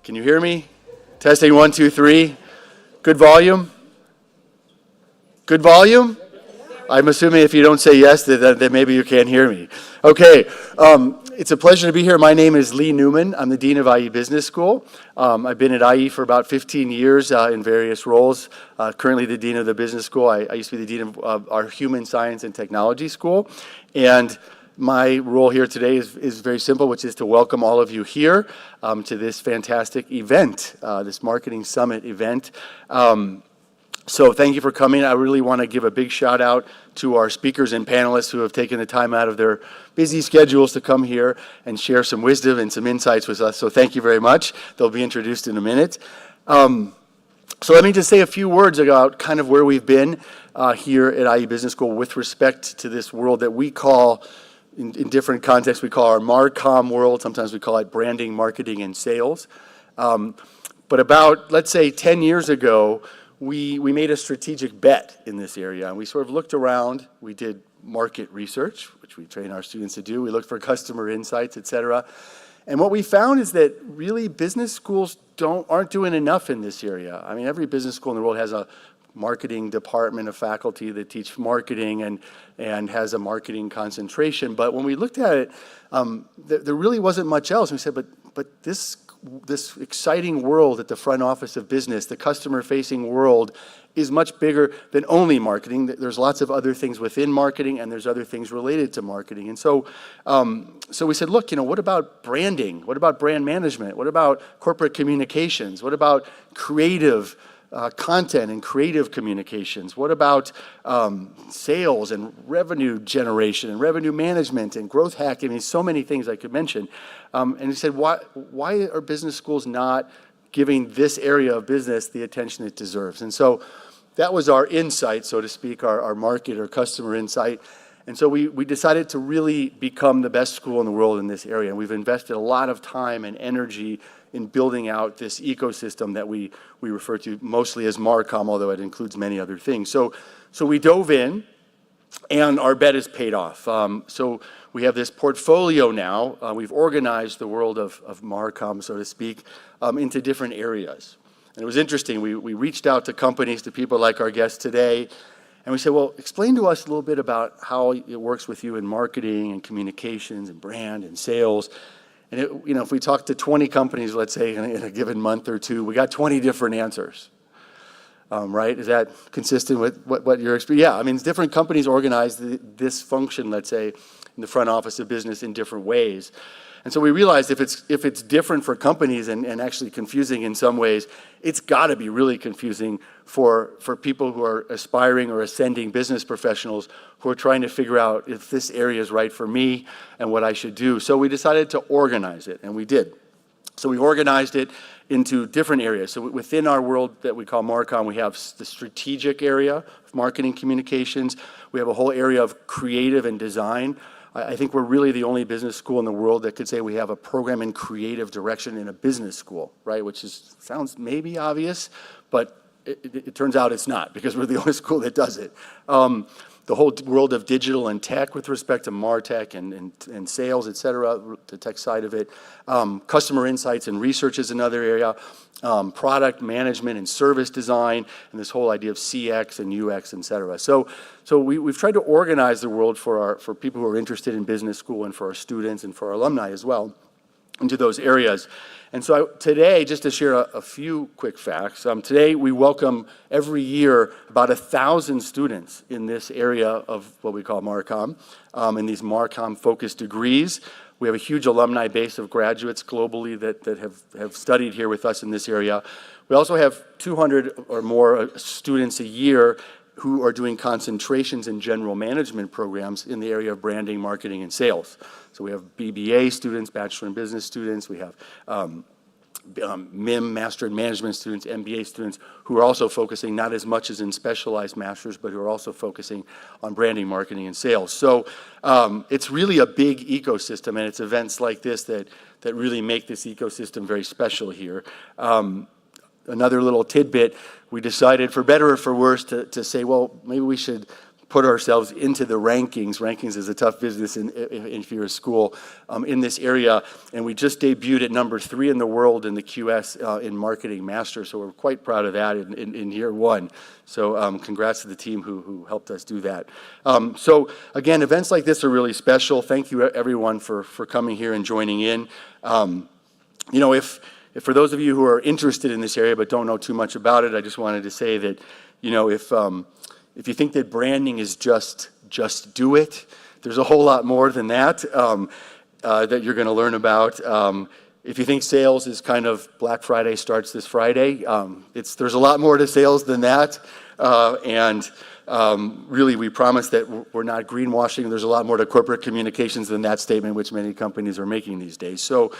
Can you hear me? Testing 1, 2, 3. Good volume? Good volume? I'm assuming if you don't say yes, that maybe you can't hear me. Okay, it's a pleasure to be here. My name is Lee Newman. I'm the Dean of IE Business School. I've been at IE for about 15 years in various roles. Currently the Dean of the Business School. I used to be the Dean of our Human Science and Technology School. And my role here today is very simple, which is to welcome all of you here to this fantastic event, this Marketing Summit event. So thank you for coming. I really want to give a big shout out to our speakers and panelists who have taken the time out of their busy schedules to come here and share some wisdom and some insights with us. So thank you very much. They'll be introduced in a minute. So let me just say a few words about kind of where we've been here at IE Business School with respect to this world that we call, in different contexts, we call our MarCom world. Sometimes we call it branding, marketing, and sales. But about, let's say, 10 years ago, we made a strategic bet in this area. And we sort of looked around. We did market research, which we train our students to do. We looked for customer insights, et cetera. And what we found is that really business schools aren't doing enough in this area. I mean, every business school in the world has a marketing department of faculty that teach marketing and has a marketing concentration. But when we looked at it, there really wasn't much else. And we said, but this exciting world at the front office of business, the customer-facing world, is much bigger than only marketing. There's lots of other things within marketing, and there's other things related to marketing. And so we said, look, what about branding? What about brand management? What about corporate communications? What about creative content and creative communications? What about sales and revenue generation and revenue management and growth hacking? I mean, so many things I could mention. And he said, why are business schools not giving this area of business the attention it deserves? And so that was our insight, so to speak, our market or customer insight. And so we decided to really become the best school in the world in this area. And we've invested a lot of time and energy in building out this ecosystem that we refer to mostly as MarCom, although it includes many other things. So we dove in, and our bet is paid off. So we have this portfolio now. We've organized the world of MarCom, so to speak, into different areas. And it was interesting. We reached out to companies, to people like our guests today, and we said, well, explain to us a little bit about how it works with you in marketing and communications and brand and sales. And if we talk to 20 companies, let's say, in a given month or two, we got 20 different answers. Right? Is that consistent with what your experience? Yeah, I mean, different companies organize this function, let's say, in the front office of business in different ways. And so we realized if it's different for companies and actually confusing in some ways, it's got to be really confusing for people who are aspiring or ascending business professionals who are trying to figure out if this area is right for me and what I should do. So we decided to organize it, and we did. So we organized it into different areas. So within our world that we call MarCom, we have the strategic area of marketing communications. We have a whole area of creative and design. I think we're really the only business school in the world that could say we have a program in creative direction in a business school, right? Which sounds maybe obvious, but it turns out it's not, because we're the only school that does it. The whole world of digital and tech with respect to MarTech and sales, et cetera, the tech side of it. Customer insights and research is another area. Product management and service design, and this whole idea of CX and UX, et cetera. So we've tried to organize the world for people who are interested in business school and for our students and for our alumni as well into those areas. And so today, just to share a few quick facts, today we welcome every year about 1,000 students in this area of what we call MarCom, in these MarCom-focused degrees. We have a huge alumni base of graduates globally that have studied here with us in this area. We also have 200 or more students a year who are doing concentrations in general management programs in the area of branding, marketing, and sales. So we have BBA students, Bachelor in Business students. We have MIM, Master in Management students, MBA students, who are also focusing not as much as in specialized masters, but who are also focusing on branding, marketing, and sales. So it's really a big ecosystem, and it's events like this that really make this ecosystem very special here. Another little tidbit, we decided, for better or for worse, to say, well, maybe we should put ourselves into the rankings. Rankings is a tough business if you're a school in this area. And we just debuted at number 3 in the world in the QS in Marketing Master. So we're quite proud of that in year 1. So congrats to the team who helped us do that. So again, events like this are really special. Thank you everyone for coming here and joining in. If for those of you who are interested in this area but don't know too much about it, I just wanted to say that, if you think that branding is just do it, there's a whole lot more than that that you're going to learn about. If you think sales is kind of Black Friday starts this Friday, there's a lot more to sales than that. Really, we promise that we're not greenwashing. There's a lot more to corporate communications than that statement, which many companies are making these days. So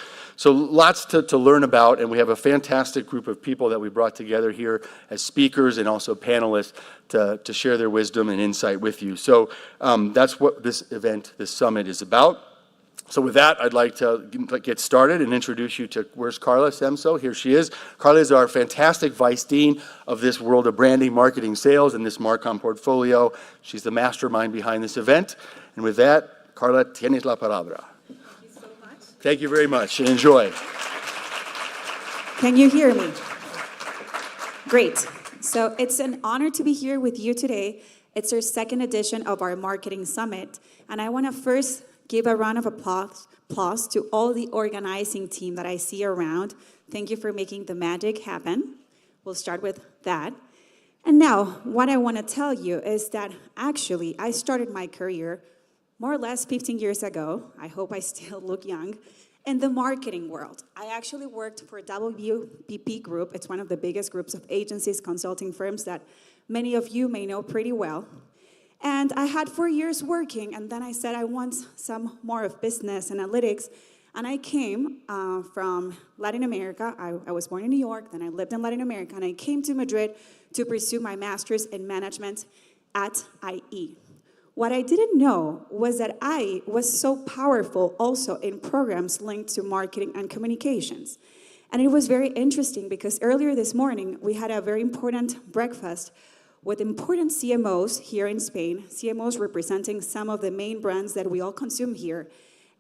lots to learn about, and we have a fantastic group of people that we brought together here as speakers and also panelists to share their wisdom and insight with you. So that's what this event, this summit is about. So with that, I'd like to get started and introduce you to, where's Carla Semso? Here she is. Carla is our fantastic Vice Dean of this world of branding, marketing, sales, and this Marcom portfolio. She's the mastermind behind this event. And with that, Carla, tienes la palabra. Thank you so much. Thank you very much, and enjoy. Can you hear me? Great. So it's an honor to be here with you today. It's our second edition of our Marketing Summit. And I want to first give a round of applause to all the organizing team that I see around. Thank you for making the magic happen. We'll start with that. And now, what I want to tell you is that actually, I started my career more or less 15 years ago. I hope I still look young. In the marketing world. I actually worked for WPP Group. It's one of the biggest groups of agencies, consulting firms that many of you may know pretty well. And I had 4 years working, and then I said I want some more of business analytics. And I came from Latin America. I was born in New York, then I lived in Latin America, and I came to Madrid to pursue my master's in management at IE. What I didn't know was that IE was so powerful also in programs linked to marketing and communications. And it was very interesting because earlier this morning, we had a very important breakfast with important CMOs here in Spain, CMOs representing some of the main brands that we all consume here.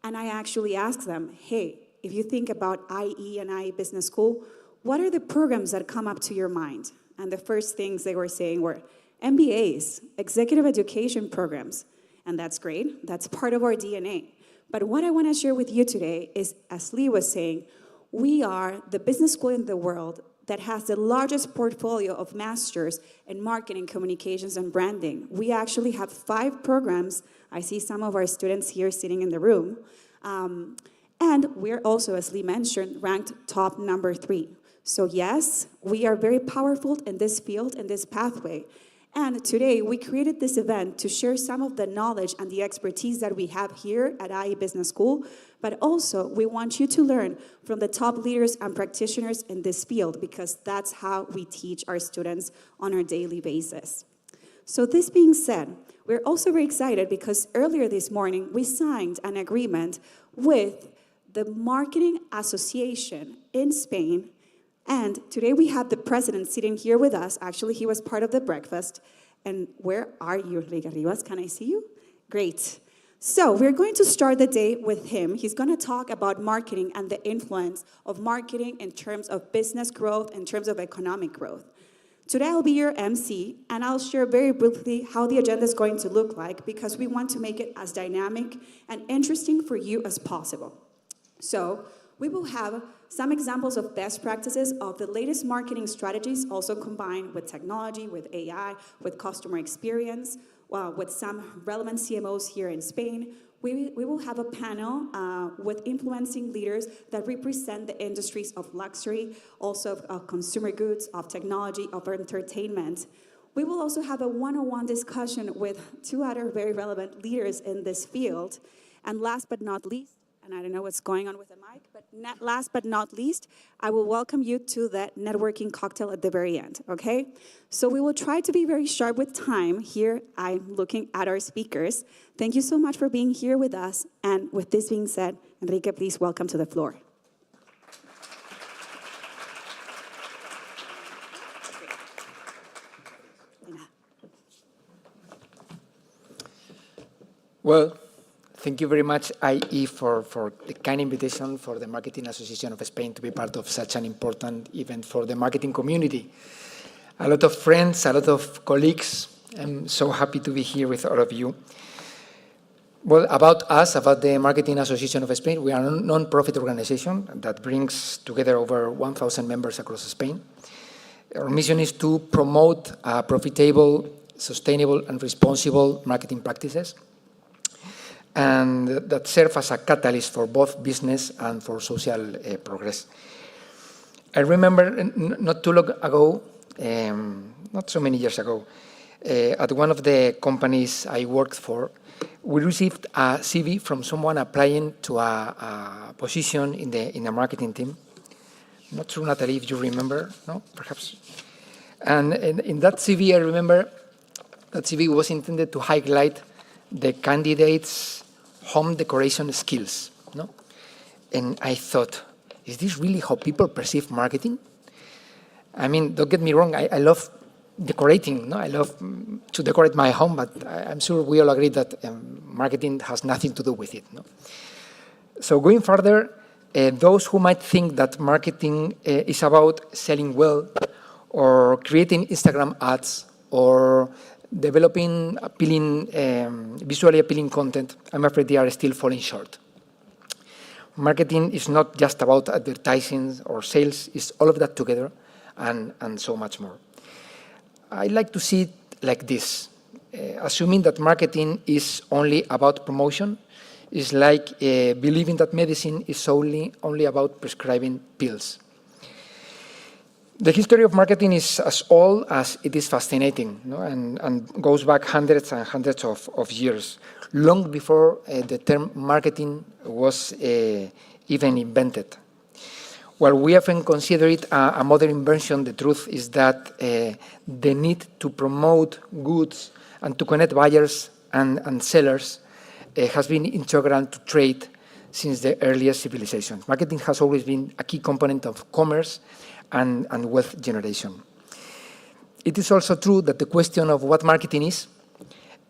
And I actually asked them, hey, if you think about IE and IE Business School, what are the programs that come up to your mind? And the first things they were saying were MBAs, executive education programs. And that's great. That's part of our DNA. But what I want to share with you today is, as Lee was saying, we are the business school in the world that has the largest portfolio of masters in marketing, communications, and branding. We actually have 5 programs. I see some of our students here sitting in the room. And we're also, as Lee mentioned, ranked top number 3. So yes, we are very powerful in this field, in this pathway. And today, we created this event to share some of the knowledge and the expertise that we have here at IE Business School, but also we want you to learn from the top leaders and practitioners in this field because that's how we teach our students on a daily basis. So this being said, we're also very excited because earlier this morning, we signed an agreement with the Marketing Association in Spain. And today we have the president sitting here with us. Actually, he was part of the breakfast. And where are you, Enrique Rivas? Can I see you? Great. So we're going to start the day with him. He's going to talk about marketing and the influence of marketing in terms of business growth, in terms of economic growth. Today I'll be your MC, and I'll share very briefly how the agenda is going to look like because we want to make it as dynamic and interesting for you as possible. So we will have some examples of best practices of the latest marketing strategies, also combined with technology, with AI, with customer experience, with some relevant CMOs here in Spain. We will have a panel with influencing leaders that represent the industries of luxury, also of consumer goods, of technology, of entertainment. We will also have a one-on-one discussion with 2 other very relevant leaders in this field. And last but not least, and I don't know what's going on with the mic, but last but not least, I will welcome you to the networking cocktail at the very end, okay? So we will try to be very sharp with time. Here, I'm looking at our speakers. Thank you so much for being here with us. And with this being said, Enrique, please welcome to the floor. Well, thank you very much, IE, for the kind invitation for the Marketing Association of Spain to be part of such an important event for the marketing community. A lot of friends, a lot of colleagues. I'm so happy to be here with all of you. Well, about us, about the Marketing Association of Spain, we are a non-profit organization that brings together over 1,000 members across Spain. Our mission is to promote profitable, sustainable, and responsible marketing practices. and that serve as a catalyst for both business and for social progress. I remember not too long ago, not so many years ago, at one of the companies I worked for, we received a CV from someone applying to a position in the marketing team. Not sure, Natalie, if you remember, no? Perhaps. And in that CV, I remember that CV was intended to highlight the candidate's home decoration skills, no? And I thought, is this really how people perceive marketing? I mean, don't get me wrong, I love decorating, no? I love to decorate my home, but I'm sure we all agree that marketing has nothing to do with it, no? So going further, those who might think that marketing is about selling well, or creating Instagram ads, or developing visually appealing content, I'm afraid they are still falling short. Marketing is not just about advertising or sales, it's all of that together and so much more. I like to see it like this. Assuming that marketing is only about promotion is like believing that medicine is only about prescribing pills. The history of marketing is as old as it is fascinating, no? and goes back hundreds and hundreds of years, long before the term marketing was even invented. While we often consider it a modern invention, the truth is that the need to promote goods and to connect buyers and sellers has been integral to trade since the earliest civilizations. Marketing has always been a key component of commerce and wealth generation. It is also true that the question of what marketing is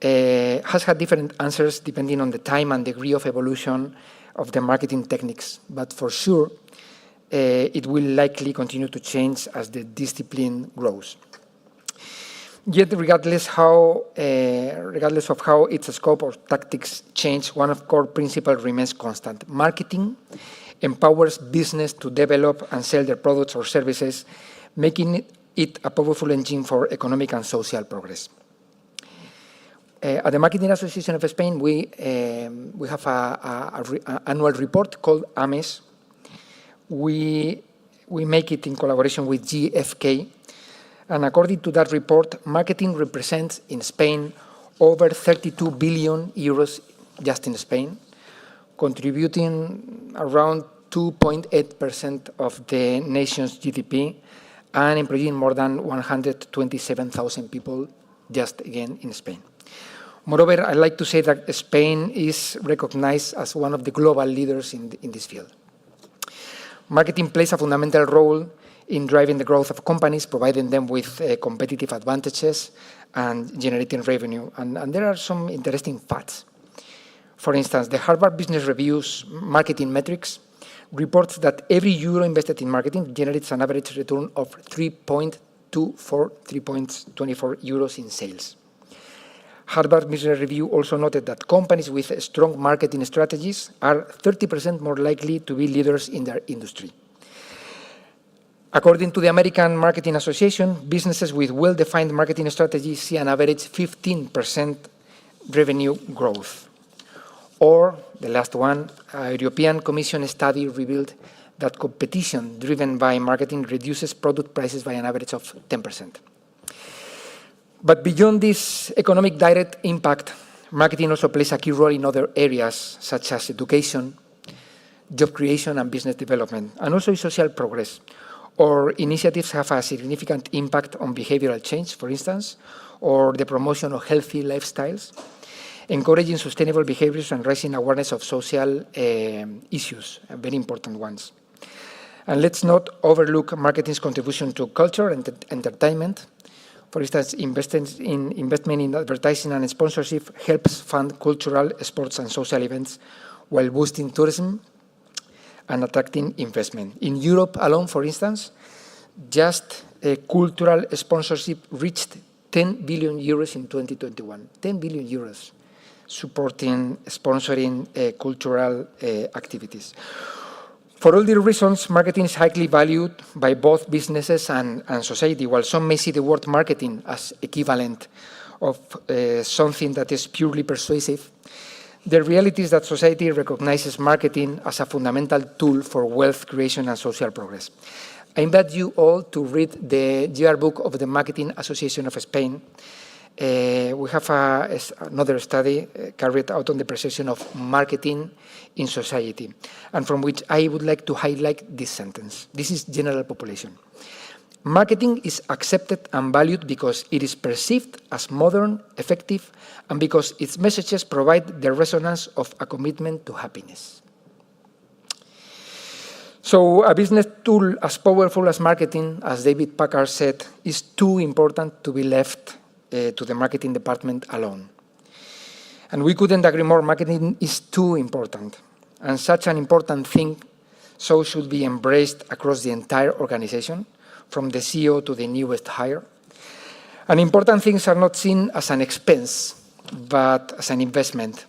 has had different answers depending on the time and degree of evolution of the marketing techniques, but for sure, it will likely continue to change as the discipline grows. Yet, regardless of how its scope or tactics change, one of core principles remains constant. Marketing empowers business to develop and sell their products or services, making it a powerful engine for economic and social progress. At the Marketing Association of Spain, we have an annual report called AMES. We make it in collaboration with GfK, and according to that report, marketing represents in Spain over 32 billion euros just in Spain, contributing around 2.8% of the nation's GDP and employing more than 127,000 people just again in Spain. Moreover, I'd like to say that Spain is recognized as one of the global leaders in this field. Marketing plays a fundamental role in driving the growth of companies, providing them with competitive advantages and generating revenue. And there are some interesting facts. For instance, the Harvard Business Review's marketing metrics reports that every euro invested in marketing generates an average return of 3.24 euros in sales. Harvard Business Review also noted that companies with strong marketing strategies are 30% more likely to be leaders in their industry. According to the American Marketing Association, businesses with well-defined marketing strategies see an average 15% revenue growth. Or, the last one, a European Commission study revealed that competition driven by marketing reduces product prices by an average of 10%. But beyond this economic direct impact, marketing also plays a key role in other areas, such as education, job creation, and business development, and also in social progress. Or initiatives have a significant impact on behavioral change, for instance, or the promotion of healthy lifestyles, encouraging sustainable behaviors and raising awareness of social issues, very important ones. And let's not overlook marketing's contribution to culture and entertainment. For instance, investment in advertising and sponsorship helps fund cultural, sports, and social events while boosting tourism and attracting investment. In Europe alone, for instance, just cultural sponsorship reached 10 billion euros in 2021. 10 billion euros sponsoring cultural activities. For all these reasons, marketing is highly valued by both businesses and society. While some may see the word marketing as equivalent of something that is purely persuasive, The reality is that society recognizes marketing as a fundamental tool for wealth creation and social progress. I invite you all to read the yearbook of the Marketing Association of Spain. We have another study carried out on the perception of marketing in society, and from which I would like to highlight this sentence. This is general population. Marketing is accepted and valued because it is perceived as modern, effective, and because its messages provide the resonance of a commitment to happiness. So a business tool as powerful as marketing, as David Packard said, is too important to be left to the marketing department alone. And we couldn't agree more. Marketing is too important. And such an important thing, so should be embraced across the entire organization, from the CEO to the newest hire. And important things are not seen as an expense, but as an investment.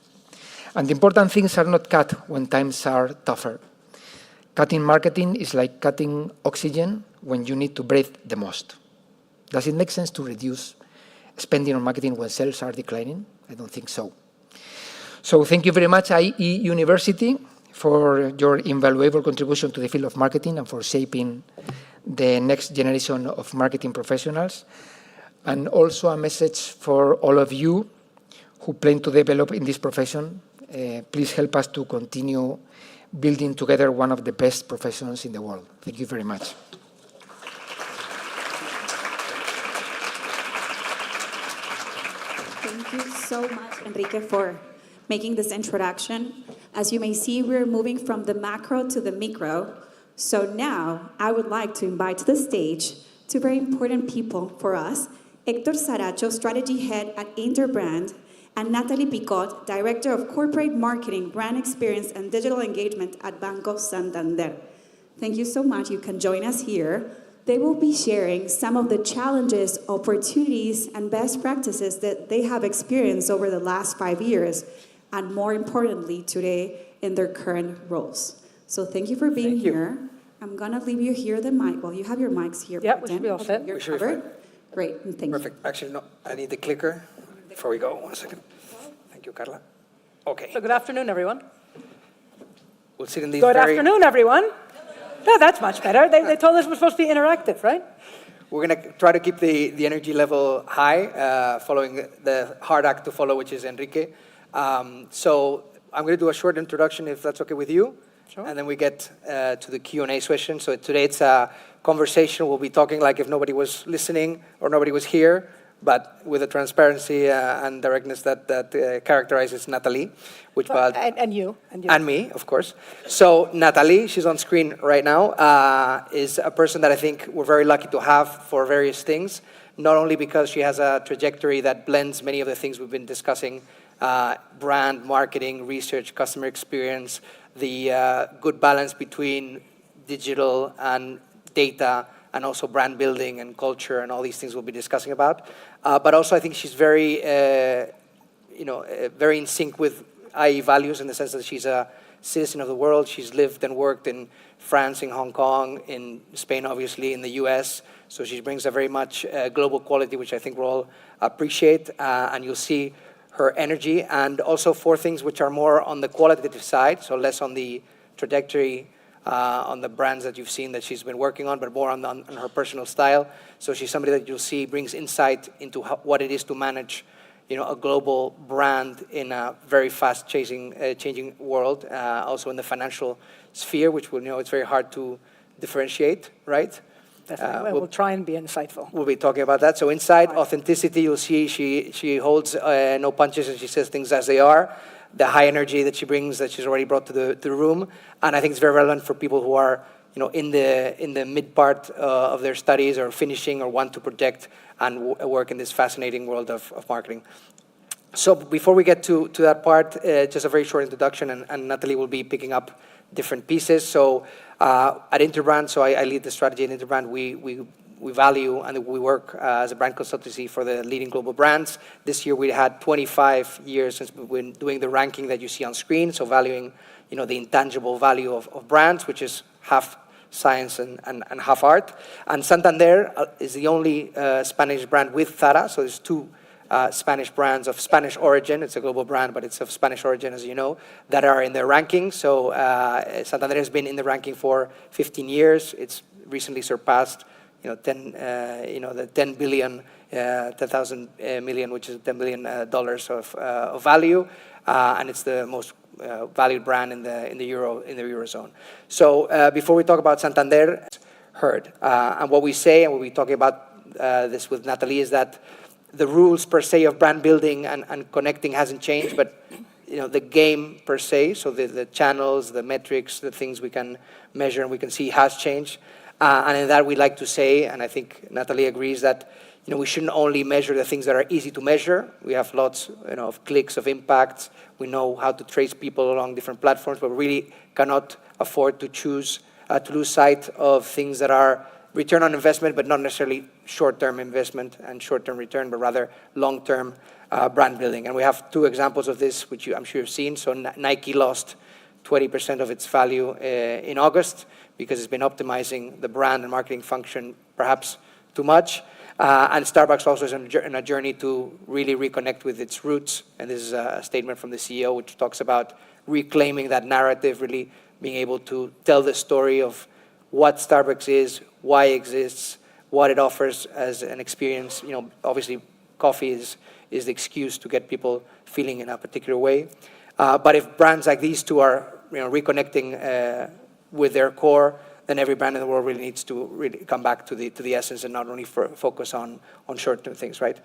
And important things are not cut when times are tougher. Cutting marketing is like cutting oxygen when you need to breathe the most. Does it make sense to reduce spending on marketing when sales are declining? I don't think so. So thank you very much, IE University, for your invaluable contribution to the field of marketing and for shaping the next generation of marketing professionals. And also a message for all of you who plan to develop in this profession. Please help us to continue building together one of the best professions in the world. Thank you very much. Thank you so much, Enrique, for making this introduction. As you may see, we're moving from the macro to the micro. So now I would like to invite to the stage two very important people for us, Héctor Saracho, Strategy Head at Interbrand, and Natalie Picot, Director of Corporate Marketing, Brand Experience, and Digital Engagement at Banco Santander. Thank you so much. You can join us here. They will be sharing some of the challenges, opportunities, and best practices that they have experienced over the last 5 years, and more importantly, today in their current roles. So thank you for being here. I'm going to leave you here the mic. Well, you have your mics here. Yeah, we should be all set. You're We should be covered. fine. Great, and thank you. Perfect. Actually, no, I need the clicker before we go. 1 second. Thank you, Carla. Okay. So good afternoon, everyone. We'll sit in these Good very... afternoon, everyone. No, that's much better. They told us we're supposed to be interactive, right? We're going to try to keep the energy level high, following the hard act to follow, which is Enrique. So I'm going to do a short introduction, if that's okay with you. Sure. And then we get to the Q&A session. So today it's a conversation. We'll be talking like if nobody was listening or nobody was here, but with the transparency and directness that characterizes Natalie, which And you. and me, of course. So Natalie, she's on screen right now, is a person that I think we're very lucky to have for various things, not only because she has a trajectory that blends many of the things we've been discussing, brand, marketing, research, customer experience, the good balance between digital and data, and also brand building and culture and all these things we'll be discussing about. But also I think she's very, very in sync with IE values in the sense that she's a citizen of the world. She's lived and worked in France, in Hong Kong, in Spain, obviously, in the US. So she brings a very much global quality, which I think we'll all appreciate. And you'll see her energy, and also 4 things which are more on the qualitative side, so less on the trajectory, on the brands that you've seen that she's been working on, but more on her personal style. So she's somebody that you'll see brings insight into what it is to manage, a global brand in a very fast changing world, also in the financial sphere, which we know it's very hard to differentiate, right? Definitely. We'll try and be insightful. We'll be talking about that. So inside, authenticity, you'll see she holds no punches and she says things as they are. The high energy that she brings, that she's already brought to the room. And I think it's very relevant for people who are in the mid part of their studies or finishing or want to project and work in this fascinating world of marketing. So before we get to that part, just a very short introduction, and Natalie will be picking up different pieces. So at Interbrand, so I lead the strategy at Interbrand. We value and we work as a brand consultancy for the leading global brands. This year we had 25 years since we've been doing the ranking that you see on screen, so valuing the intangible value of brands, which is half science and half art. And Santander is the only Spanish brand with Zara, so there's 2 Spanish brands of Spanish origin. It's a global brand, but it's of Spanish origin, as you know, that are in the ranking. So Santander has been in the ranking for 15 years. It's recently surpassed, the 10 billion, 10,000 million, which is $10 billion of value, and it's the most valued brand in the eurozone. So before we talk about Santander, heard, and what we say, and we'll be talking about this with Natalie, is that the rules per se of brand building and connecting hasn't changed, but the game per se, so the channels, the metrics, the things we can measure and we can see has changed. And in that we like to say, and I think Natalie agrees, that we shouldn't only measure the things that are easy to measure. We have lots of clicks, of impacts. We know how to trace people along different platforms, but we really cannot afford to lose sight of things that are return on investment, but not necessarily short-term investment and short-term return, but rather long-term brand building. And we have two examples of this, which I'm sure you've seen. So Nike lost 20% of its value in August because it's been optimizing the brand and marketing function perhaps too much. And Starbucks also is on a journey to really reconnect with its roots. And this is a statement from the CEO, which talks about reclaiming that narrative, really being able to tell the story of what Starbucks is, why it exists, what it offers as an experience. Obviously, coffee is the excuse to get people feeling in a particular way. But if brands like these two are reconnecting with their core, then every brand in the world really needs to really come back to the essence and not only focus on short-term things, right?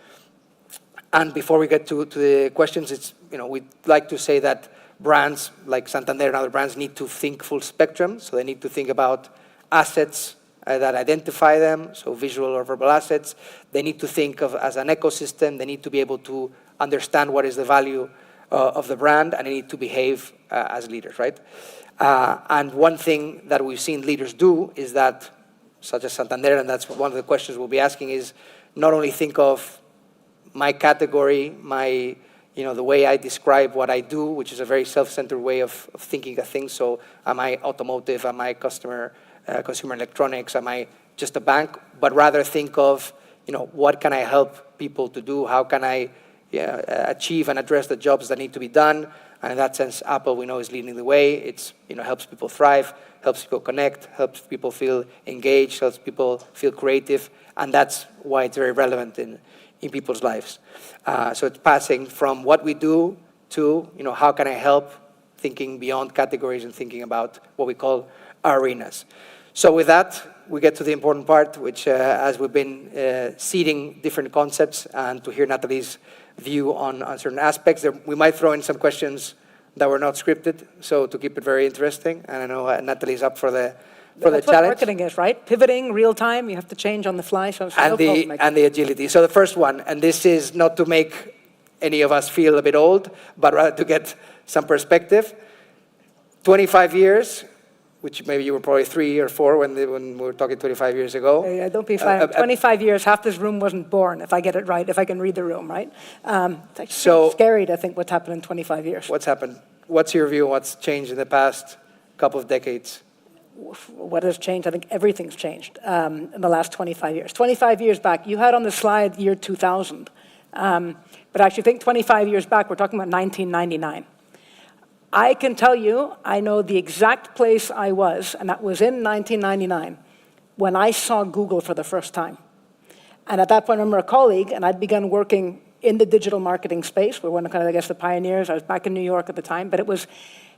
And before we get to the questions, we'd like to say that brands like Santander and other brands need to think full spectrum. So they need to think about assets that identify them, so visual or verbal assets. They need to think of as an ecosystem. They need to be able to understand what is the value of the brand, and they need to behave as leaders, right? And one thing that we've seen leaders do is that, such as Santander, and that's one of the questions we'll be asking, is not only think of my category, the way I describe what I do, which is a very self-centered way of thinking of things. So am I automotive? Am I consumer electronics? Am I just a bank? But rather think of, what can I help people to do? How can I achieve and address the jobs that need to be done? And in that sense, Apple, we know, is leading the way. It's, helps people thrive, helps people connect, helps people feel engaged, helps people feel creative. And that's why it's very relevant in people's lives. So it's passing from what we do to, how can I help, thinking beyond categories and thinking about what we call arenas. So with that, we get to the important part, which as we've been seeding different concepts and to hear Natalie's view on certain aspects, we might throw in some questions that were not scripted, so to keep it very interesting. And I know Natalie's up for the That's challenge. what marketing is, right? Pivoting, real time, you have to change on the fly. So And the agility. So the first one, and this is not to make any of us feel a bit old, but rather to get some perspective. 25 years, which maybe you were probably 3 or 4 when we were talking 25 years ago. Yeah, don't be 25 years, half this room wasn't born, if I get it right, if I can read the room, right? It's actually scary to think what's happened in 25 years. What's happened? What's your view on what's changed in the past couple of decades? What has changed? I think everything's changed in the last 25 years. 25 years back, you had on the slide year 2000. But actually, think 25 years back, we're talking about 1999. I can tell you, I know the exact place I was, and that was in 1999, when I saw Google for the first time. And at that point, I remember a colleague, and I'd begun working in the digital marketing space. We're one of, the pioneers. I was back in New York at the time, but it was,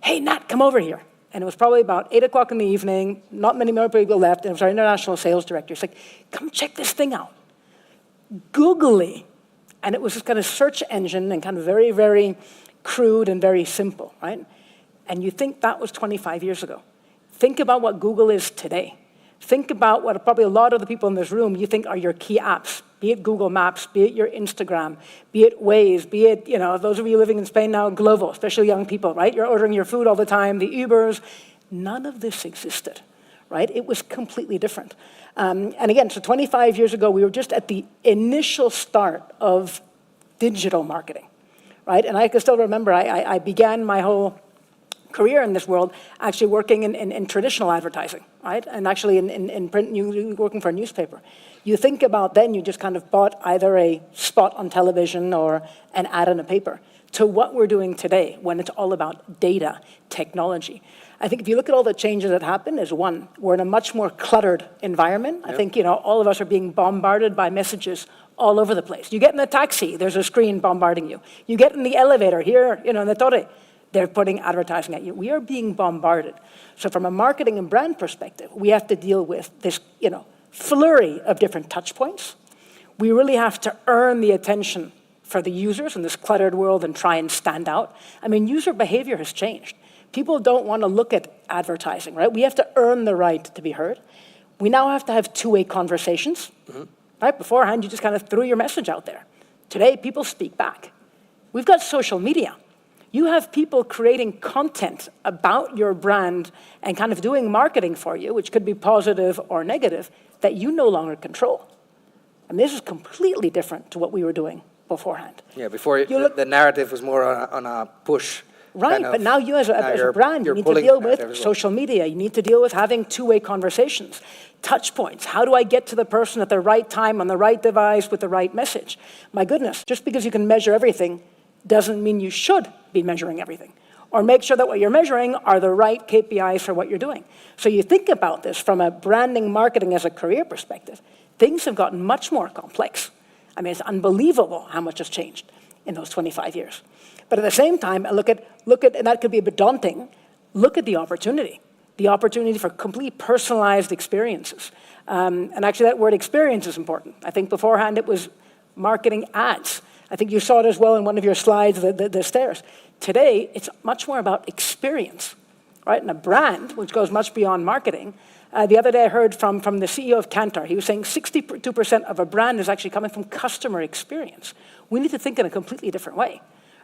hey, Nat, come over here. And it was probably about 8 o'clock in the evening, not many more people left, and it was our international sales director. He's like, come check this thing out. Googly. And it was this kind of search engine and kind of very, very crude and very simple, right? And you think that was 25 years ago. Think about what Google is today. Think about what probably a lot of the people in this room you think are your key apps, be it Google Maps, be it your Instagram, be it Waze, be it, those of you living in Spain now, Glovo, especially young people, right? You're ordering your food all the time, the Ubers. None of this existed, right? It was completely different. And again, so 25 years ago, we were just at the initial start of digital marketing, right? And I can still remember, I began my whole career in this world actually working in traditional advertising, right? And actually in print, working for a newspaper. You think about then you just kind of bought either a spot on television or an ad in a paper, to what we're doing today when it's all about data, technology. I think if you look at all the changes that happen, is one, we're in a much more cluttered environment. I think, all of us are being bombarded by messages all over the place. You get in a taxi, there's a screen bombarding you. You get in the elevator here, in the Torre, they're putting advertising at you. We are being bombarded. So from a marketing and brand perspective, we have to deal with this, flurry of different touch points. We really have to earn the attention for the users in this cluttered world and try and stand out. I mean, user behavior has changed. People don't want to look at advertising, right? We have to earn the right to be heard. We now have to have two-way conversations, right? Beforehand, you just kind of threw your message out there. Today, people speak back. We've got social media. You have people creating content about your brand and kind of doing marketing for you, which could be positive or negative, that you no longer control. And this is completely different to what we were doing beforehand. Yeah, before the narrative was more on a push. Right, but now you as a brand, you need to deal with social media. You need to deal with having two-way conversations, touch points. How do I get to the person at the right time on the right device with the right message? My goodness, just because you can measure everything doesn't mean you should be measuring everything. Or make sure that what you're measuring are the right KPIs for what you're doing. So you think about this from a branding, marketing as a career perspective, things have gotten much more complex. I mean, it's unbelievable how much has changed in those 25 years. But at the same time, look at, and that could be a bit daunting, look at the opportunity for complete personalized experiences. And actually that word experience is important. I think beforehand it was marketing ads. I think you saw it as well in one of your slides, the stairs. Today, it's much more about experience, right? And a brand, which goes much beyond marketing. The other day I heard from the CEO of Kantar, he was saying 62% of a brand is actually coming from customer experience. We need to think in a completely different way.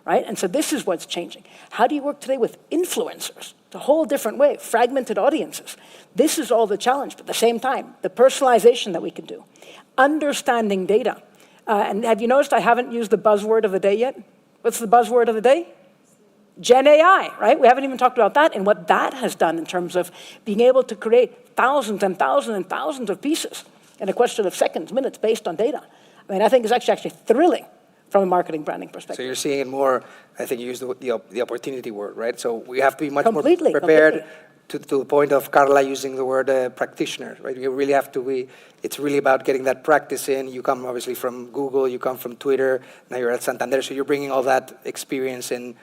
Right? And so this is what's changing. How do you work today with influencers? It's a whole different way, fragmented audiences. This is all the challenge, but at the same time, the personalization that we can do, understanding data. And have you noticed I haven't used the buzzword of the day yet? What's the buzzword of the day? Gen AI, right? We haven't even talked about that and what that has done in terms of being able to create thousands and thousands and thousands of pieces in a question of seconds, minutes, based on data. I mean, I think it's actually thrilling from a marketing branding perspective. So you're seeing it more, I think you used the opportunity word, right? So we have to be much more prepared completely. To the point of Carla using the word practitioner, right? You really have to be, it's really about getting that practice in. You come obviously from Google, you come from Twitter, now you're at Santander, so you're bringing all that experience in,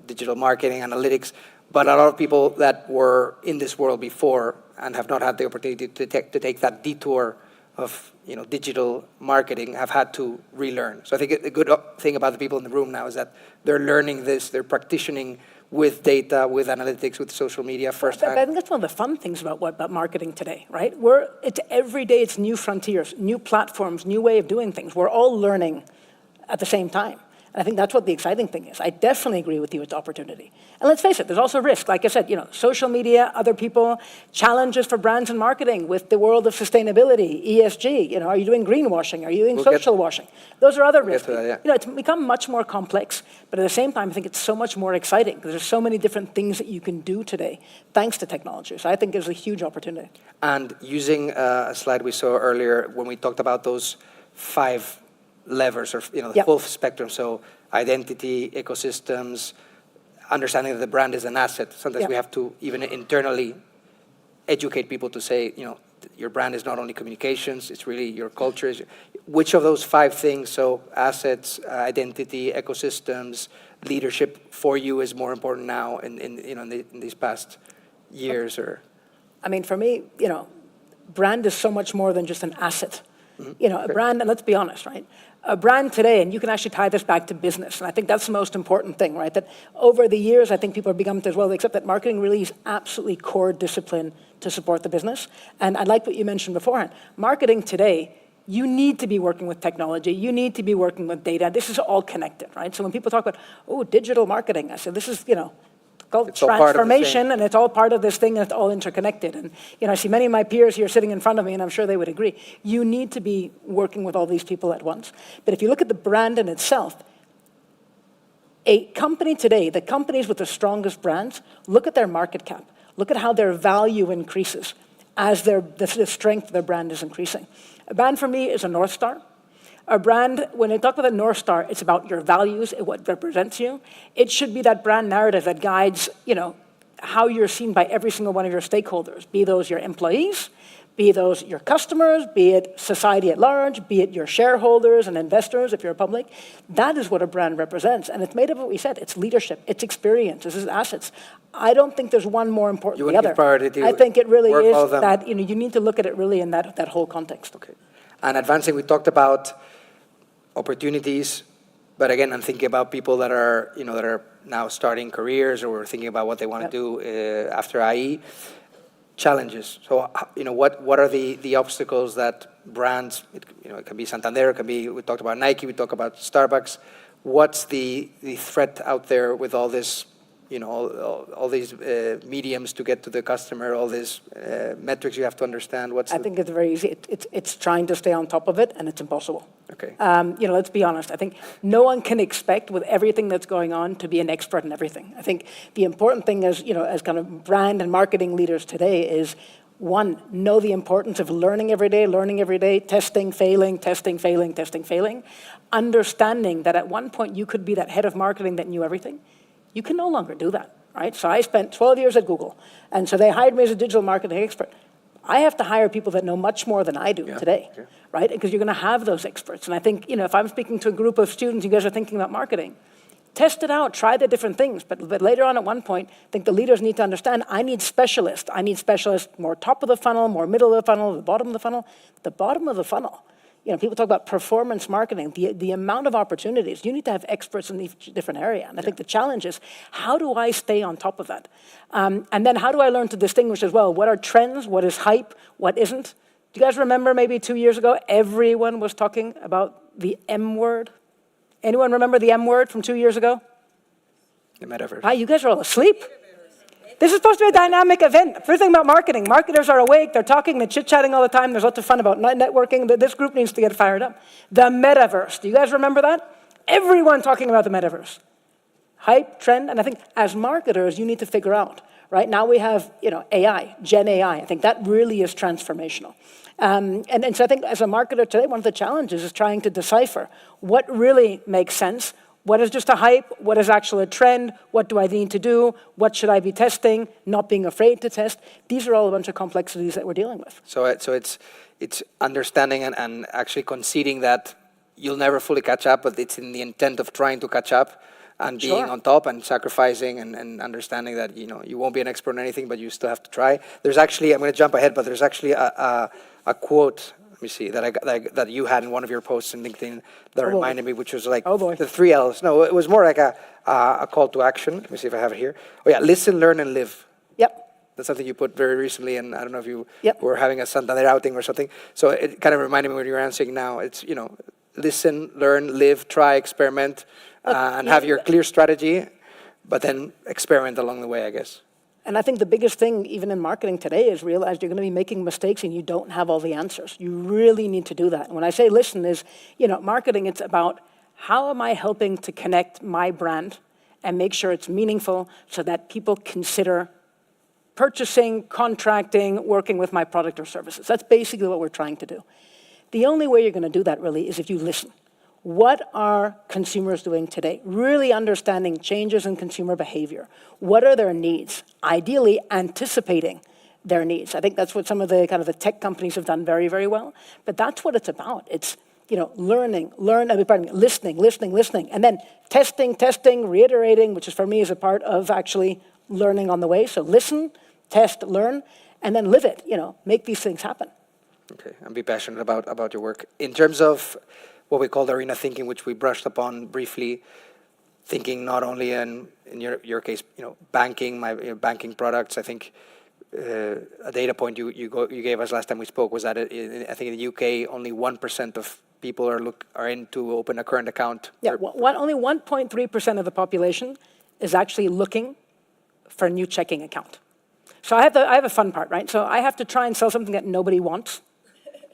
digital marketing, analytics. But a lot of people that were in this world before and have not had the opportunity to take that detour of digital marketing have had to relearn. So I think a good thing about the people in the room now is that they're learning this, they're practicing with data, with analytics, with social media firsthand. I think that's one of the fun things about marketing today, right? It's every day, it's new frontiers, new platforms, new way of doing things. We're all learning at the same time. And I think that's what the exciting thing is. I definitely agree with you, it's opportunity. And let's face it, there's also risk. Like I said, social media, other people, challenges for brands and marketing with the world of sustainability, ESG. Are you doing greenwashing? Are you doing social washing? Those are other risks. It's become much more complex, but at the same time, I think it's so much more exciting because there's so many different things that you can do today thanks to technology. So I think there's a huge opportunity. And using a slide we saw earlier when we talked about those 5 levers or the full spectrum, so identity, ecosystems, understanding that the brand is an asset. Sometimes we have to even internally educate people to say, your brand is not only communications, it's really your culture. Which of those 5 things, so assets, identity, ecosystems, leadership, for you is more important now in these past years? Or I mean, for me, brand is so much more than just an asset. A brand, and let's be honest, right? A brand today, and you can actually tie this back to business, and I think that's the most important thing, right? That over the years, I think people have become as well, except that marketing really is absolutely core discipline to support the business. And I like what you mentioned beforehand. Marketing today, you need to be working with technology. You need to be working with data. This is all connected, right? So when people talk about, digital marketing, I say, this is, called transformation, and it's all part of this thing, and it's all interconnected. And I see many of my peers here sitting in front of me, and I'm sure they would agree. You need to be working with all these people at once. But if you look at the brand in itself, A company today, the companies with the strongest brands, look at their market cap. Look at how their value increases as the strength of their brand is increasing. A brand for me is a North Star. A brand, when I talk about a North Star, it's about your values, what represents you. It should be that brand narrative that guides, how you're seen by every single one of your stakeholders, be those your employees, be those your customers, be it society at large, be it your shareholders and investors if you're public. That is what a brand represents. And it's made of what we said. It's leadership, it's experience, it's assets. I don't think there's one more important than the other. Priority I think it really is that you need to look at it really in that whole context. Okay. And advancing, we talked about opportunities, but again, I'm thinking about people that are, that are now starting careers or thinking about what they want to do after IE. Challenges. So, what are the obstacles that brands, it can be Santander, it can be, we talked about Nike, we talked about Starbucks. What's the threat out there with all this, all these mediums to get to the customer, all these metrics you have to understand? I think it's very easy. It's trying to stay on top of it, and it's impossible. Okay. Let's be honest. I think no one can expect with everything that's going on to be an expert in everything. I think the important thing as kind of brand and marketing leaders today is, one, know the importance of learning every day, testing, failing, understanding that at one point you could be that head of marketing that knew everything. You can no longer do that, right? So I spent 12 years at Google, and so they hired me as a digital marketing expert. I have to hire people that know much more than I do today, right? Because you're going to have those experts. And I think, if I'm speaking to a group of students, you guys are thinking about marketing, test it out, try the different things. But later on at one point, I think the leaders need to understand, I need specialists. I need specialists more top of the funnel, more middle of the funnel, the bottom of the funnel. The bottom of the funnel. People talk about performance marketing, the amount of opportunities. You need to have experts in each different area. And I think the challenge is, how do I stay on top of that? And then how do I learn to distinguish as well? What are trends? What is hype? What isn't? Do you guys remember maybe 2 years ago, everyone was talking about the M word? Anyone remember the M word from 2 years ago? The metaverse. Hi, you guys are all asleep. This is supposed to be a dynamic event. First thing about marketing, marketers are awake, they're talking, they're chit-chatting all the time, there's lots of fun about networking. This group needs to get fired up. The metaverse, do you guys remember that? Everyone talking about the metaverse. Hype, trend, and I think as marketers, you need to figure out, right? Now we have, AI, Gen AI. I think that really is transformational. And so I think as a marketer today, one of the challenges is trying to decipher what really makes sense. What is just a hype? What is actually a trend? What do I need to do? What should I be testing? Not being afraid to test. These are all a bunch of complexities that we're dealing with. So it's understanding and actually conceding that you'll never fully catch up, but it's in the intent of trying to catch up and being on top and sacrificing and understanding that you won't be an expert in anything, but you still have to try. There's actually, I'm going to jump ahead, but there's actually a quote. Let me see, that you had in one of your posts in LinkedIn that reminded me, which was like the 3 L's. No, it was more like a call to action. Let me see if I have it here. Oh yeah, listen, learn, and live. Yep. That's something you put very recently, and I don't know if you were having a Santander outing or something. So it kind of reminded me when you were answering now. It's, listen, learn, live, try, experiment, and have your clear strategy, but then experiment along the way, I guess. And I think the biggest thing, even in marketing today, is realize you're going to be making mistakes and you don't have all the answers. You really need to do that. And when I say listen is, marketing, it's about how am I helping to connect my brand and make sure it's meaningful so that people consider purchasing, contracting, working with my product or services. That's basically what we're trying to do. The only way you're going to do that really is if you listen. What are consumers doing today? Really understanding changes in consumer behavior. What are their needs? Ideally, anticipating their needs. I think that's what some of the kind of the tech companies have done very, very well. But that's what it's about. It's listening, and then testing, reiterating, which is for me is a part of actually learning on the way. So listen, test, learn, and then live it. Make these things happen. Okay, and be passionate about your work. In terms of what we call the arena thinking, which we brushed upon briefly, thinking not only in your case, banking, banking products. I think a data point you gave us last time we spoke was that I think in the UK only 1% of people are in to open a current account. Yeah, only 1.3% of the population is actually looking for a new checking account. So I have a fun part, right? So I have to try and sell something that nobody wants.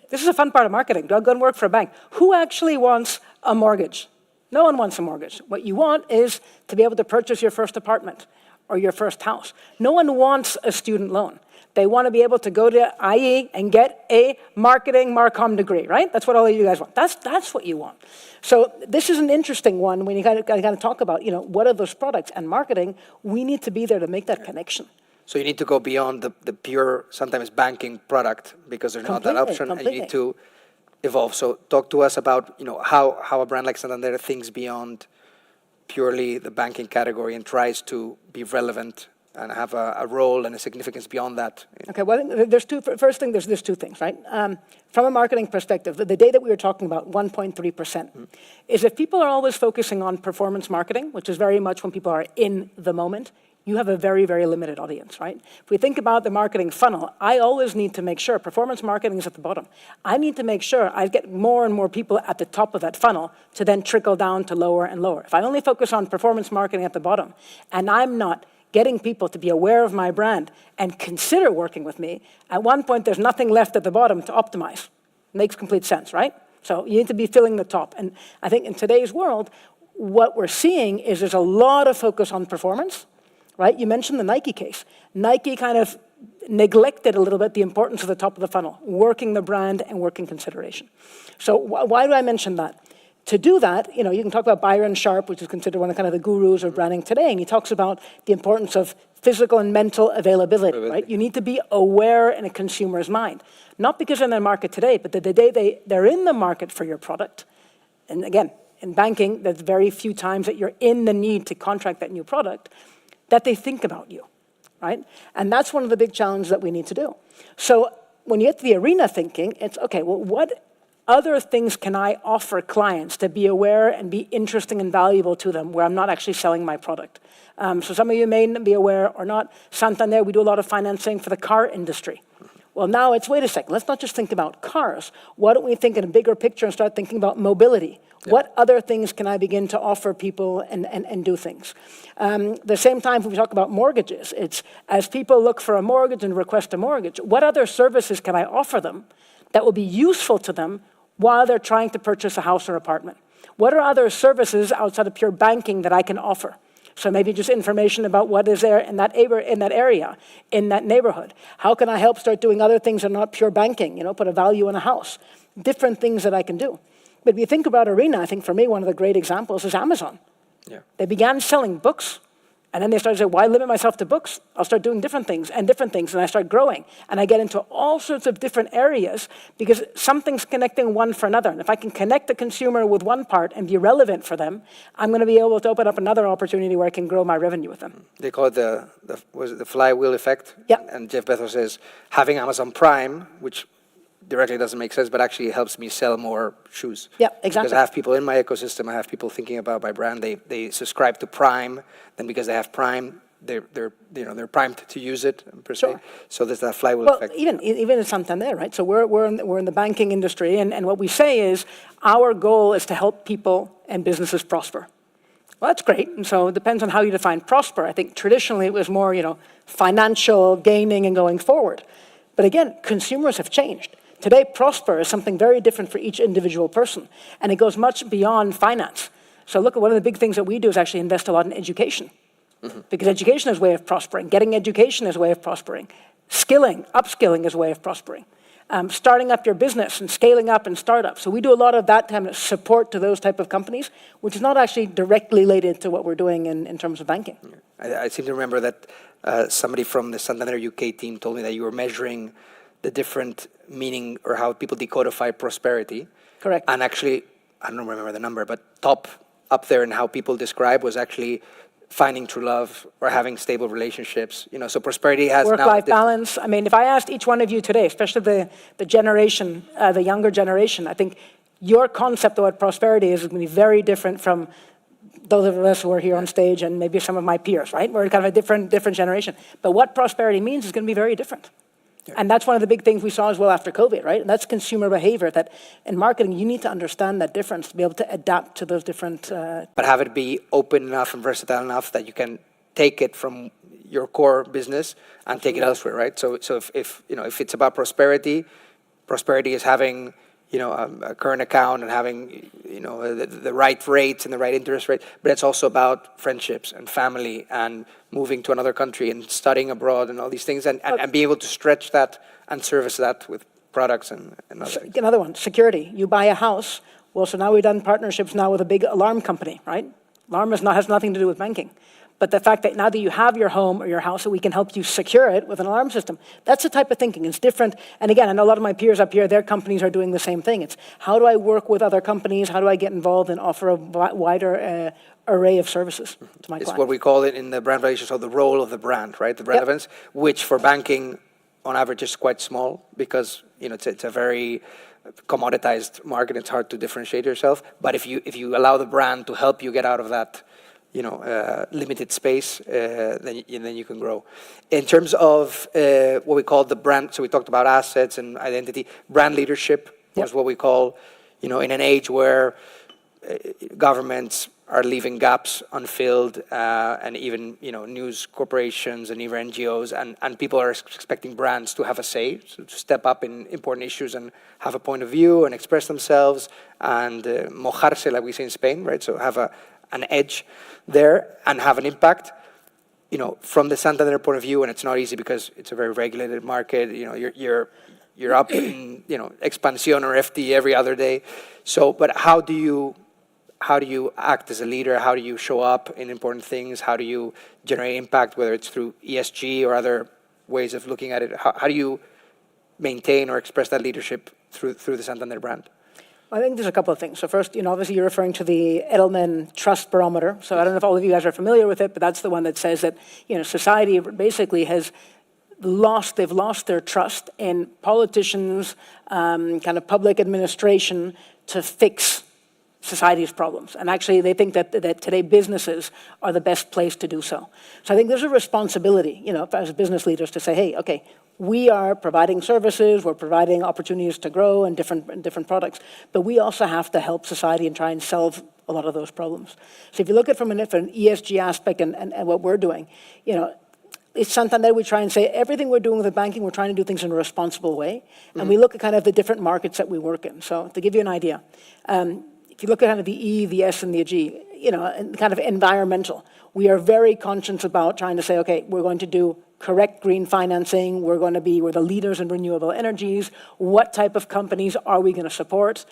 This is a fun part of marketing. Go and work for a bank. Who actually wants a mortgage? No one wants a mortgage. What you want is to be able to purchase your first apartment or your first house. No one wants a student loan. They want to be able to go to IE and get a marketing Marcom degree, right? That's what all of you guys want. That's what you want. So this is an interesting one when you got to talk about, what are those products and marketing. We need to be there to make that connection. So you need to go beyond the pure, sometimes banking product, because there's not that option, and you need to evolve. So talk to us about, how a brand like Santander thinks beyond purely the banking category and tries to be relevant and have a role and a significance beyond that. Okay, well, I think there's two things, right? From a marketing perspective, the data we were talking about, 1.3%, is if people are always focusing on performance marketing, which is very much when people are in the moment, you have a very, very limited audience, right? If we think about the marketing funnel, I always need to make sure performance marketing is at the bottom. I need to make sure I get more and more people at the top of that funnel to then trickle down to lower and lower. If I only focus on performance marketing at the bottom, and I'm not getting people to be aware of my brand and consider working with me, at one point there's nothing left at the bottom to optimize. Makes complete sense, right? So you need to be filling the top. And I think in today's world, what we're seeing is there's a lot of focus on performance, right? You mentioned the Nike case. Nike kind of neglected a little bit the importance of the top of the funnel, working the brand and working consideration. So why do I mention that? To do that, you can talk about Byron Sharp, which is considered one of kind of the gurus of branding today, and he talks about the importance of physical and mental availability, right? You need to be aware in a consumer's mind, not because they're in the market today, but that the day they're in the market for your product. And again, in banking, there's very few times that you're in the need to contract that new product, that they think about you, right? And that's one of the big challenges that we need to do. So when you get to the arena thinking, it's, okay, well, what other things can I offer clients to be aware and be interesting and valuable to them where I'm not actually selling my product? So some of you may be aware or not, Santander, we do a lot of financing for the car industry. Well, now it's, wait a second, let's not just think about cars. Why don't we think in a bigger picture and start thinking about mobility? Yeah. What other things can I begin to offer people and do things? The same time, when we talk about mortgages, it's as people look for a mortgage and request a mortgage, what other services can I offer them that will be useful to them while they're trying to purchase a house or apartment? What are other services outside of pure banking that I can offer? So maybe just information about what is there in that area, in that neighborhood. How can I help start doing other things that are not pure banking, put a value in a house? Different things that I can do. But if you think about Arena, I think for me, one of the great examples is Amazon. Yeah. They began selling books. And then they started to say, why limit myself to books? I'll start doing different things, and I start growing. And I get into all sorts of different areas because something's connecting one for another. And if I can connect the consumer with one part and be relevant for them, I'm going to be able to open up another opportunity where I can grow my revenue with them. They call it the flywheel effect? Yeah. And Jeff Bezos says, having Amazon Prime, which directly doesn't make sense, but actually helps me sell more shoes. Yeah, exactly. Because I have people in my ecosystem, I have people thinking about my brand. They subscribe to Prime, then because they have Prime, they're primed to use it per se. Sure. So there's that flywheel effect. Even in Santander, right? So we're in the banking industry, and what we say is our goal is to help people and businesses prosper. Well, that's great. And so it depends on how you define prosper. I think traditionally it was more, financial gaining and going forward. But again, consumers have changed. Today, prosper is something very different for each individual person, and it goes much beyond finance. So look, one of the big things that we do is actually invest a lot in education, because education is a way of prospering. Getting education is a way of prospering. Upskilling is a way of prospering. Starting up your business and scaling up and startups. So we do a lot of that kind of support to those type of companies, which is not actually directly related to what we're doing in terms of banking. I seem to remember that somebody from the Santander UK team told me that you were measuring the different meaning or how people decodify prosperity. Correct. And actually, I don't remember the number, but top up there in how people describe was actually finding true love or having stable relationships. So prosperity has work-life balance. I mean, if I asked each one of you today, especially the generation, the younger generation, I think your concept of what prosperity is going to be very different from those of us who are here on stage and maybe some of my peers, right? We're kind of a different generation. But what prosperity means is going to be very different. Yeah. And that's one of the big things we saw as well after COVID, right? And that's consumer behavior, that in marketing, you need to understand that difference to be able to adapt to those different... But have it be open enough and versatile enough that you can take it from your core business and take it elsewhere, right? So if it's about prosperity is having, a current account and having, the right rates and the right interest rate, but it's also about friendships and family and moving to another country and studying abroad and all these things and being able to stretch that and service that with products and other things. Another one, security. You buy a house. Well, so now we've done partnerships now with a big alarm company, right? Alarm has nothing to do with banking. But the fact that now that you have your home or your house, that we can help you secure it with an alarm system, that's the type of thinking. It's different. And again, I know a lot of my peers up here, their companies are doing the same thing. It's how do I work with other companies? How do I get involved and offer a wider array of services to my It's clients? what we call it in the brand values, so the role of the brand, right? The relevance, which for banking, on average, is quite small because it's a very commoditized market. It's hard to differentiate yourself. But if you allow the brand to help you get out of that, limited space, then you can grow. In terms of what we call the brand, so we talked about assets and identity. Brand leadership is what we call, in an age where governments are leaving gaps unfilled, and even news corporations and even NGOs, and people are expecting brands to have a say, so to step up in important issues and have a point of view and express themselves and mojarse, like we say in Spain, right? So have an edge there and have an impact. From the Santander point of view, and it's not easy because it's a very regulated market. You're up in Expansión or FT every other day. So, but how do you act as a leader? How do you show up in important things? How do you generate impact, whether it's through ESG or other ways of looking at it? How do you maintain or express that leadership through the Santander brand? I think there's a couple of things. So first, obviously you're referring to the Edelman Trust Barometer. So I don't know if all of you guys are familiar with it, but that's the one that says that, society basically they've lost their trust in politicians, kind of public administration to fix society's problems. And actually, they think that today businesses are the best place to do so. So I think there's a responsibility, as business leaders to say, hey, okay, we are providing services, we're providing opportunities to grow and different products, but we also have to help society and try and solve a lot of those problems. So if you look at it from an ESG aspect and what we're doing, it's Santander, we try and say everything we're doing with banking, we're trying to do things in a responsible way. And we look at kind of the different markets that we work in. So to give you an idea, if you look at kind of the E, the S, and the G, and kind of environmental, we are very conscious about trying to say, okay, we're going to do correct green financing, we're the leaders in renewable energies, what type of companies are we going to support?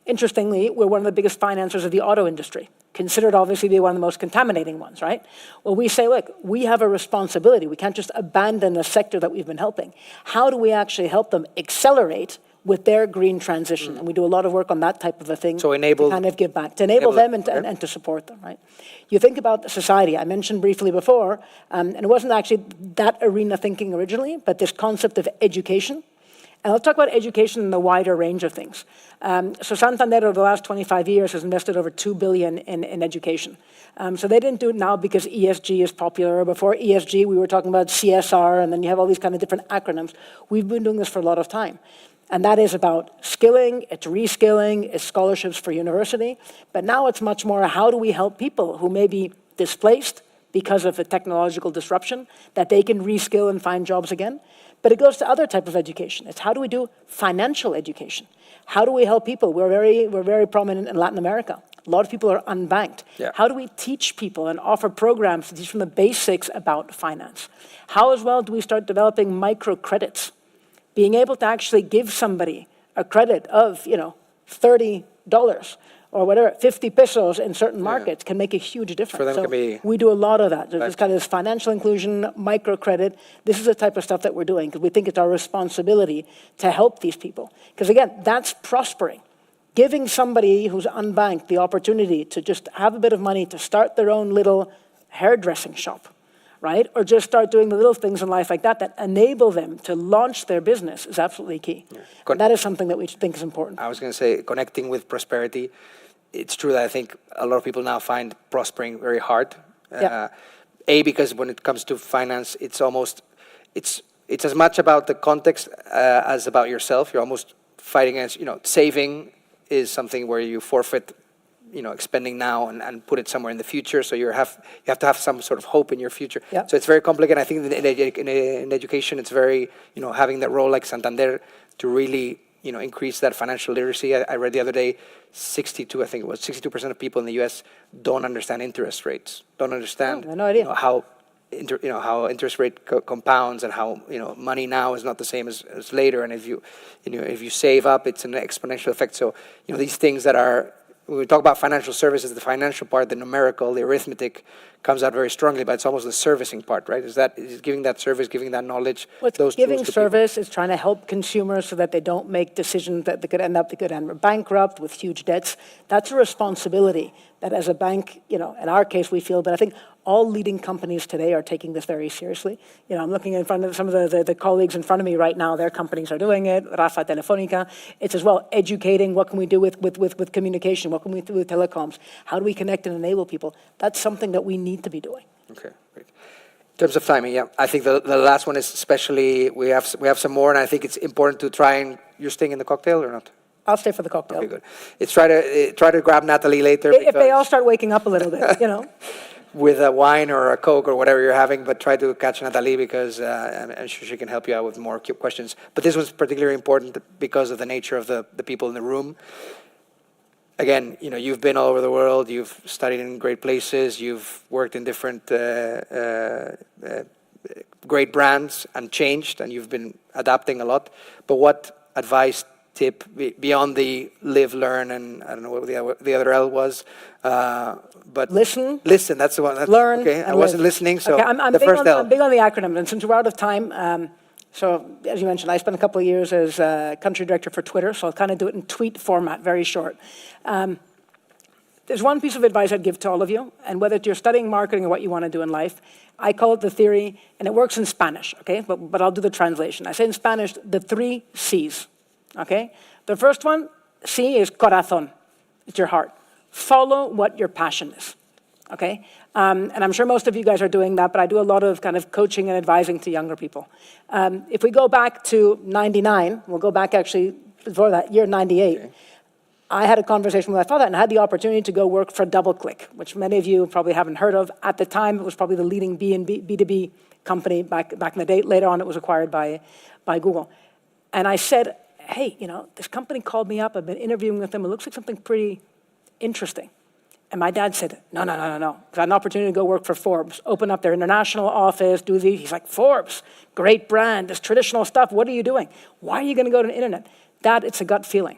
Interestingly, we're one of the biggest financiers of the auto industry, considered obviously to be one of the most contaminating ones, right? Well, we say, look, we have a responsibility. We can't just abandon a sector that we've been helping. How do we actually help them accelerate with their green transition? And we do a lot of work on that type of a thing. So enable, to kind of give back, to enable them and to support them, right? You think about society, I mentioned briefly before, and it wasn't actually that arena thinking originally, but this concept of education. And I'll talk about education in the wider range of things. So Santander over the last 25 years has invested over $2 billion in education. So they didn't do it now because ESG is popular. Before ESG, we were talking about CSR, and then you have all these kind of different acronyms. We've been doing this for a lot of time. And that is about skilling, it's reskilling, it's scholarships for university. But now it's much more how do we help people who may be displaced because of a technological disruption, that they can reskill and find jobs again. But it goes to other type of education. It's how do we do financial education? How do we help people? We're very prominent in Latin America. A lot of people are unbanked. Yeah. How do we teach people and offer programs to teach them the basics about finance? How as well do we start developing microcredits? Being able to actually give somebody a credit of, $30 or whatever, 50 pesos in certain markets can make a huge difference. For them so can be we do a lot of that. There's kind of this financial inclusion, microcredit. This is the type of stuff that we're doing because we think it's our responsibility to help these people. Because again, that's prospering. Giving somebody who's unbanked the opportunity to just have a bit of money to start their own little hairdressing shop, right? Or just start doing the little things in life like that enable them to launch their business is absolutely key. Yeah. And that is something that we think is important. I was going to say, connecting with prosperity. It's true that I think a lot of people now find prospering very hard. Because when it comes to finance, it's as much about the context as about yourself. You're almost fighting against, saving is something where you forfeit, expending now and put it somewhere in the future. So you have to have some sort of hope in your future. Yep. So it's very complicated. I think in education, it's very, having that role like Santander to really increase that financial literacy. I read the other day, 62% of people in the U.S. don't understand interest rates, don't understand I had no idea. how how interest rate compounds and how money now is not the same as later. And if you save up, it's an exponential effect. So these things that are, when we talk about financial services, the financial part, the numerical, the arithmetic comes out very strongly, but it's almost the servicing part, right? Is giving that service, giving that knowledge. What's those giving tools to people. service is trying to help consumers so that they don't make decisions that they could end bankrupt with huge debts. That's a responsibility that as a bank, in our case we feel, but I think all leading companies today are taking this very seriously. I'm looking in front of some of the colleagues in front of me right now, their companies are doing it, Rafa, Telefonica. It's as well educating, what can we do with communication, what can we do with telecoms, how do we connect and enable people? That's something that we need to be doing. Okay, great. In terms of timing, yeah, I think the last one is especially, we have some more, and I think it's important to try and, you're staying in the cocktail or not? I'll stay for the cocktail. Okay, good. It's try to grab Natalie later. If they all start waking up a little bit, with a wine or a Coke or whatever you're having, but try to catch Natalie because I'm sure she can help you out with more questions. But this was particularly important because of the nature of the people in the room. Again, you've been all over the world, you've studied in great places, you've worked in different great brands and changed, and you've been adapting a lot. But what advice, tip, beyond the live, learn, and I don't know what the other L was, but Listen. Listen, that's the one. Learn. Okay, and I wasn't live. listening, so okay, I'm the big first on, L. I'm big on the acronyms, and since we're out of time, so as you mentioned, I spent a couple of years as country director for Twitter, so I'll kind of do it in tweet format, very short. There's one piece of advice I'd give to all of you, and whether you're studying marketing or what you want to do in life, I call it the theory, and it works in Spanish, okay? But I'll do the translation. I say in Spanish, the 3 C's, okay? The first one, C, is corazón. It's your heart. Follow what your passion is, okay? And I'm sure most of you guys are doing that, but I do a lot of kind of coaching and advising to younger people. If we go back to 99, we'll go back actually before that, year 98, okay. I had a conversation with my father and I had the opportunity to go work for DoubleClick, which many of you probably haven't heard of. At the time, it was probably the leading B2B company back in the day. Later on, it was acquired by Google. And I said, hey, this company called me up. I've been interviewing with them. It looks like something pretty interesting. And my dad said, no. Because I had an opportunity to go work for Forbes, open up their international office, do these. He's like, Forbes, great brand, this traditional stuff. What are you doing? Why are you going to go to the internet? Dad, it's a gut feeling.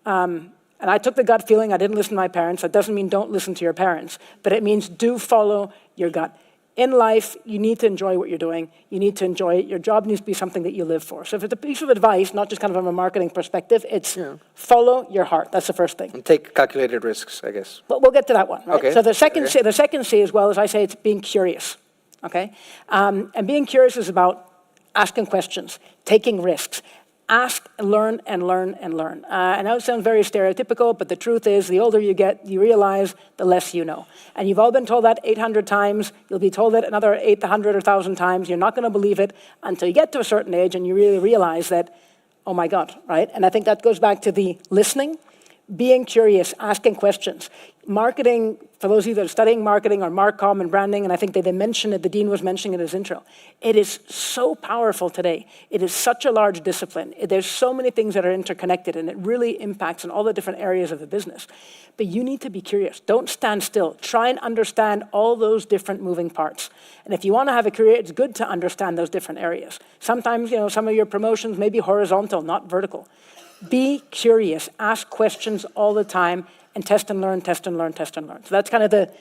And I took the gut feeling. I didn't listen to my parents. That doesn't mean don't listen to your parents, but it means do follow your gut. In life, you need to enjoy what you're doing. You need to enjoy it. Your job needs to be something that you live for. So if it's a piece of advice, not just kind of from a marketing perspective, it's follow your heart. That's the first thing. And take calculated risks, I guess. But we'll get to that one. Right? Okay. So the second C, as well, as I say, it's being curious. Okay? And being curious is about asking questions, taking risks. Ask, learn, and learn, and learn. I know it sounds very stereotypical, but the truth is, the older you get, you realize the less you know. And you've all been told that 800 times. You'll be told it another 800 or 1,000 times. You're not going to believe it until you get to a certain age and you really realize that, oh my God, right? And I think that goes back to the listening, being curious, asking questions. Marketing, for those of you that are studying marketing or Marcom and branding, and I think they mentioned it, the dean was mentioning it in his intro, it is so powerful today. It is such a large discipline. There's so many things that are interconnected, and it really impacts on all the different areas of the business. But you need to be curious. Don't stand still. Try and understand all those different moving parts. And if you want to have a career, it's good to understand those different areas. Sometimes, some of your promotions may be horizontal, not vertical. Be curious. Ask questions all the time. And test and learn, test and learn, test and learn. So that's kind of the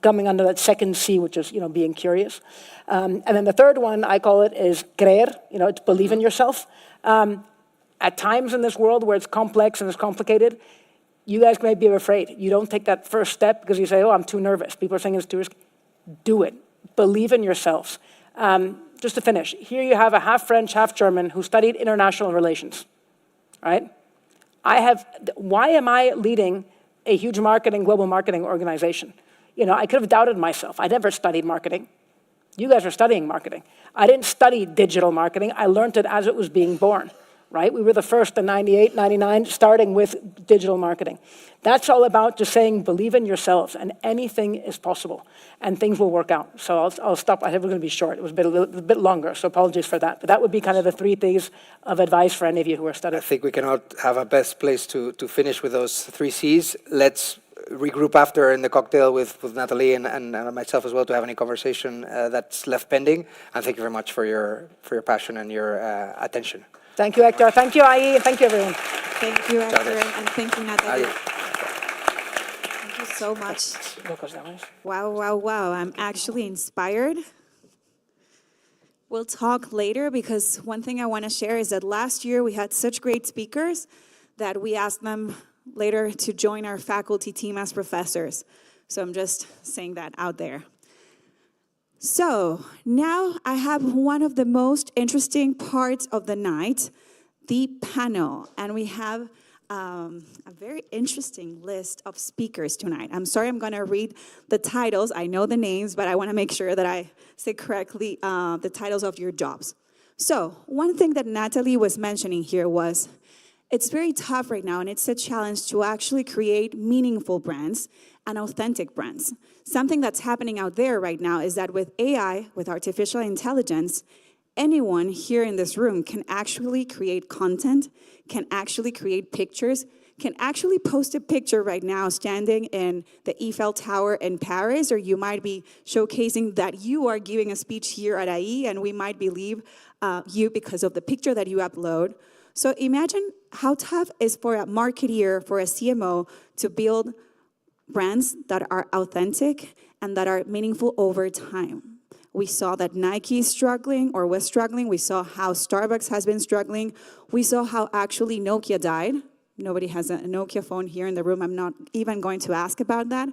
coming under that second C, which is being curious. And then the third one, I call it, is creer. It's believe in yourself. At times in this world where it's complex and it's complicated, you guys may be afraid. You don't take that first step because you say, oh, I'm too nervous. People are saying it's too risky. Do it. Believe in yourselves. Just to finish, here you have a half French, half German who studied international relations, right? Why am I leading a huge global marketing organization? I could have doubted myself. I never studied marketing. You guys are studying marketing. I didn't study digital marketing. I learned it as it was being born. right? We were the first in 98, 99, starting with digital marketing. That's all about just saying, believe in yourselves, and anything is possible, and things will work out. So I'll stop. I think we're going to be short. It was a bit longer, so apologies for that. But that would be kind of the 3 things of advice for any of you who are studying. I think we cannot have a best place to finish with those 3 Cs. Let's regroup after in the cocktail with Natalie and myself as well to have any conversation that's left pending. And thank you very much for your passion and your attention. Thank you, Hector. Thank you, IE, and thank you, everyone. Thank you, Hector, and thank you, Natalie. Adios. Thank you so much. No cosa más. Wow, wow, wow. I'm actually inspired. We'll talk later because one thing I want to share is that last year we had such great speakers that we asked them later to join our faculty team as professors. So I'm just saying that out there. So now I have one of the most interesting parts of the night, the panel. And we have a very interesting list of speakers tonight. I'm sorry I'm going to read the titles. I know the names, but I want to make sure that I say correctly the titles of your jobs. So one thing that Natalie was mentioning here was it's very tough right now, and it's a challenge to actually create meaningful brands and authentic brands. Something that's happening out there right now is that with AI, with artificial intelligence, anyone here in this room can actually create content, can actually create pictures, can actually post a picture right now standing in the Eiffel Tower in Paris, or you might be showcasing that you are giving a speech here at IE, and we might believe you because of the picture that you upload. So imagine how tough it is for a marketeer, for a CMO, to build brands that are authentic and that are meaningful over time. We saw that Nike is struggling or was struggling. We saw how Starbucks has been struggling. We saw how actually Nokia died. Nobody has a Nokia phone here in the room. I'm not even going to ask about that.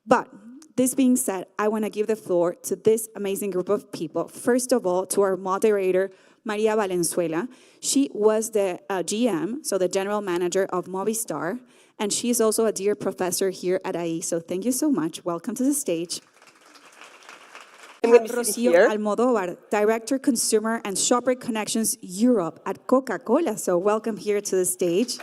But this being said, I want to give the floor to this amazing group of people. First of all, to our moderator, Maria Valenzuela. She was the GM, so the general manager of Movistar, and she is also a dear professor here at IE. So thank you so much. Welcome to the stage. Rocío Almodóvar, Director, Consumer and Shopper Connections Europe at Coca-Cola. So welcome here to the stage.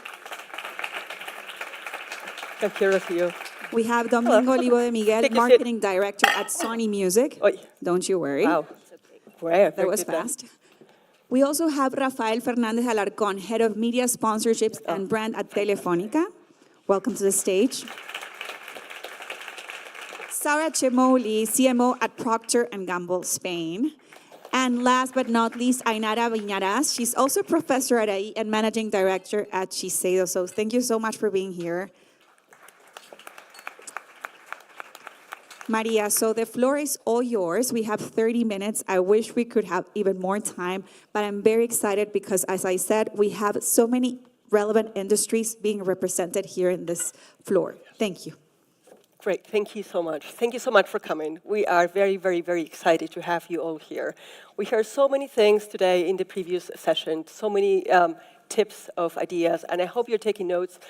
Thank you, Rocío. We have Domingo Olivo de Miguel, Marketing Director at Sony Music. Don't you worry. Wow. Wow, That was fast. We also have Rafael Fernández Alarcón, Head of Media Sponsorships and Brand at Telefónica. Welcome to the stage. Sara Chemoli, CMO at Procter & Gamble, Spain. And last but not least, Ainara Viñaras. She's also professor at IE and managing director at Shiseido. So thank you so much for being here. Maria, so the floor is all yours. We have 30 minutes. I wish we could have even more time, but I'm very excited because, as I said, we have so many relevant industries being represented here in this floor. Thank you. Great, thank you so much. Thank you so much for coming. We are very, very, very excited to have you all here. We heard so many things today in the previous session, so many tips of ideas, and I hope you're taking notes.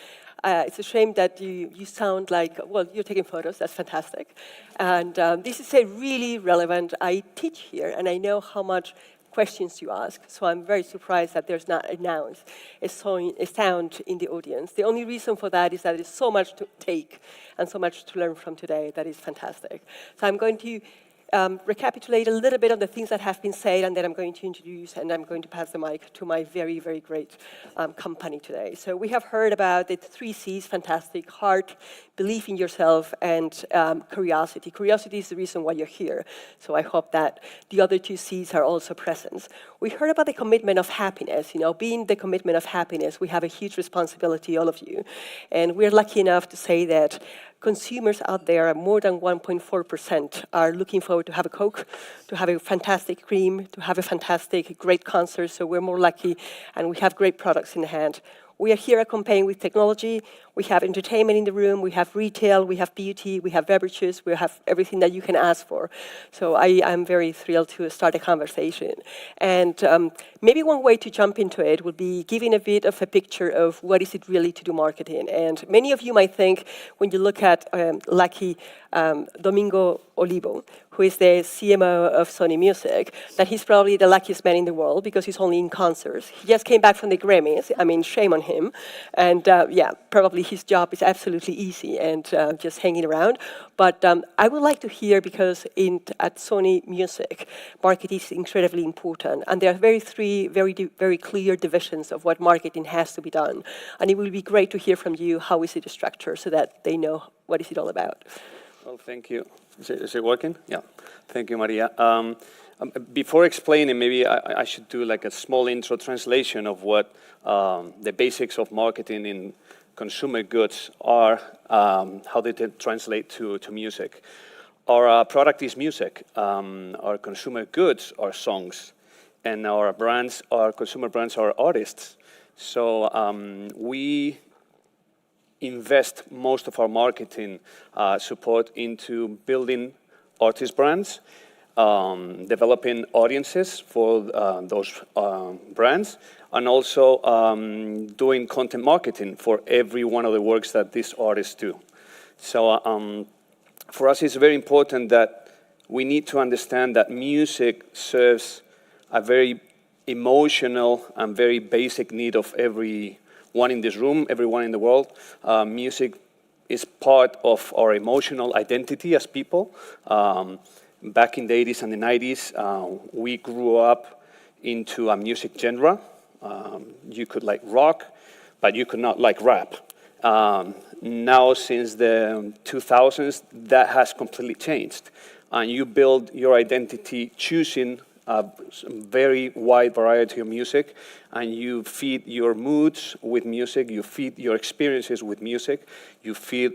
It's a shame that you sound like, well, you're taking photos, that's fantastic. And this is a really relevant, I teach here, and I know how much questions you ask, so I'm very surprised that there's not a sound in the audience. The only reason for that is that there's so much to take and so much to learn from today that is fantastic. So I'm going to recapitulate a little bit on the things that have been said, and then I'm going to introduce and I'm going to pass the mic to my very, very great company today. So we have heard about the 3 C's, fantastic: heart, belief in yourself, and curiosity. Curiosity is the reason why you're here. So I hope that the other 2 C's are also present. We heard about the commitment of happiness. You know, being the commitment of happiness, we have a huge responsibility, all of you. And we're lucky enough to say that consumers out there, more than 1.4%, are looking forward to have a Coke, to have a fantastic cream, to have a fantastic, great concert. So we're more lucky, and we have great products in hand. We are here accompanying with technology. We have entertainment in the room. We have retail. We have beauty. We have beverages. We have everything that you can ask for. So I'm very thrilled to start a conversation. And maybe one way to jump into it would be giving a bit of a picture of what is it really to do marketing. And many of you might think, when you look at Lucky Domingo Olivo, who is the CMO of Sony Music, that he's probably the luckiest man in the world because he's only in concerts. He just came back from the Grammys. I mean, shame on him. And yeah, probably his job is absolutely easy and just hanging around. But I would like to hear, because at Sony Music, marketing is incredibly important. And there are three very clear divisions of what marketing has to be done. And it will be great to hear from you, how is it structured, so that they know what is it all about. Well, thank you. Is it working? Yeah. Thank you, Maria. Before explaining, maybe I should do like a small intro translation of what the basics of marketing in consumer goods are, how they translate to music. Our product is music. Our consumer goods are songs. And our brands, our consumer brands, are artists. So we invest most of our marketing support into building artist brands, developing audiences for those brands, and also doing content marketing for every one of the works that these artists do. So for us, it's very important that we need to understand that music serves a very emotional and very basic need of everyone in this room, everyone in the world. Music is part of our emotional identity as people. Back in the 80s and the 90s, we grew up into a music genre. You could like rock, but you could not like rap. Now, since the 2000s, that has completely changed. And you build your identity choosing a very wide variety of music, and you feed your moods with music, you feed your experiences with music, you feed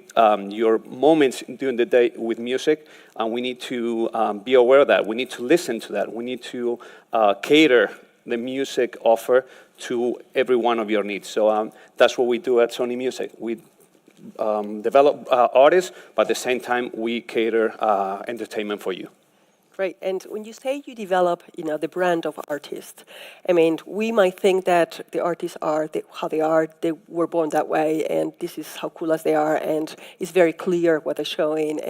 your moments during the day with music, and we need to be aware of that. We need to listen to that. We need to cater the music offer to every one of your needs. So that's what we do at Sony Music. We develop artists, but at the same time, we cater entertainment for you. Great. And when you say you develop, the brand of artists, I mean, we might think that the artists are how they are, they were born that way, and this is how cool as they are, and it's very clear what they're showing.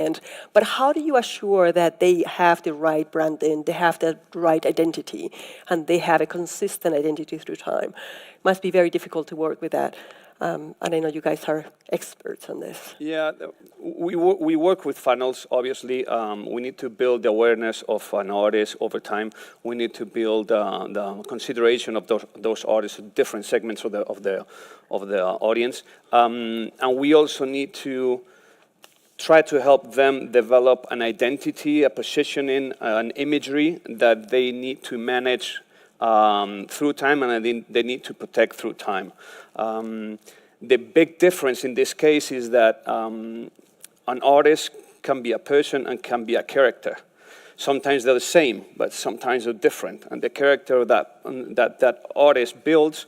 But how do you assure that they have the right branding, they have the right identity, and they have a consistent identity through time? It must be very difficult to work with that. And I know you guys are experts on this. Yeah, we work with funnels, obviously. We need to build the awareness of an artist over time. We need to build the consideration of those artists, different segments of the audience. And we also need to try to help them develop an identity, a positioning, an imagery that they need to manage through time, and they need to protect through time. The big difference in this case is that an artist can be a person and can be a character. Sometimes they're the same, but sometimes they're different. And the character that artist builds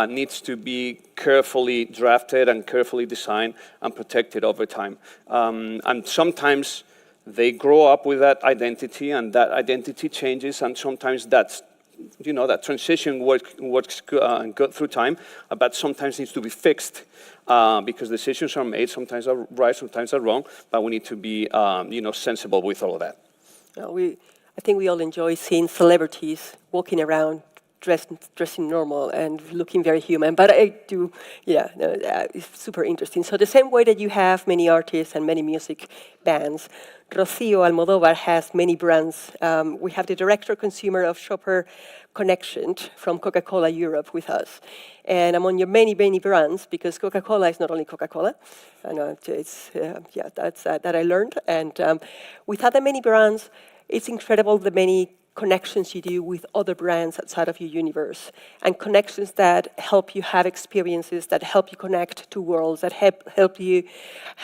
needs to be carefully drafted and carefully designed and protected over time. And sometimes they grow up with that identity, and that identity changes, and sometimes that transition works good through time, but sometimes needs to be fixed because decisions are made. Sometimes are right, sometimes are wrong, but we need to be, sensible with all of that. I think we all enjoy seeing celebrities walking around dressing normal and looking very human. But I do, it's super interesting. So the same way that you have many artists and many music bands, Rocío Almodóvar has many brands. We have the director consumer of Shopper Connection from Coca-Cola Europe with us. And among your many, many brands, because Coca-Cola is not only Coca-Cola, I know that's that I learned. And with other many brands, it's incredible the many connections you do with other brands outside of your universe, and connections that help you have experiences, that help you connect to worlds, that help you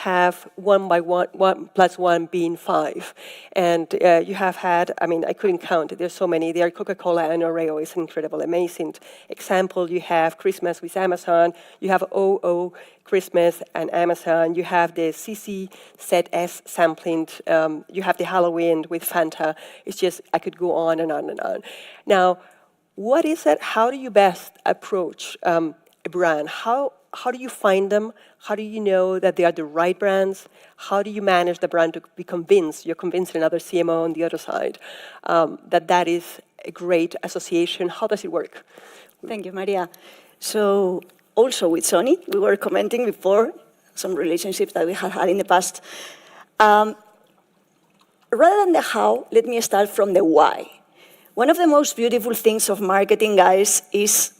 have 1 + 1 being 5. And you have had, I mean, I couldn't count, there's so many. There are Coca-Cola and Oreo is an incredible, amazing example. You have Christmas with Amazon, you have OO Christmas and Amazon, you have the CCZS sampling, you have the Halloween with Fanta. It's just, I could go on and on and on. Now, what is it? How do you best approach a brand? How do you find them? How do you know that they are the right brands? How do you manage the brand to be convinced, you're convincing another CMO on the other side, that is a great association? How does it work? Thank you, Maria. So also with Sony, we were commenting before some relationships that we had had in the past. Rather than the how, let me start from the why. One of the most beautiful things of marketing, guys, is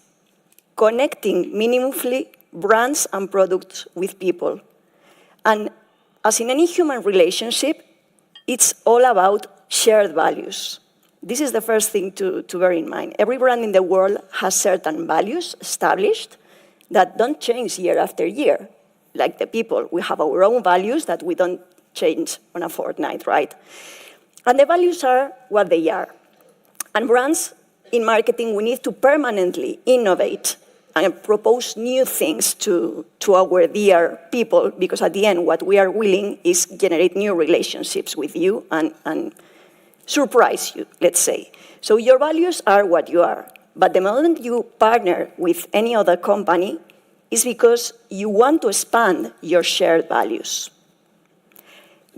connecting meaningfully brands and products with people. And as in any human relationship, it's all about shared values. This is the first thing to bear in mind. Every brand in the world has certain values established that don't change year after year. Like the people, we have our own values that we don't change on a fortnight, right? And the values are what they are. And brands in marketing, we need to permanently innovate and propose new things to our dear people, because at the end, what we are willing is generate new relationships with you and surprise you, let's say. So your values are what you are. But the moment you partner with any other company is because you want to expand your shared values.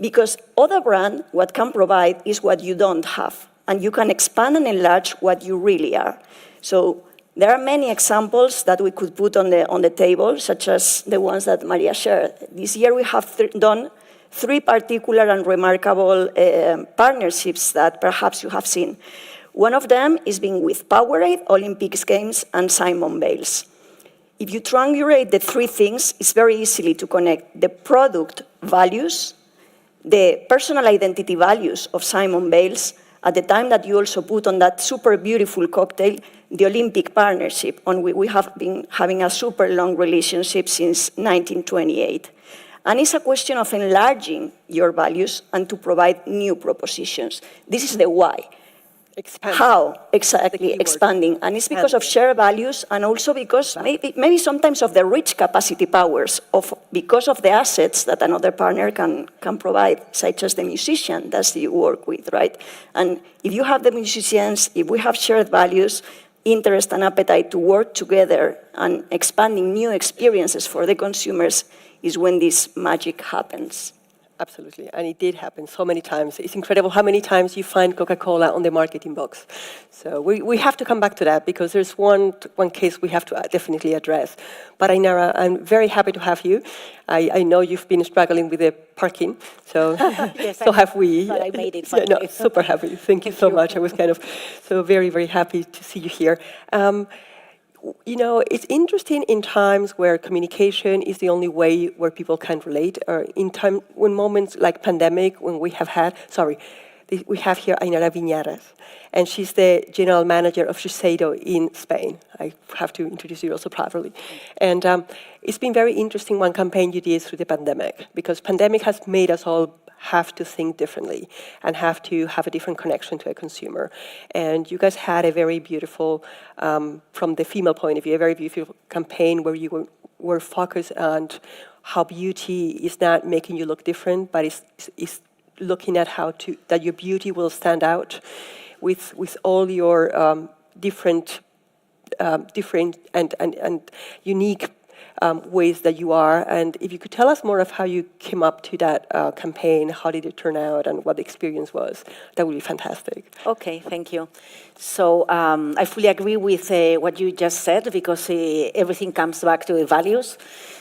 Because other brand, what can provide is what you don't have. And you can expand and enlarge what you really are. So there are many examples that we could put on the table, such as the ones that Maria shared. This year we have done 3 particular and remarkable partnerships that perhaps you have seen. One of them is being with Powerade, Olympics Games, and Simon Bales. If you triangulate the 3 things, it's very easy to connect the product values, the personal identity values of Simon Bales, at the time that you also put on that super beautiful cocktail, the Olympic partnership, on we have been having a super long relationship since 1928. And it's a question of enlarging your values and to provide new propositions. This is the why. Expanding. How exactly expanding? And it's because of shared values and also because maybe sometimes of the rich capacity powers because of the assets that another partner can provide, such as the musician that you work with, right? And if you have the musicians, if we have shared values, interest and appetite to work together and expanding new experiences for the consumers is when this magic happens. Absolutely, and it did happen so many times. It's incredible how many times you find Coca-Cola on the marketing box. So we have to come back to that because there's one case we have to definitely address. But Ainara, I'm very happy to have you. I know you've been struggling with the parking, so Yes, so have we. But I made it Yeah, finally. no, super happy. Thank you so much. I was kind of so very, very happy to see you here. You know, it's interesting in times where communication is the only way where people can relate, or when moments like pandemic, when we have had, we have here Ainara Viñaras, and she's the general manager of Shiseido in Spain. I have to introduce you also properly. And it's been very interesting one campaign you did through the pandemic, because pandemic has made us all have to think differently and have to have a different connection to a consumer. And you guys had a very beautiful, from the female point of view, a very beautiful campaign where you were focused on how beauty is not making you look different, but is looking at that your beauty will stand out with all your different and unique ways that you are. And if you could tell us more of how you came up to that campaign, how did it turn out, and what the experience was, that would be fantastic. Okay, thank you. So I fully agree with what you just said, because everything comes back to the values.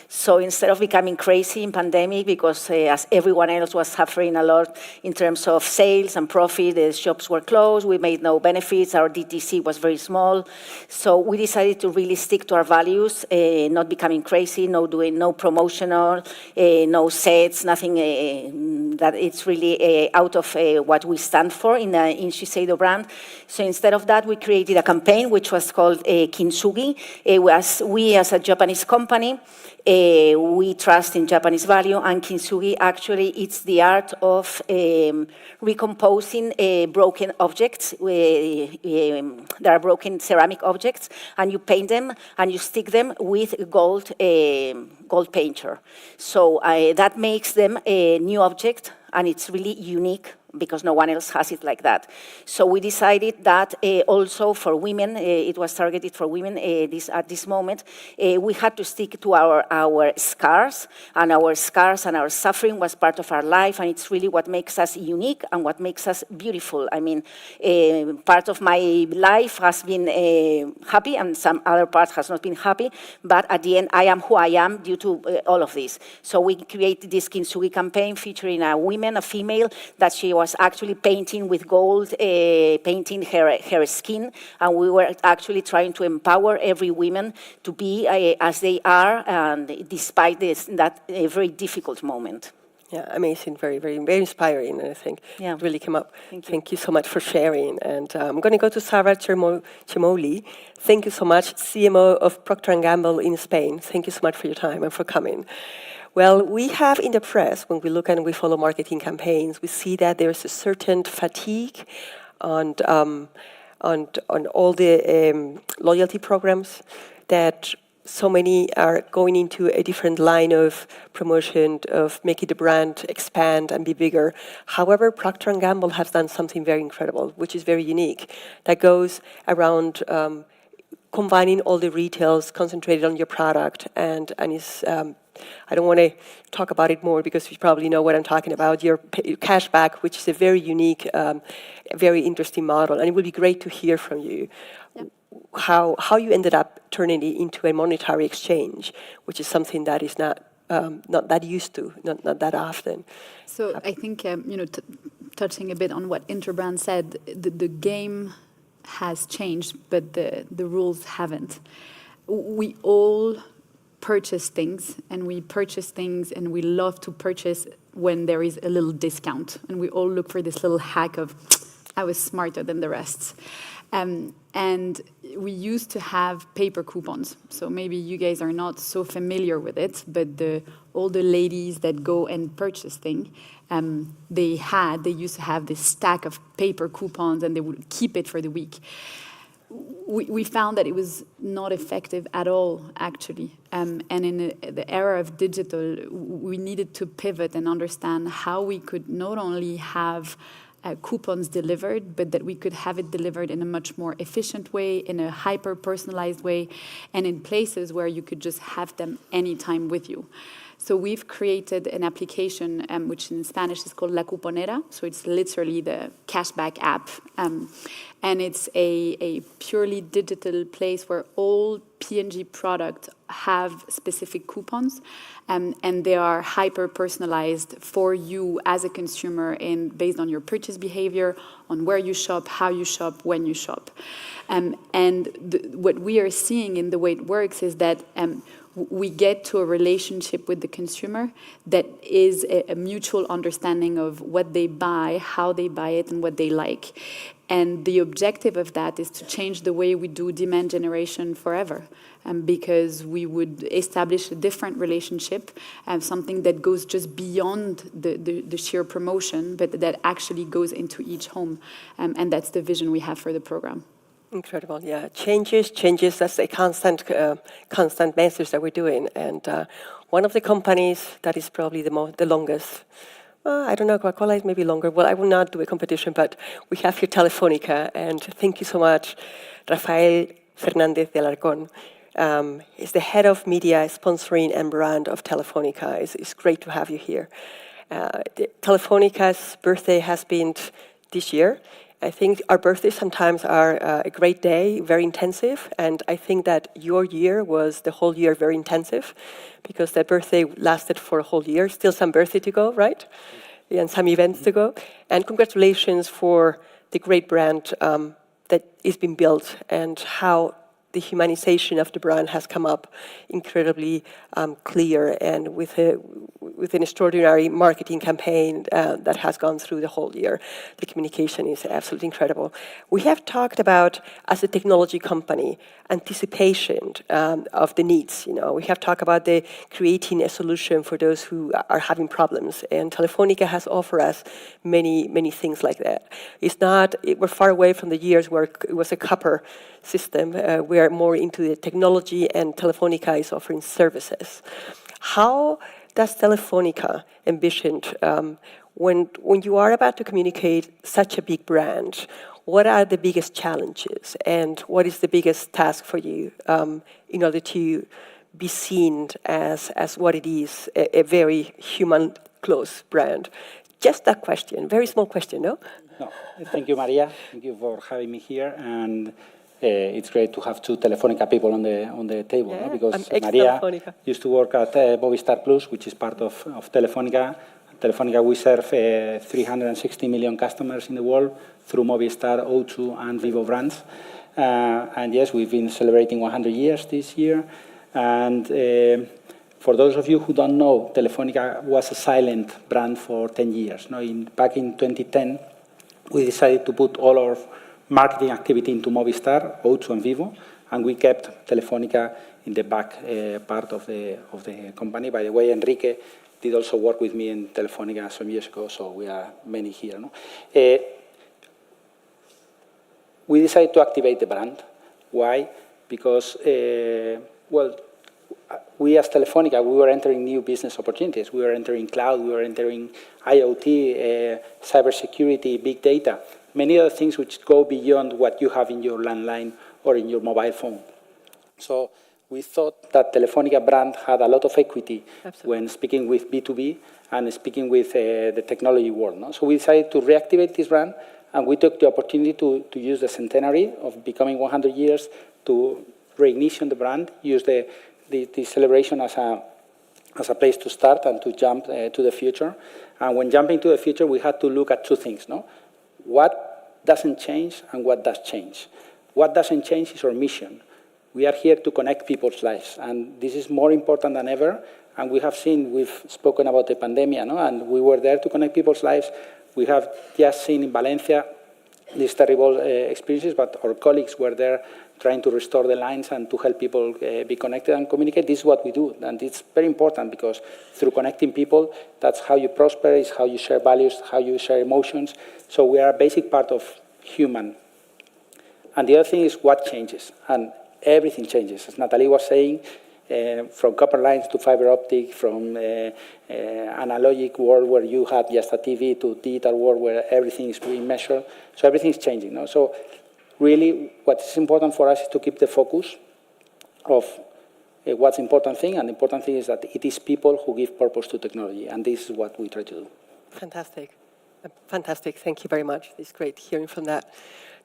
So instead of becoming crazy in pandemic, because as everyone else was suffering a lot in terms of sales and profit, the shops were closed, we made no benefits, our DTC was very small. So we decided to really stick to our values, not becoming crazy, doing no promotional, no sets, nothing that it's really out of what we stand for in Shiseido brand. So instead of that, we created a campaign which was called Kintsugi. We as a Japanese company, we trust in Japanese value, and Kintsugi actually it's the art of recomposing broken objects. There are broken ceramic objects, and you paint them and you stick them with gold painter. So that makes them a new object, and it's really unique because no one else has it like that. So we decided that also for women, it was targeted for women at this moment, we had to stick to our scars, and our suffering was part of our life, and it's really what makes us unique and what makes us beautiful. I mean, part of my life has been happy, and some other part has not been happy, but at the end, I am who I am due to all of this. So we created this Kintsugi campaign featuring a female, that she was actually painting with gold, painting her skin, and we were actually trying to empower every woman to be as they are, and despite that very difficult moment. Yeah, amazing, very, very, very inspiring, and I think it really came up. Thank you so much for sharing. And I'm going to go to Sarah Chemoli. Thank you so much, CMO of Procter & Gamble in Spain. Thank you so much for your time and for coming. Well, we have in the press, when we look and we follow marketing campaigns, we see that there's a certain fatigue on all the loyalty programs, that so many are going into a different line of promotion, of making the brand expand and be bigger. However, Procter & Gamble has done something very incredible, which is very unique, that goes around combining all the retails, concentrated on your product, and is... I don't want to talk about it more because you probably know what I'm talking about, your cashback, which is a very unique, very interesting model. And it would be great to hear from you how you ended up turning it into a monetary exchange, which is something that is not that used to, not that often. So I think, touching a bit on what Interbrand said, the game has changed, but the rules haven't. We all purchase things, and we love to purchase when there is a little discount, and we all look for this little hack of I was smarter than the rest. And we used to have paper coupons, so maybe you guys are not so familiar with it, but all the ladies that go and purchase things, they used to have this stack of paper coupons, and they would keep it for the week. We found that it was not effective at all, actually. And in the era of digital, we needed to pivot and understand how we could not only have coupons delivered, but that we could have it delivered in a much more efficient way, in a hyper-personalized way, and in places where you could just have them anytime with you. So we've created an application, which in Spanish is called La Cuponera. So it's literally the cashback app. And it's a purely digital place where all P&G products have specific coupons. And they are hyper-personalized for you as a consumer based on your purchase behavior, on where you shop, how you shop, when you shop. What we are seeing in the way it works is that we get to a relationship with the consumer that is a mutual understanding of what they buy, how they buy it, and what they like. And the objective of that is to change the way we do demand generation forever, because we would establish a different relationship, something that goes just beyond the sheer promotion, but that actually goes into each home. And that's the vision we have for the program. Incredible, yeah. Changes, that's a constant message that we're doing. And one of the companies that is probably the longest, I don't know, Coca-Cola is maybe longer. Well, I will not do a competition, but we have here Telefónica, and thank you so much, Rafael Fernández de Alarcón. Is the head of media, sponsoring, and brand of Telefónica. It's great to have you here. Telefónica's birthday has been this year, I think our birthdays sometimes are a great day, very intensive, and I think that your year was the whole year very intensive, because that birthday lasted for a whole year. Still some birthday to go, right? Yeah, and some events to go. And congratulations for the great brand that is being built, and how the humanization of the brand has come up incredibly clear, and with an extraordinary marketing campaign that has gone through the whole year. The communication is absolutely incredible. We have talked about, as a technology company, anticipation of the needs. We have talked about the creating a solution for those who are having problems, and Telefónica has offered us many things like that. We're far away from the years where it was a copper system. We are more into the technology, and Telefónica is offering services. How does Telefónica envision, when you are about to communicate such a big brand, what are the biggest challenges, and what is the biggest task for you in order to be seen as what it is, a very human, close brand? Just that question, very small question, no? No, thank you, Maria. Thank you for having me here, and it's great to have two Telefónica people on the table, Yeah, because I'm Maria ex-Telefónica. used to work at Movistar Plus, which is part of Telefónica. Telefónica, we serve 360 million customers in the world through Movistar, O2, and Vivo brands. And yes, we've been celebrating 100 years this year. And for those of you who don't know, Telefónica was a silent brand for 10 years. Back in 2010, we decided to put all our marketing activity into Movistar, O2, and Vivo, and we kept Telefónica in the back part of the company. By the way, Enrique did also work with me in Telefónica some years ago, so we are many here. We decided to activate the brand. Why? Because, we as Telefónica, we were entering new business opportunities. We were entering cloud, we were entering IoT, cybersecurity, big data, many other things which go beyond what you have in your landline or in your mobile phone. So we thought that Telefónica brand had a lot of equity when speaking with B2B and speaking with the technology world. So we decided to reactivate this brand, and we took the opportunity to use the centenary of becoming 100 years to reignition the brand, use the celebration as a place to start and to jump to the future. And when jumping to the future, we had to look at two things. What doesn't change and what does change? What doesn't change is our mission. We are here to connect people's lives, and this is more important than ever. And we have seen, we've spoken about the pandemic, and we were there to connect people's lives. We have just seen in Valencia these terrible experiences, but our colleagues were there trying to restore the lines and to help people be connected and communicate. This is what we do, and it's very important, because through connecting people, that's how you prosper, is how you share values, how you share emotions. So we are a basic part of human. And the other thing is what changes, and everything changes. As Natalie was saying, from copper lines to fiber optic, from analogic world where you had just a TV to digital world where everything is being measured. So everything is changing. So really, what is important for us is to keep the focus of what's the important thing, and the important thing is that it is people who give purpose to technology, and this is what we try to do. Fantastic. Fantastic. Thank you very much. It's great hearing from that.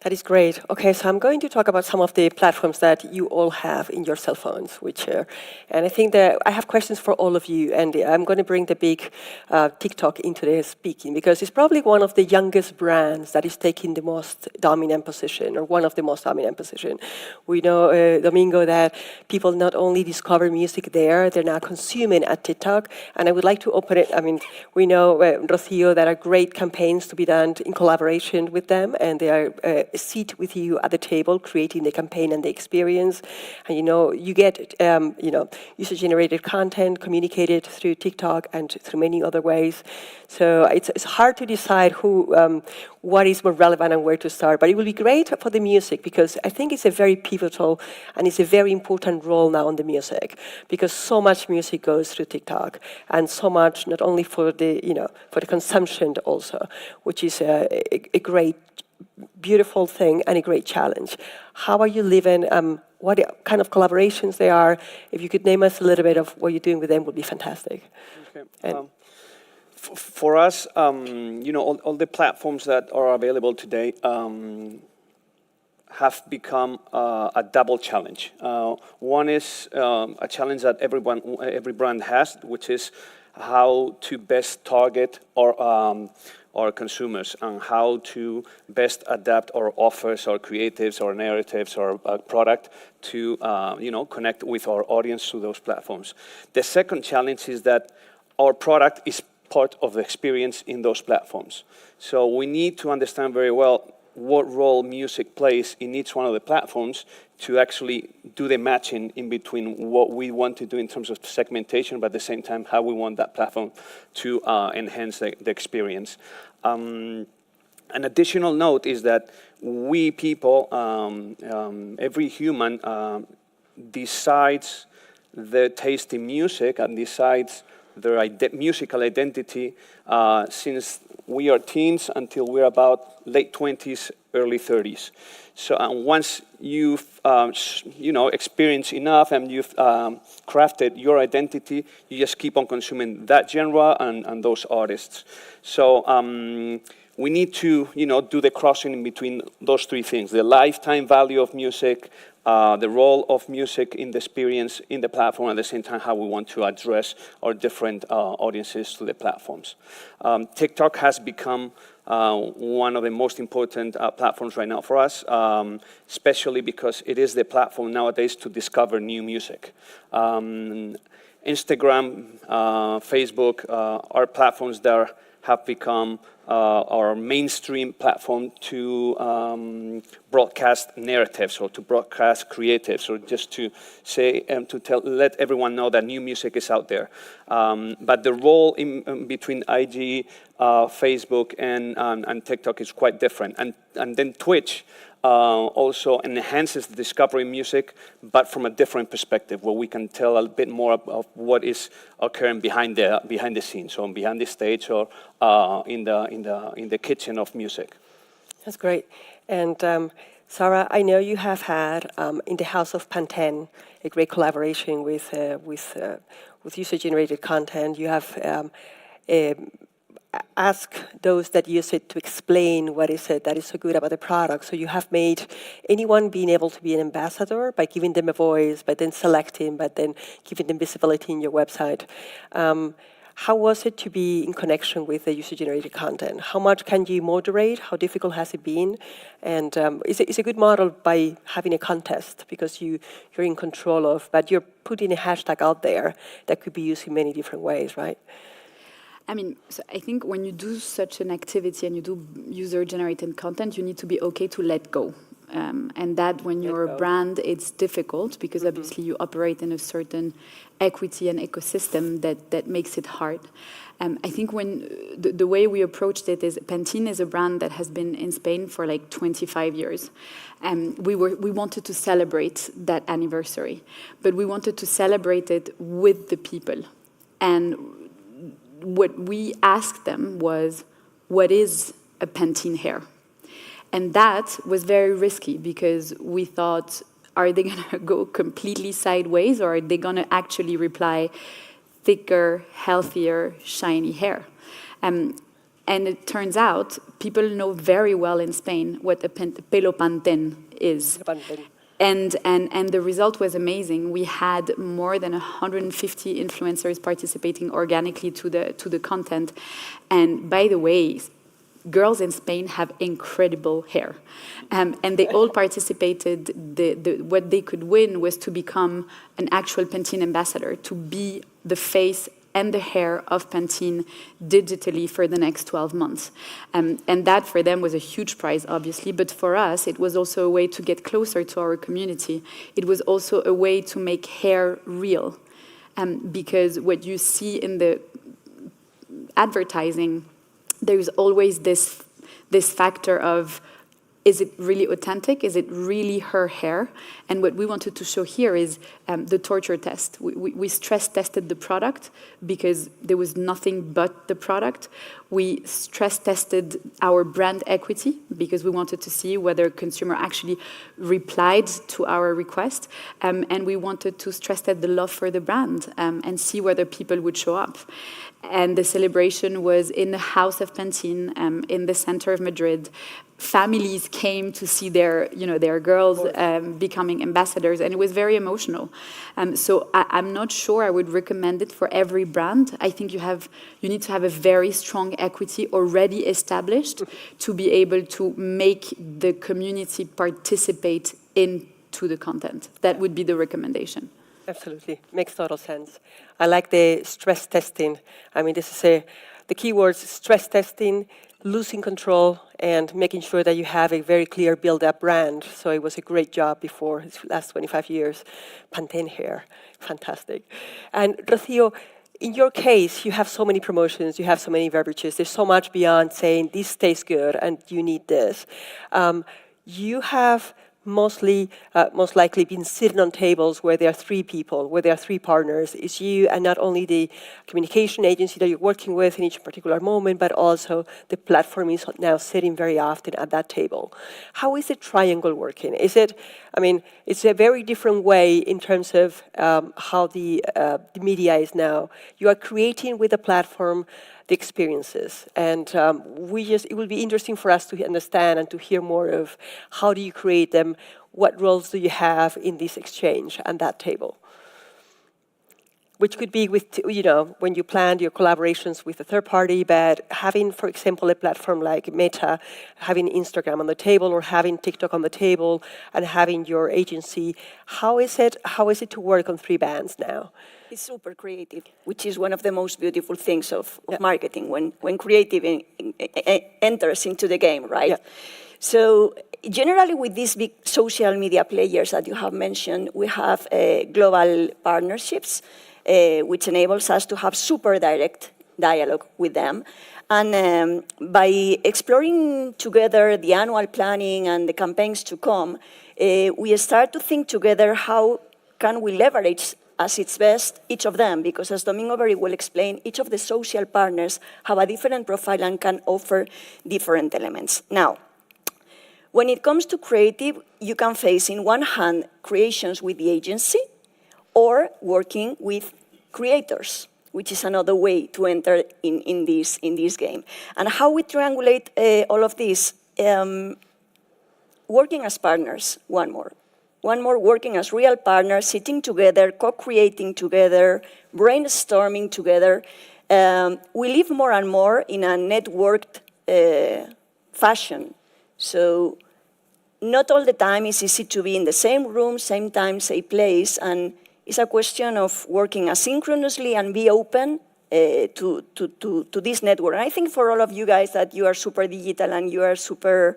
That is great. Okay, so I'm going to talk about some of the platforms that you all have in your cell phones, and I think that I have questions for all of you, and I'm going to bring the big TikTok into the speaking, because it's probably one of the youngest brands that is taking the most dominant position, or one of the most dominant position. We know, Domingo, that people not only discover music there, they're now consuming at TikTok, and I would like to open it. I mean, we know, Rocío, there are great campaigns to be done in collaboration with them, and they are seat with you at the table, creating the campaign and the experience. And you get user-generated content communicated through TikTok and through many other ways. So it's hard to decide what is more relevant and where to start. But it will be great for the music, because I think it's a very pivotal and it's a very important role now on the music, because so much music goes through TikTok, and so much not only for the for the consumption also, which is a great, beautiful thing and a great challenge. How are you living? What kind of collaborations they are? If you could name us a little bit of what you're doing with them, would be fantastic. Okay. For us, all the platforms that are available today have become a double challenge. One is a challenge that every brand has, which is how to best target our consumers and how to best adapt our offers, our creatives, our narratives, our product to connect with our audience through those platforms. The second challenge is that our product is part of the experience in those platforms. So we need to understand very well what role music plays in each one of the platforms to actually do the matching in between what we want to do in terms of segmentation, but at the same time, how we want that platform to enhance the experience. An additional note is that we people, every human decides their taste in music and decides their musical identity since we are teens until we're about late 20s, early 30s. So once you've experienced enough and you've crafted your identity, you just keep on consuming that genre and those artists. So we need to do the crossing in between those three things: the lifetime value of music, the role of music in the experience in the platform, at the same time how we want to address our different audiences to the platforms. TikTok has become one of the most important platforms right now for us, especially because it is the platform nowadays to discover new music. Instagram, Facebook are platforms that have become our mainstream platform to broadcast narratives or to broadcast creatives, or just to say and let everyone know that new music is out there. But the role in between IG, Facebook, and TikTok is quite different. And then Twitch also enhances the discovery of music, but from a different perspective, where we can tell a bit more of what is occurring behind the scenes, or behind the stage, or in the kitchen of music. That's great. And Sarah, I know you have had in the House of Pantene a great collaboration with user-generated content. You have ask those that use it to explain what is it that is so good about the product. So you have made anyone being able to be an ambassador by giving them a voice, by then selecting, but then giving them visibility in your website. How was it to be in connection with the user-generated content? How much can you moderate? How difficult has it been? And it's a good model by having a contest, because you're in control of, but you're putting a hashtag out there that could be used in many different ways, right? I mean, so I think when you do such an activity and you do user-generated content, you need to be okay to let go. And that when you're a brand, it's difficult because obviously you operate in a certain equity and ecosystem that makes it hard. I think when the way we approached it is Pantene is a brand that has been in Spain for like 25 years. We wanted to celebrate that anniversary, but we wanted to celebrate it with the people. And what we asked them was, what is a Pantene hair? And that was very risky because we thought, are they going to go completely sideways, or are they going to actually reply thicker, healthier, shiny hair? And it turns out people know very well in Spain what a pelo Pantene is. And the result was amazing. We had more than 150 influencers participating organically to the content. And by the way, girls in Spain have incredible hair. And they all participated. What they could win was to become an actual Pantene ambassador, to be the face and the hair of Pantene digitally for the next 12 months. And that for them was a huge prize, obviously, but for us, it was also a way to get closer to our community. It was also a way to make hair real, because what you see in the advertising, there's always this factor of, is it really authentic? Is it really her hair? And what we wanted to show here is the torture test. We stress tested the product because there was nothing but the product. We stress tested our brand equity because we wanted to see whether consumer actually replied to our request, and we wanted to stress test the love for the brand and see whether people would show up. And the celebration was in the house of Pantene, in the center of Madrid. Families came to see their girls becoming ambassadors, and it was very emotional. So I'm not sure I would recommend it for every brand. I think you need to have a very strong equity already established to be able to make the community participate into the content. That would be the recommendation. Absolutely, makes total sense. I like the stress testing. I mean, this is the keywords: stress testing, losing control, and making sure that you have a very clear build-up brand. So it was a great job before its last 25 years. Pantene hair, fantastic. And Rocío, in your case, you have so many promotions, you have so many beverages. There's so much beyond saying this tastes good and you need this. You have most likely been sitting on tables where there are three people, where there are three partners. It's you and not only the communication agency that you're working with in each particular moment, but also the platform is now sitting very often at that table. How is the triangle working? It's a very different way in terms of how the media is now. You are creating with the platform the experiences. And it will be interesting for us to understand and to hear more of how do you create them, what roles do you have in this exchange and that table. Which could be with, when you plan your collaborations with a third party, but having, for example, a platform like Meta, having Instagram on the table or having TikTok on the table and having your agency, how is it to work on three bands now? It's super creative, which is one of the most beautiful things of marketing, when creative enters into the game, right? Yeah. So generally with these big social media players that you have mentioned, we have global partnerships, which enables us to have super direct dialogue with them. And by exploring together the annual planning and the campaigns to come, we start to think together how can we leverage as its best each of them, because as Domingo very well explained, each of the social partners have a different profile and can offer different elements. Now, when it comes to creative, you can face in one hand creations with the agency or working with creators, which is another way to enter in this game. And how we triangulate all of this? Working as partners, one more, working as real partners, sitting together, co-creating together, brainstorming together. We live more and more in a networked fashion. So not all the time is easy to be in the same room, same time, same place, and it's a question of working asynchronously and be open to this network. And I think for all of you guys that you are super digital and you are super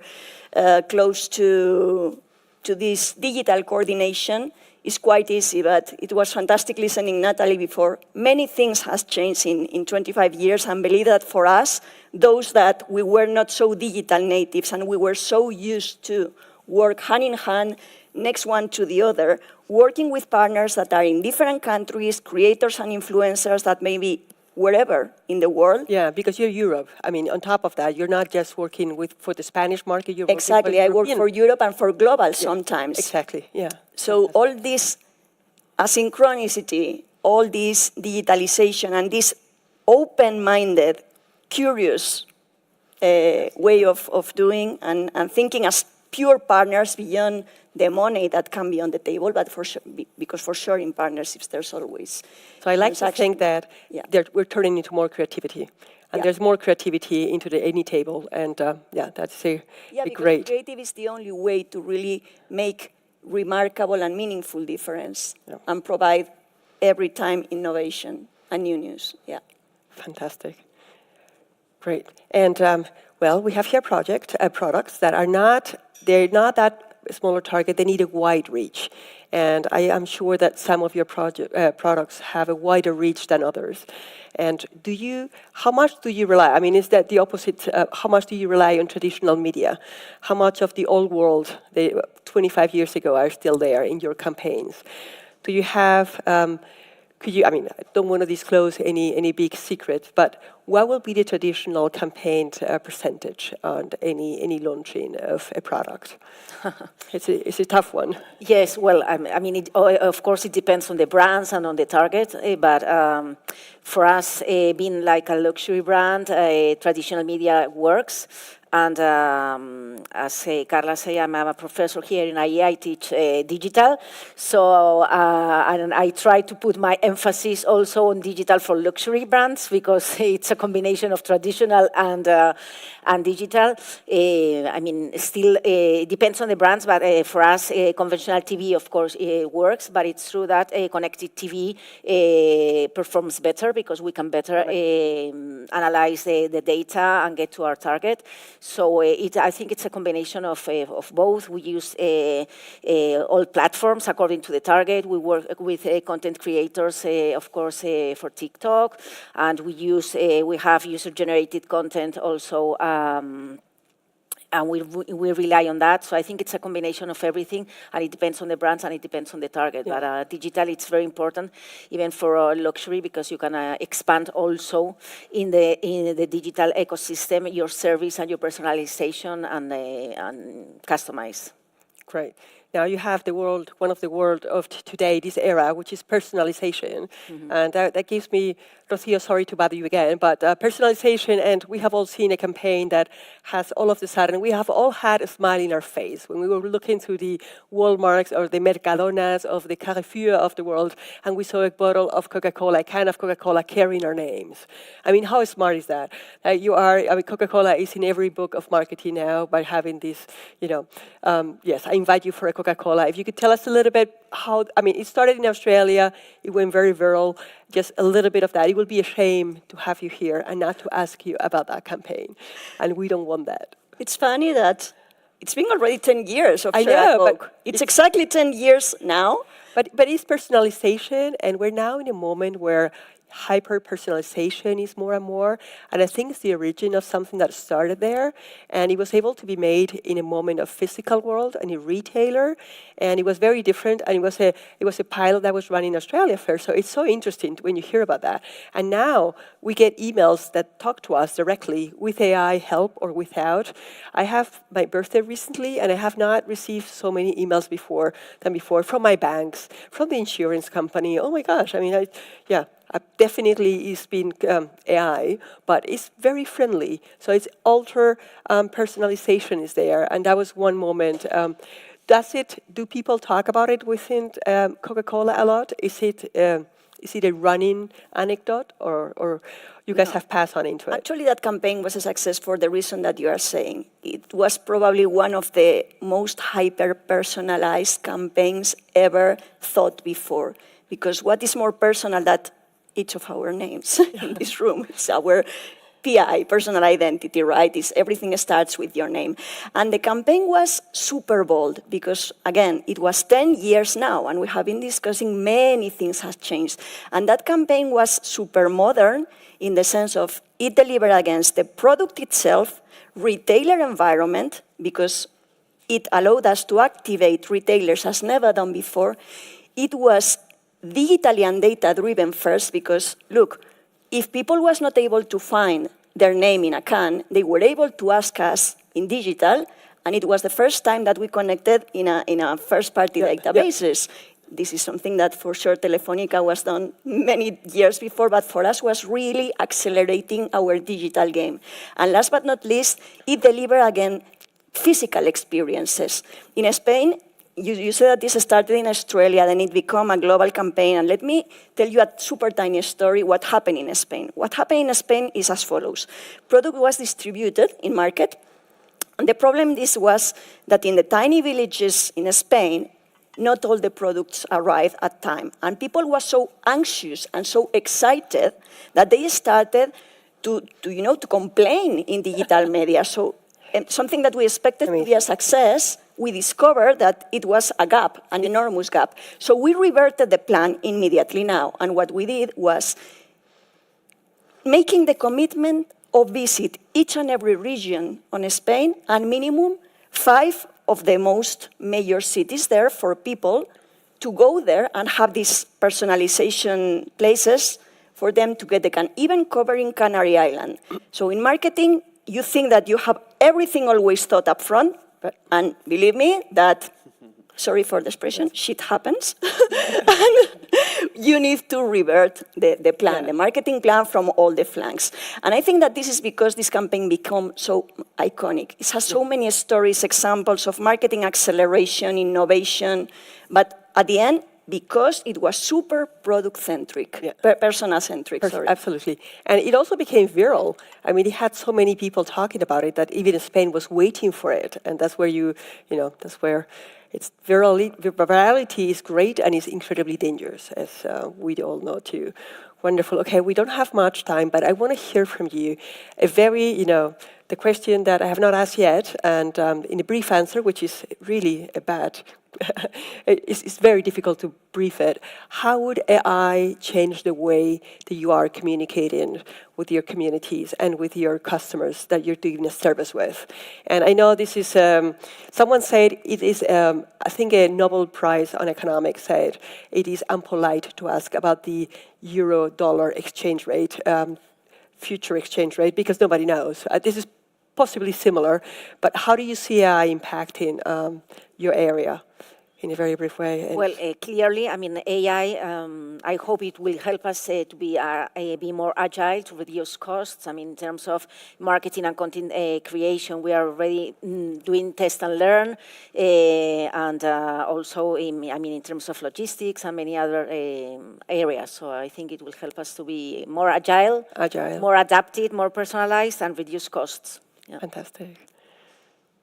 close to this digital coordination, is quite easy, but it was fantastic listening Natalie before. Many things has changed in 25 years, and believe that for us, those that we were not so digital natives and we were so used to work hand in hand, next one to the other, working with partners that are in different countries, creators and influencers that may be wherever in the world. Yeah, because you're Europe. I mean, on top of that, you're not just working for the Spanish market. You're exactly. I work for Europe and for global sometimes. Exactly. Yeah. So all this asynchronicity, all this digitalization, and this open-minded, curious way of doing and thinking as pure partners beyond the money that can be on the table, but for sure, because for sure in partnerships there's always. So I like to think that we're turning into more creativity, and there's more creativity into any table, and that's a great. Creative is the only way to really make remarkable and meaningful difference and provide every time innovation and new news. Yeah. Fantastic. Great. And we have here products that are not that smaller target, they need a wide reach. And I am sure that some of your products have a wider reach than others. And how much do you rely? I mean, is that the opposite? How much do you rely on traditional media? How much of the old world, 25 years ago, are still there in your campaigns? Do you have could you, I mean, I don't want to disclose any big secret, but what will be the traditional campaign percentage on any launching of a product? It's a tough one. Yes, well, I mean, of course, it depends on the brands and on the target, but for us, being like a luxury brand, traditional media works. And as Carla said, I'm a professor here in IE. I teach digital. So and I try to put my emphasis also on digital for luxury brands because it's a combination of traditional and digital. I mean, still it depends on the brands, but for us, conventional TV, of course, works. But it's true that connected TV performs better because we can better analyze the data and get to our target. So I think it's a combination of both. We use all platforms according to the target. We work with content creators, of course, for TikTok, and we have user-generated content also. And we rely on that. So I think it's a combination of everything, and it depends on the brands and it depends on the target. Yeah. But digital, it's very important, even for luxury, because you can expand also in the digital ecosystem your service and your personalization and customize. Great. Now you have one of the world of today, this era, which is personalization. Mm-hmm. And that gives me, Rocío, sorry to bother you again, but personalization, and we have all seen a campaign that has all of a sudden, we have all had a smile in our face when we were looking through the Walmarts or the Mercadonas of the Carrefour of the world, and we saw a bottle of Coca-Cola, a can of Coca-Cola carrying our names. I mean, how smart is that? Coca-Cola is in every book of marketing now by having this, yes, I invite you for a Coca-Cola. If you could tell us a little bit it started in Australia, it went very viral, just a little bit of that. It would be a shame to have you here and not to ask you about that campaign, and we don't want that. It's funny that it's been already 10 years of I know, but it's exactly 10 years now. But it's personalization, and we're now in a moment where hyper-personalization is more and more, and I think it's the origin of something that started there, and it was able to be made in a moment of physical world and a retailer, and it was very different, and it was a pilot that was run in Australia first, so it's so interesting when you hear about that. And now we get emails that talk to us directly with AI help or without. I have my birthday recently, and I have not received so many emails before from my banks, from the insurance company. Oh my gosh, definitely it's been AI, but it's very friendly. So it's personalization is there, and that was one moment. Do people talk about it within Coca-Cola a lot? Is it a running anecdote, or you guys have passed on into it? Actually, that campaign was a success for the reason that you are saying. It was probably one of the most hyper-personalized campaigns ever thought before. Because what is more personal than each of our names in this room? It's our PI, personal identity, right? Everything starts with your name. And the campaign was super bold because, again, it was 10 years now, and we have been discussing many things have changed. And that campaign was super modern in the sense of it delivered against the product itself, retailer environment, because it allowed us to activate retailers as never done before. It was digitally and data-driven first because, look, if people was not able to find their name in a can, they were able to ask us in digital, and it was the first time that we connected in a first-party databases. This is something that for sure Telefónica was done many years before, but for us was really accelerating our digital game. And last but not least, it delivered again physical experiences. In Spain, you said that this started in Australia, then it became a global campaign. And let me tell you a super tiny story what happened in Spain. What happened in Spain is as follows. Product was distributed in market. And the problem was that in the tiny villages in Spain, not all the products arrived at time. And people were so anxious and so excited that they started to complain in digital media. So something that we expected to be a success, we discovered that it was a gap, an enormous gap. So we reverted the plan immediately now. And what we did was making the commitment of visit each and every region on Spain and minimum 5 of the most major cities there for people to go there and have these personalization places for them to get the can, even covering Canary Island. So in marketing, you think that you have everything always thought up front, and believe me, that, sorry for the expression, shit happens. And you need to revert the plan, the marketing plan from all the flanks. And I think that this is because this campaign became so iconic. It has so many stories, examples of marketing acceleration, innovation, but at the end, because it was super product-centric, persona-centric, sorry. Absolutely. And it also became viral. I mean, it had so many people talking about it that even Spain was waiting for it. And that's where that's where it's virality is great and is incredibly dangerous, as we all know too. Wonderful. Okay, we don't have much time, but I want to hear from you a very, the question that I have not asked yet, and in a brief answer, which is really a bad, it's very difficult to brief it. How would AI change the way that you are communicating with your communities and with your customers that you're doing a service with? And I know this is, someone said it is, I think a Nobel Prize on economics said, it is impolite to ask about the euro-dollar exchange rate, future exchange rate, because nobody knows. This is possibly similar, but how do you see AI impacting your area in a very brief way? Well, clearly, I mean, AI, I hope it will help us to be more agile, to reduce costs. I mean, in terms of marketing and content creation, we are already doing test and learn, and also, in terms of logistics and many other areas. So I think it will help us to be more agile, more adapted, more personalized, and reduce costs. Yeah. Fantastic.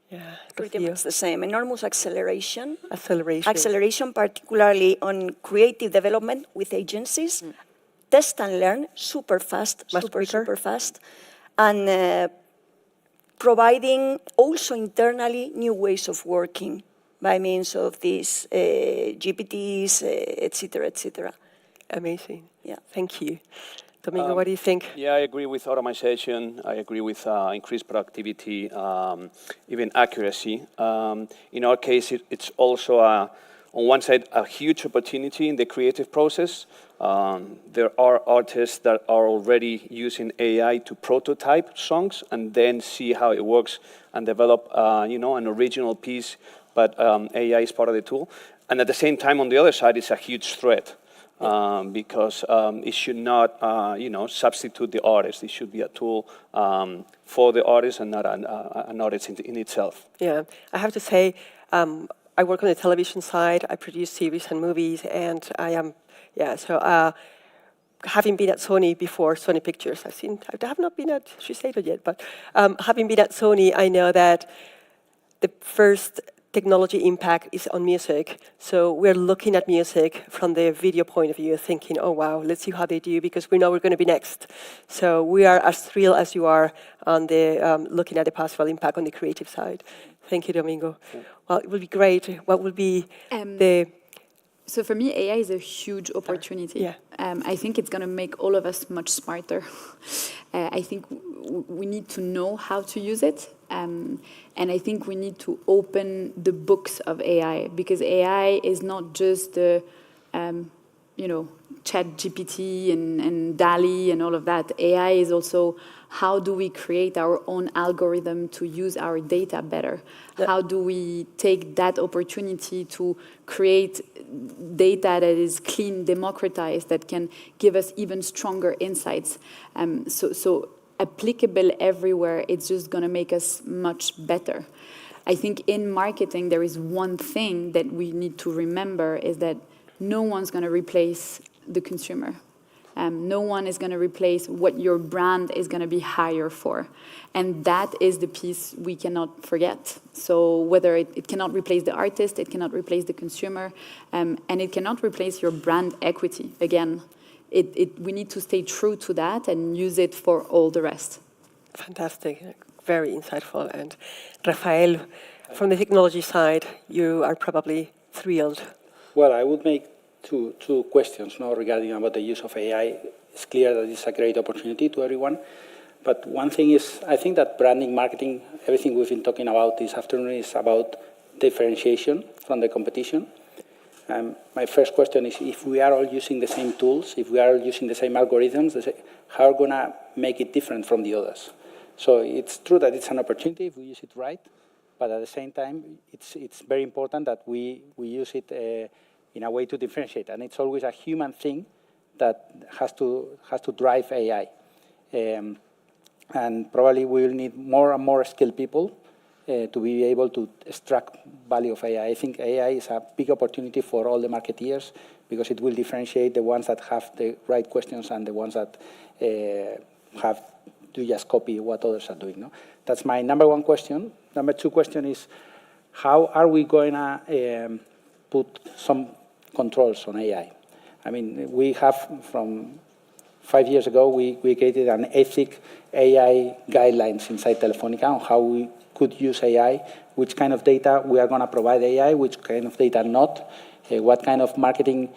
Yeah, Pretty much the same. Enormous acceleration. Acceleration, particularly on creative development with agencies. Test and learn, super fast, super fast. And providing also internally new ways of working by means of these GPTs, et cetera, et cetera. Amazing. Yeah. Thank you. Domingo, what do you think? Yeah, I agree with automation. I agree with increased productivity, even accuracy. In our case, it's also, on one side, a huge opportunity in the creative process. There are artists that are already using AI to prototype songs and then see how it works and develop, an original piece, but AI is part of the tool. And at the same time, on the other side, it's a huge threat. Because it should not, substitute the artist. It should be a tool for the artist and not an artist in itself. Yeah, I have to say, I work on the television side. I produce series and movies, and I am, so having been at Sony before, Sony Pictures, I have not been at Shiseido yet, but having been at Sony, I know that the first technology impact is on music. So we're looking at music from the video point of view, thinking, oh, wow, let's see how they do, because we know we're going to be next. So we are as thrilled as you are on the looking at the possible impact on the creative side. Thank you, Domingo. Yeah. Well, it will be great. What will be So for me, AI is a huge opportunity. Yeah. I think it's going to make all of us much smarter. I think we need to know how to use it. And I think we need to open the books of AI, because AI is not just the, ChatGPT and DALL-E and all of that. AI is also how do we create our own algorithm to use our data better? How do we take that opportunity to create data that is clean, democratized, that can give us even stronger insights? So applicable everywhere, it's just going to make us much better. I think in marketing, there is one thing that we need to remember, is that no one's going to replace the consumer. No one is going to replace what your brand is going to be hired for. And that is the piece we cannot forget. So whether it cannot replace the artist, it cannot replace the consumer, and it cannot replace your brand equity. Again, we need to stay true to that and use it for all the rest. Fantastic. Very insightful. And Rafael, from the technology side, you are probably thrilled. Well, I would make two questions now regarding about the use of AI. It's clear that it's a great opportunity to everyone. But one thing is, I think that branding, marketing, everything we've been talking about this afternoon is about differentiation from the competition. My first question is, if we are all using the same tools, if we are all using the same algorithms, how are we going to make it different from the others? So it's true that it's an opportunity if we use it right, but at the same time, it's very important that we use it in a way to differentiate. And it's always a human thing that has to drive AI. And probably we will need more and more skilled people to be able to extract value of AI. I think AI is a big opportunity for all the marketeers because it will differentiate the ones that have the right questions and the ones that have to just copy what others are doing. No? That's my number one question. Number two question is, how are we going to put some controls on AI? I mean, we have from 5 years ago, we created an ethic AI guidelines inside Telefonica on how we could use AI, which kind of data we are going to provide AI, which kind of data not, what kind of marketing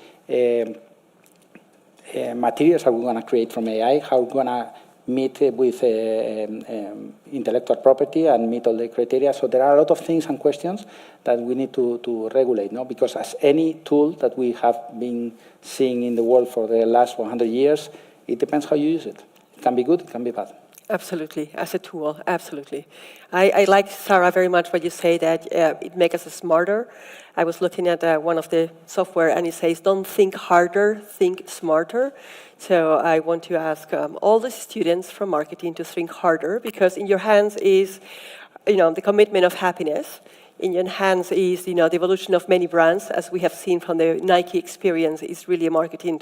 materials are we going to create from AI, how we're going to meet with intellectual property and meet all the criteria. So there are a lot of things and questions that we need to regulate, no? Because as any tool that we have been seeing in the world for the last 100 years, it depends how you use it. It can be good, it can be bad. Absolutely, as a tool, absolutely. I like, Sarah, very much what you say that it makes us smarter. I was looking at one of the software and it says, don't think harder, think smarter. So I want to ask all the students from marketing to think harder because in your hands is, the commitment of happiness. In your hands is, the evolution of many brands, as we have seen from the Nike experience, is really a marketing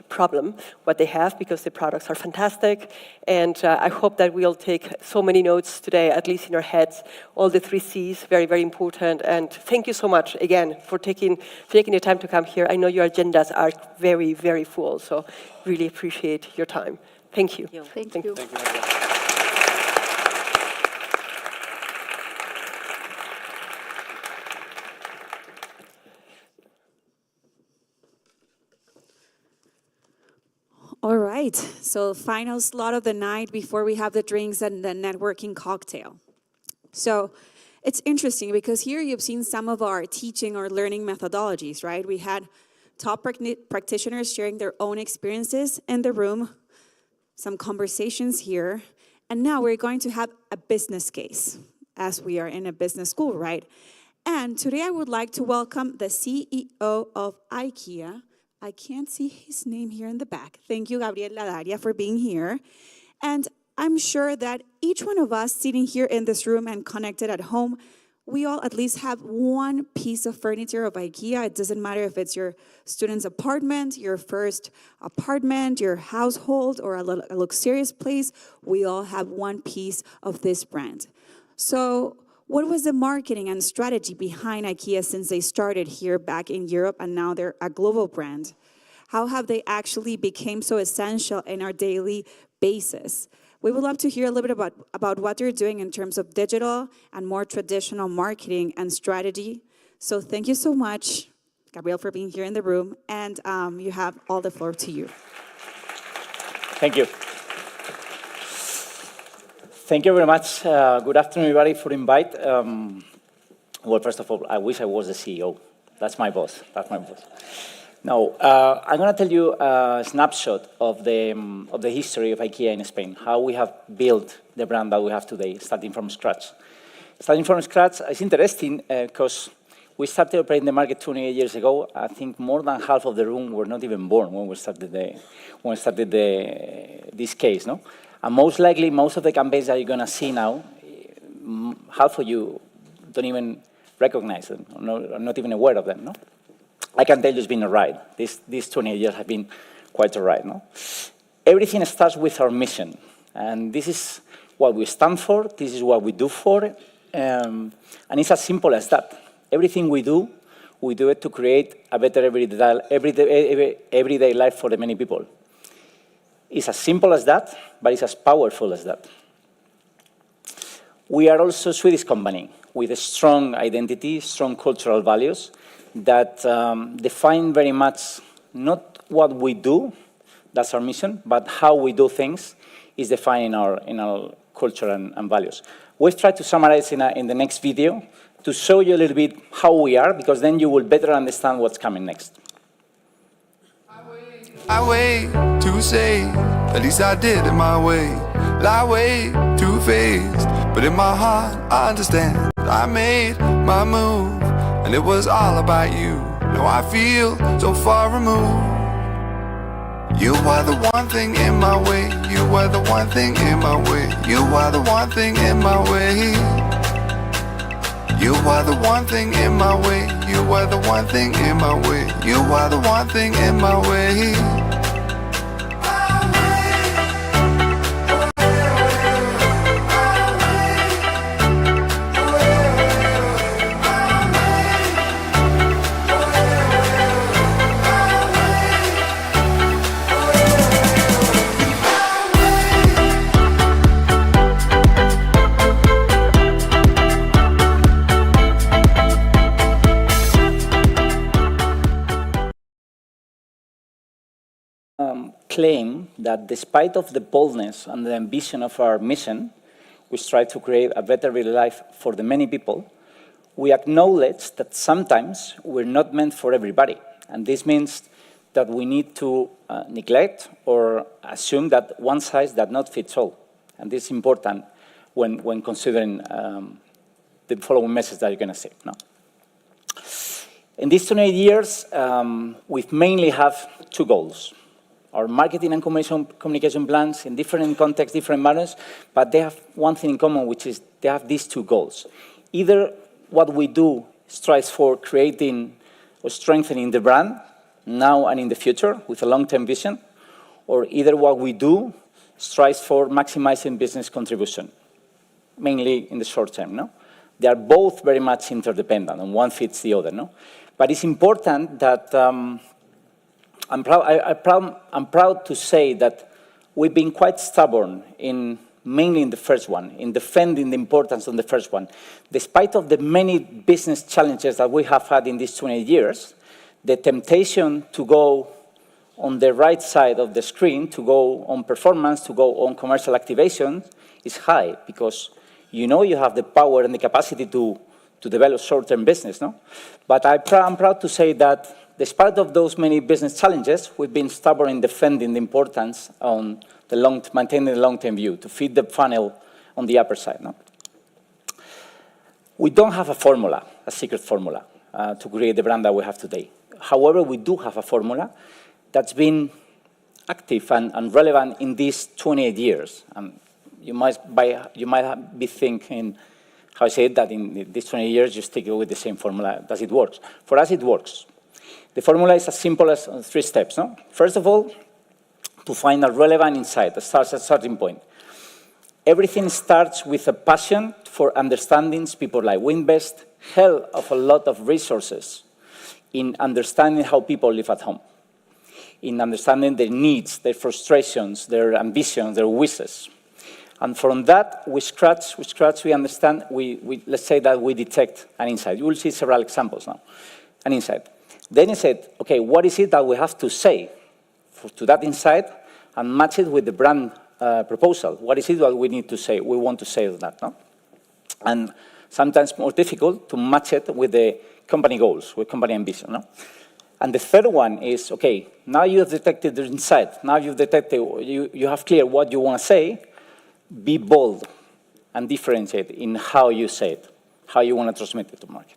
problem, what they have, because the products are fantastic. And I hope that we'll take so many notes today, at least in our heads, all the 3 C's, very, very important. And thank you so much, again, for taking the time to come here. I know your agendas are very, very full, so really appreciate your time. Thank you. Thank you. Thank you. All right, so final slot of the night before we have the drinks and the networking cocktail. So it's interesting because here you've seen some of our teaching or learning methodologies, right? We had top practitioners sharing their own experiences in the room, some conversations here, and now we're going to have a business case as we are in a business school, right? And today I would like to welcome the CEO of IKEA. I can't see his name here in the back. Thank you, Gabriel Ladaria, for being here. And I'm sure that each one of us sitting here in this room and connected at home, we all at least have one piece of furniture of IKEA. It doesn't matter if it's your student's apartment, your first apartment, your household, or a luxurious place. We all have one piece of this brand. So what was the marketing and strategy behind IKEA since they started here back in Europe and now they're a global brand? How have they actually become so essential in our daily basis? We would love to hear a little bit about what they're doing in terms of digital and more traditional marketing and strategy. So thank you so much, Gabriel, for being here in the room. And you have all the floor to you. Thank you. Thank you very much. Good afternoon, everybody, for the invite. Well, first of all, I wish I was the CEO. That's my boss. That's my boss. Now, I'm going to tell you a snapshot of the history of IKEA in Spain, how we have built the brand that we have today, starting from scratch. Starting from scratch is interesting because we started operating the market 28 years ago. I think more than half of the room were not even born when we started this case, no? And most likely, most of the campaigns that you're going to see now, half of you don't even recognize them, or not even aware of them, no? I can tell you it's been a ride. These 28 years have been quite a ride, no? Everything starts with our mission. And this is what we stand for. This is what we do for it. And it's as simple as that. Everything we do it to create a better everyday life for the many people. It's as simple as that, but it's as powerful as that. We are also a Swedish company with a strong identity, strong cultural values that define very much not what we do, that's our mission, but how we do things is defined in our culture and values. We've tried to summarize in the next video to show you a little bit how we are, because then you will better understand what's coming next. I wait to say, at least I did it my way. Lie way too faced, but in my heart I understand. I made my move, and it was all about you. Now I feel so far removed. You were the one thing in my way. You were the one thing in my way. You were the one thing in my way. You were the one thing in my way. You were the one thing in my way. You were the one thing in my way. Claim that despite of the boldness and the ambition of our mission, we strive to create a better real life for the many people, we acknowledge that sometimes we're not meant for everybody. And this means that we need to neglect or assume that one size does not fit all. And this is important when considering the following message that you're going to see. No? In these 28 years, we mainly have two goals. Our marketing and communication plans in different contexts, different manners, but they have one thing in common, which is they have these two goals. Either what we do strives for creating or strengthening the brand now and in the future with a long-term vision, or either what we do strives for maximizing business contribution, mainly in the short term. No? They are both very much interdependent, and one fits the other. No? But it's important that I'm proud to say that we've been quite stubborn mainly in the first one, in defending the importance of the first one. Despite of the many business challenges that we have had in these 28 years, the temptation to go on the right side of the screen, to go on performance, to go on commercial activation is high, because you know you have the power and the capacity to develop short-term business. No? But I'm proud to say that despite of those many business challenges, we've been stubborn in defending the importance on maintaining the long-term view, to feed the funnel on the upper side. No? We don't have a formula, a secret formula, to create the brand that we have today. However, we do have a formula that's been active and relevant in these 28 years. And you might be thinking, how I say it, that in these 20 years you stick with the same formula. Does it work? For us, it works. The formula is as simple as 3 steps. No? First of all, to find a relevant insight, a starting point. Everything starts with a passion for understanding people like we invest hell of a lot of resources in understanding how people live at home, in understanding their needs, their frustrations, their ambitions, their wishes. And from that, we understand, let's say that we detect an insight. You will see several examples now, an insight. Then he said, okay, what is it that we have to say to that insight and match it with the brand proposal? What is it that we need to say? We want to say that, no? And sometimes more difficult to match it with the company goals, with company ambition, no? And the third one is, okay, now you have detected the insight. Now you've detected, you have clear what you want to say. Be bold and differentiate in how you say it, how you want to transmit it to market.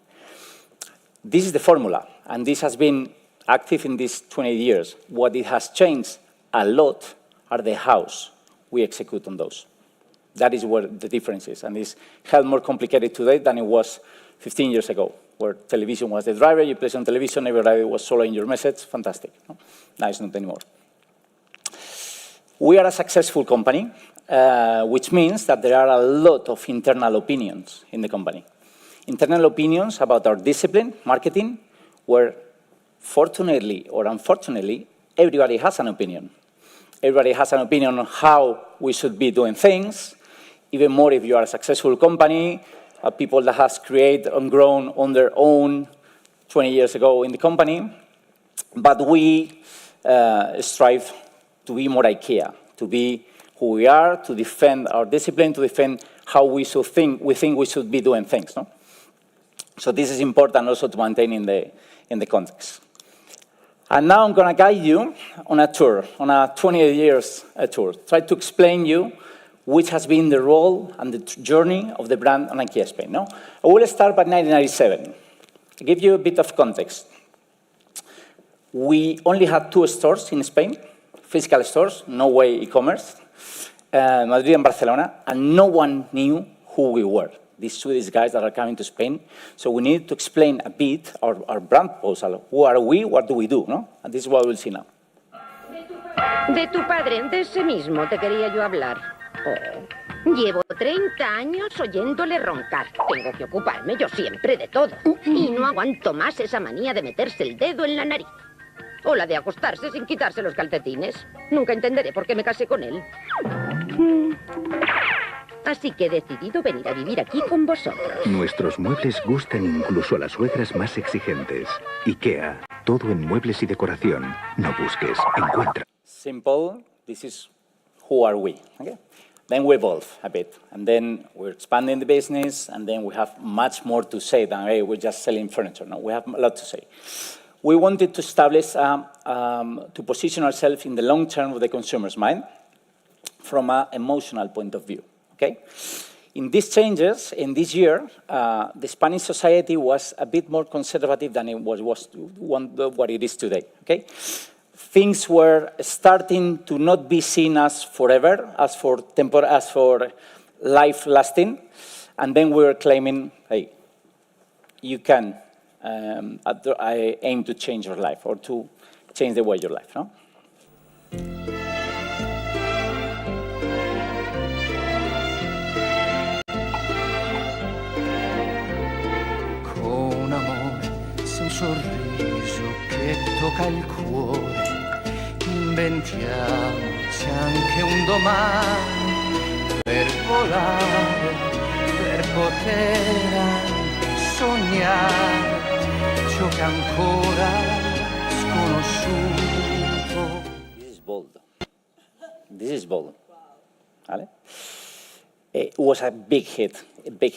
This is the formula, and this has been active in these 20 years. What it has changed a lot are the hows we execute on those. That is where the difference is, and it's held more complicated today than it was 15 years ago, where television was the driver, you place on television, everybody was following your message, fantastic. No? Now it's not anymore. We are a successful company, which means that there are a lot of internal opinions in the company. Internal opinions about our discipline, marketing, where fortunately or unfortunately, everybody has an opinion. Everybody has an opinion on how we should be doing things, even more if you are a successful company, people that has created and grown on their own 20 years ago in the company. But we strive to be more IKEA, to be who we are, to defend our discipline, to defend how we think we should be doing things. No? So this is important also to maintain in the context. And now I'm going to guide you on a tour, on a 28 years tour. Try to explain you which has been the role and the journey of the brand on IKEA Spain. No? I will start by 1997. To give you a bit of context. We only had 2 stores in Spain, physical stores, no way e-commerce, Madrid and Barcelona, and no one knew who we were, these Swedish guys that are coming to Spain. So we need to explain a bit our brand proposal. Who are we? What do we do? No? And this is what we'll see now. De tu padre, de ese mismo te quería yo hablar. Oh, llevo 30 años oyéndole roncar. Tengo que ocuparme yo siempre de todo. Y no aguanto más esa manía de meterse el dedo en la nariz. O la de acostarse sin quitarse los calcetines. Nunca entenderé por qué me casé con él. Así que he decidido venir a vivir aquí con vosotros. Nuestros muebles gustan incluso a las suegras más exigentes. IKEA, todo en muebles y decoración. No busques, encuentra. Simple, this is who are we, okay? Then we evolve a bit, and then we're expanding the business, and then we have much more to say than, hey, we're just selling furniture. No, we have a lot to say. We wanted to establish, to position ourselves in the long term of the consumer's mind from an emotional point of view, okay? In these changes, in this year, the Spanish society was a bit more conservative than it was what it is today, okay? Things were starting to not be seen as forever, as for life-lasting, and then we were claiming, hey, you can I aim to change your life or to change the way your life, no? Con amore, se un sorriso che tocca il cuore, inventiamoci anche un domani per volare, per poter anche sognare ciò che ancora sconosciuto. This is bold. This is bold. Vale? It was a big hit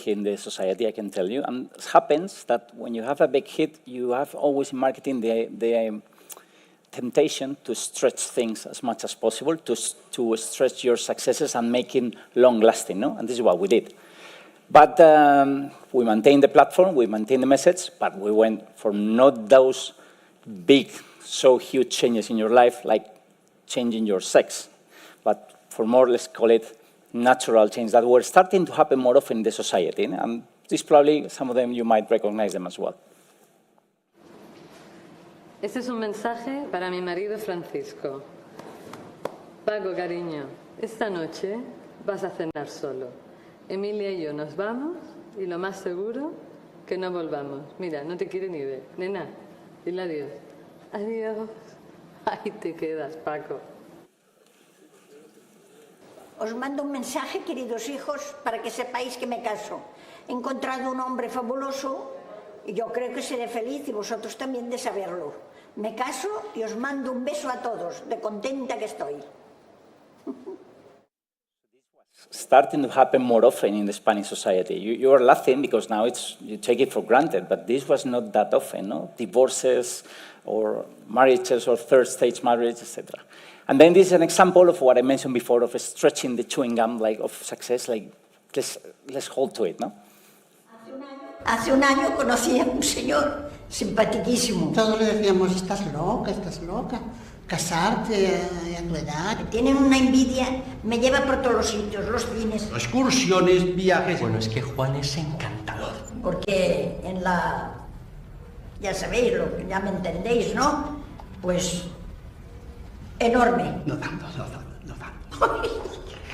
in the society, I can tell you. And it happens that when you have a big hit, you have always in marketing the temptation to stretch things as much as possible, to stretch your successes and make it long-lasting, no? And this is what we did. But we maintained the platform, we maintained the message, but we went for not those big, so huge changes in your life, like changing your sex, but for more, let's call it, natural change that were starting to happen more often in the society. And this probably, some of them, you might recognize them as well. Este es un mensaje para mi marido Francisco. Paco, cariño, esta noche vas a cenar solo. Emilia y yo nos vamos y lo más seguro que no volvamos. Mira, no te quiere ni ver. Nena, dile adiós. Adiós. Ahí te quedas, Paco. Os mando un mensaje, queridos hijos, para que sepáis que me caso. He encontrado un hombre fabuloso y yo creo que seré feliz y vosotros también de saberlo. Me caso y os mando un beso a todos, de contenta que estoy. Starting to happen more often in the Spanish society. You are laughing because now you take it for granted, but this was not that often, no? Divorces or marriages or third stage marriage, etc. And then this is an example of what I mentioned before of stretching the chewing gum like of success, like let's hold to it, no? Hace un año conocí a un señor simpaticísimo. Todos le decíamos, estás loca, casarte a tu edad. Tienen una envidia, me lleva por todos los sitios, los cines. Excursiones, viajes. Bueno, es que Juan es encantador. Porque en la, ya sabéis, ya me entendéis, ¿no? Pues enorme. No tanto.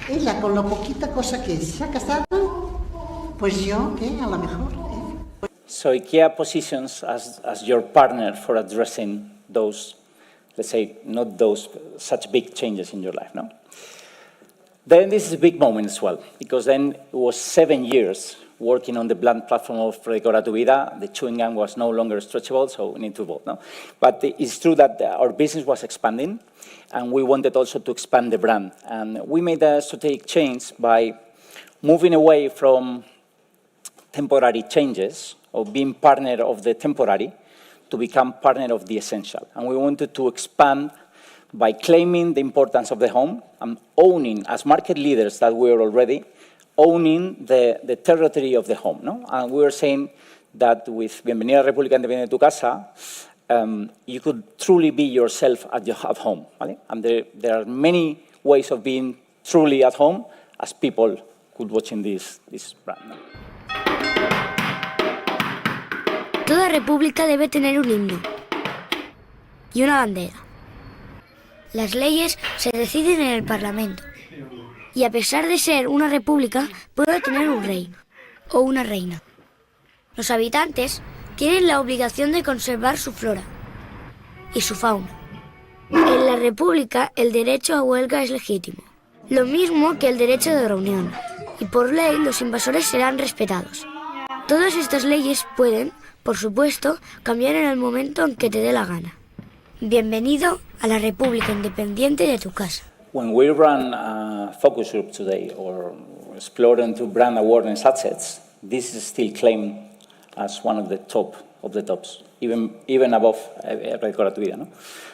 Ella, con lo poquita cosa que se ha casado, pues yo, ¿qué? A lo mejor. So IKEA positions as your partner for addressing those, let's say, not those such big changes in your life, no? Then this is a big moment as well, because then it was 7 years working on the brand platform of Redecora Tu Vida. The chewing gum was no longer stretchable, so we need to evolve, no? But it's true that our business was expanding, and we wanted also to expand the brand. And we made a strategic change by moving away from temporary changes of being partner of the temporary to become partner of the essential. And we wanted to expand by claiming the importance of the home and owning, as market leaders that we are already, owning the territory of the home. No? And we were saying that with Bienvenida a la República Independiente de tu Casa, you could truly be yourself at home. ¿Vale? And there are many ways of being truly at home as people could watch in this brand. ¿No? Toda república debe tener un himno y una bandera. Las leyes se deciden en el Parlamento. Y a pesar de ser una república, puede tener un rey o una reina. Los habitantes tienen la obligación de conservar su flora y su fauna. En la república, el derecho a huelga es legítimo, lo mismo que el derecho de reunión. Y por ley, los invasores serán respetados. Todas estas leyes pueden, por supuesto, cambiar en el momento en que te dé la gana. Bienvenido a la República Independiente de tu casa. When we run a focus group today or explore into brand awareness assets, this is still claimed as one of the tops, even above Red Cora Tu Vida. No?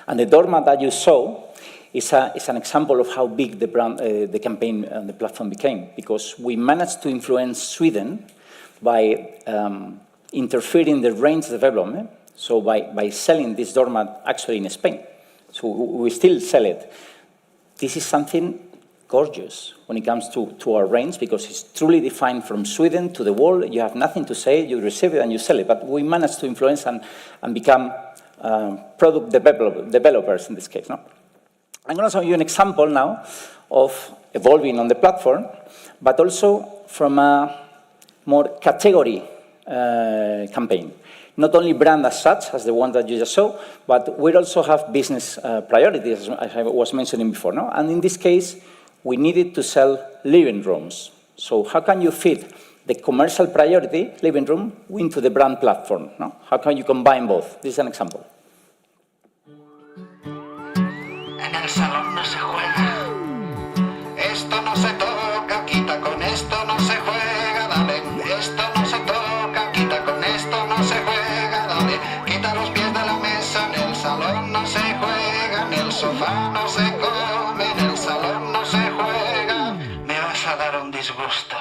And the doormat that you saw is an example of how big the brand, the campaign and the platform became, because we managed to influence Sweden by interfering in the range development, so by selling this doormat actually in Spain. So we still sell it. This is something gorgeous when it comes to our range, because it's truly defined from Sweden to the world. You have nothing to say, you receive it and you sell it. But we managed to influence and become product developers in this case. No? I'm going to show you an example now of evolving on the platform, but also from a more category campaign. Not only brand as such, as the one that you just saw, but we also have business priorities, as I was mentioning before. No? And in this case, we needed to sell living rooms. So how can you fit the commercial priority, living room, into the brand platform? No? How can you combine both? This is an example. En el salón no se juega. Esto no se toca, quita con esto no se juega, dale. Esto no se toca, quita con esto no se juega, dale. Quita los pies de la mesa, en el salón no se juega, en el sofá no se come, en el salón no se juega. Me vas a dar un disgusto.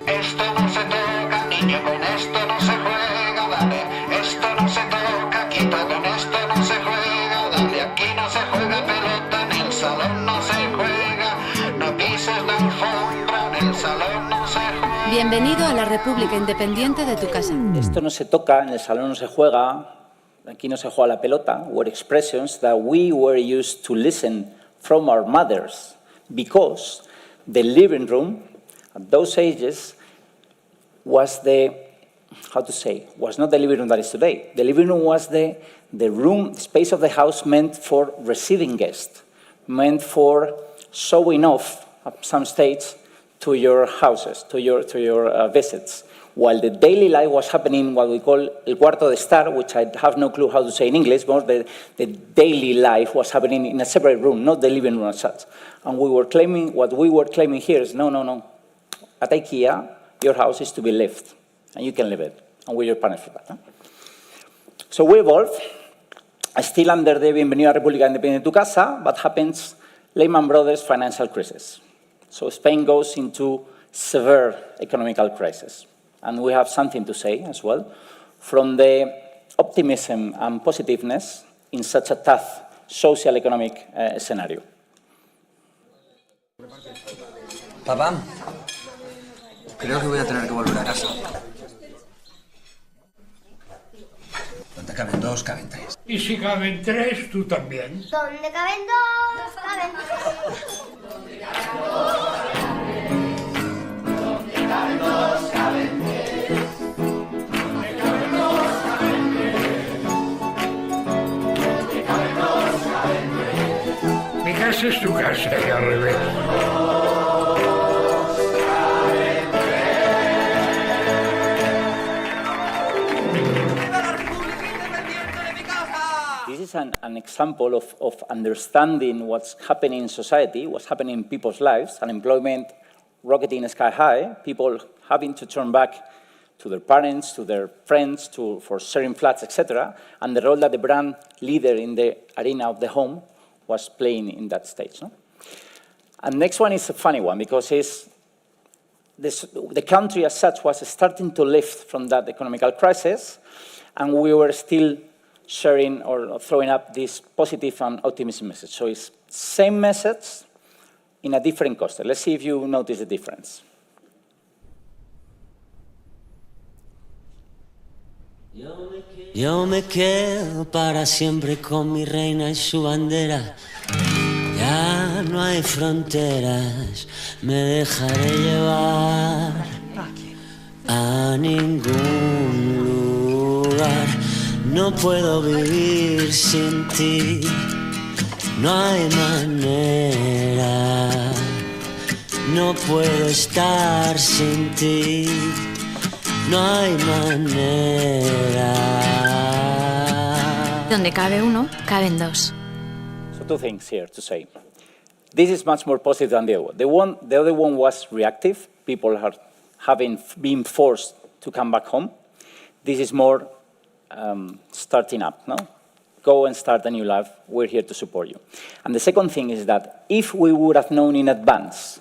Esto no se toca, niño, con esto no se juega, dale. Esto no se toca, quita con esto no se juega, dale. Aquí no se juega pelota, en el salón no se juega. No pises la alfombra, en el salón no se juega. Bienvenido a la República Independiente de tu casa. Esto no se toca, en el salón no se juega, aquí no se juega la pelota, were expressions that we were used to listen from our mothers, because the living room at those ages was was not the living room that is today. The living room was the room, the space of the house meant for receiving guests, meant for showing off at some stage to your houses, to your visits. While the daily life was happening, what we call el cuarto de estar, which I have no clue how to say in English, but the daily life was happening in a separate room, not the living room as such. And what we were claiming here is, no. At IKEA, your house is to be lived, and you can live it, and we're your partners for that. No? So we evolved, still under the Bienvenida a la República Independiente de tu Casa, but happens Lehman Brothers financial crisis. So Spain goes into severe economical crisis. And we have something to say as well from the optimism and positiveness in such a tough social economic scenario. Papá, creo que voy a tener que volver a casa. Donde caben dos, caben tres. Y si caben tres, tú también. Donde caben dos, caben tres. Donde caben dos, caben tres. Donde caben dos, caben tres. Donde caben dos, caben tres. Mi casa es tu casa y al revés. This is an example of understanding what's happening in society, what's happening in people's lives, unemployment rocketing sky high, people having to turn back to their parents, to their friends, for sharing flats, etc., and the role that the brand leader in the arena of the home was playing in that stage. No? And next one is a funny one, because the country as such was starting to lift from that economical crisis, and we were still sharing or throwing up this positive and optimistic message. So it's same message in a different coaster. Let's see if you notice the difference. Yo me quedo para siempre con mi reina y su bandera. Ya no hay fronteras, me dejaré llevar a ningún lugar. No puedo vivir sin ti, no hay manera. No puedo estar sin ti, no hay manera. Donde cabe uno, caben dos. So two things here to say. This is much more positive than the other one. The other one was reactive. People are having been forced to come back home. This is more starting up, no? Go and start a new life. We're here to support you. And the second thing is that if we would have known in advance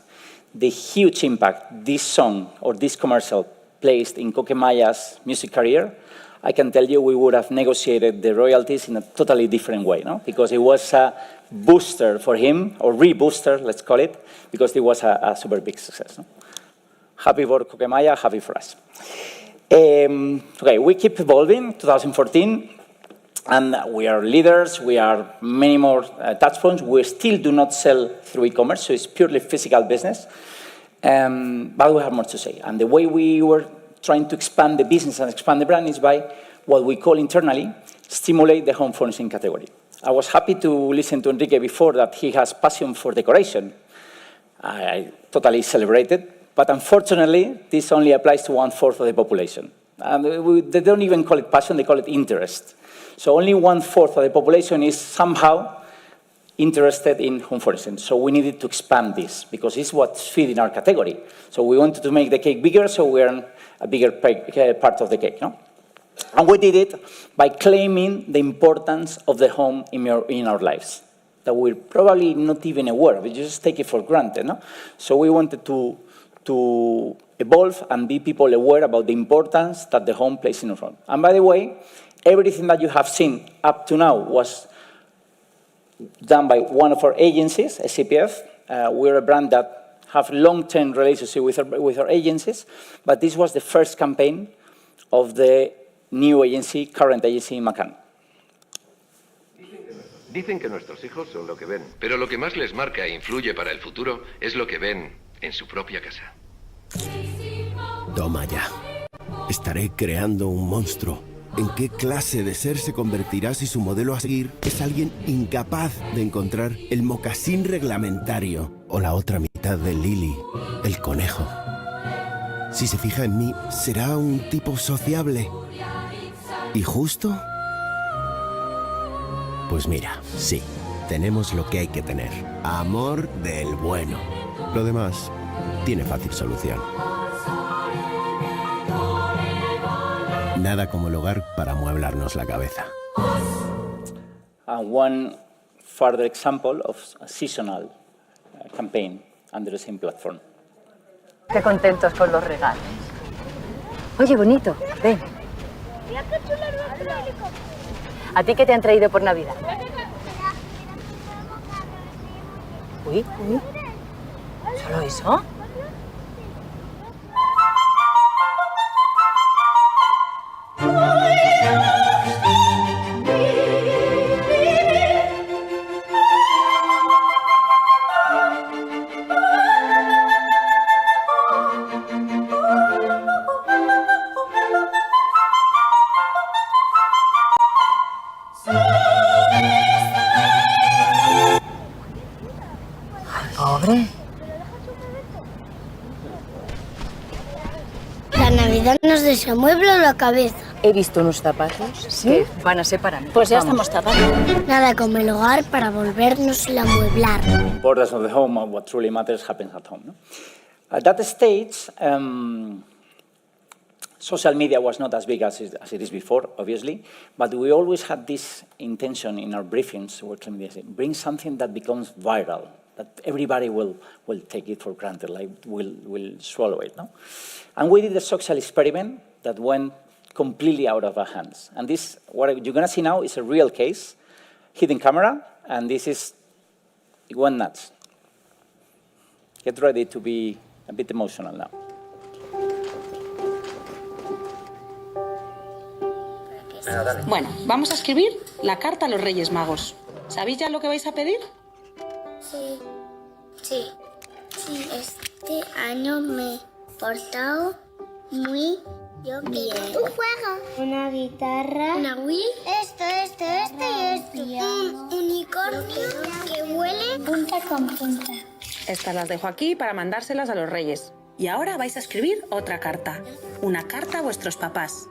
the huge impact this song or this commercial placed in Coque Maya's music career, I can tell you we would have negotiated the royalties in a totally different way, no? Because it was a booster for him, or rebooster, let's call it, because it was a super big success. No? Happy for Coque Maya, happy for us. Okay, we keep evolving, 2014, and we are leaders, we are many more touch points. We still do not sell through e-commerce, so it's purely physical business. But we have more to say. And the way we were trying to expand the business and expand the brand is by what we call internally, stimulate the home furnishing category. I was happy to listen to Enrique before that he has passion for decoration. I totally celebrated. But unfortunately, this only applies to 1/4 of the population. They don't even call it passion, they call it interest. So only 1/4 of the population is somehow interested in home furnishing. So we needed to expand this, because it's what's feeding our category. So we wanted to make the cake bigger, so we earn a bigger part of the cake. No? And we did it by claiming the importance of the home in our lives, that we're probably not even aware of. We just take it for granted. No? So we wanted to evolve and be people aware about the importance that the home plays in our home. And by the way, everything that you have seen up to now was done by one of our agencies, SCPF. We're a brand that have long-term relationship with our agencies, but this was the first campaign of the new agency, current agency in Macan. Dicen que nuestros hijos son lo que ven, pero lo que más les marca e influye para el futuro es lo que ven en su propia casa. Toma ya. Estaré creando un monstruo. ¿En qué clase de ser se convertirá si su modelo a seguir es alguien incapaz de encontrar el mocasín reglamentario o la otra mitad de Lily, el conejo? Si se fija en mí, ¿será un tipo sociable y justo? Pues mira, sí, tenemos lo que hay que tener. Amor del bueno. Lo demás tiene fácil solución. Nada como el hogar para amueblarnos la cabeza. And one further example of a seasonal campaign under the same platform. Qué contentos con los regalos. Oye, bonito, ven. ¿A ti qué te han traído por Navidad? Uy, uy. ¿Solo eso? Pobre. La Navidad nos desamuebla la cabeza. He visto unos zapatos que van a ser para mí. Pues ya Vamos. estamos tapados. Nada como el hogar para volvernos a amueblar. The importance of the home and what truly matters happens at home. No? At that stage, Social media was not as big as it is before, obviously, but we always had this intention in our briefings, bring something that becomes viral, that everybody will take it for granted, like will swallow it. No? And we did a social experiment that went completely out of our hands. And this, what you're going to see now is a real case, hidden camera, and it went nuts. Get ready to be a bit emotional now. Bueno, vamos a escribir la carta a los Reyes Magos. ¿Sabéis ya lo que vais a pedir? Sí. Este año me he portado muy bien. Un juego. Una guitarra. Una Wii. Esto y esto. Un unicornio que huele punta con punta. Estas las dejo aquí para mandárselas a los Reyes. Y ahora vais a escribir otra carta. Una carta a vuestros papás.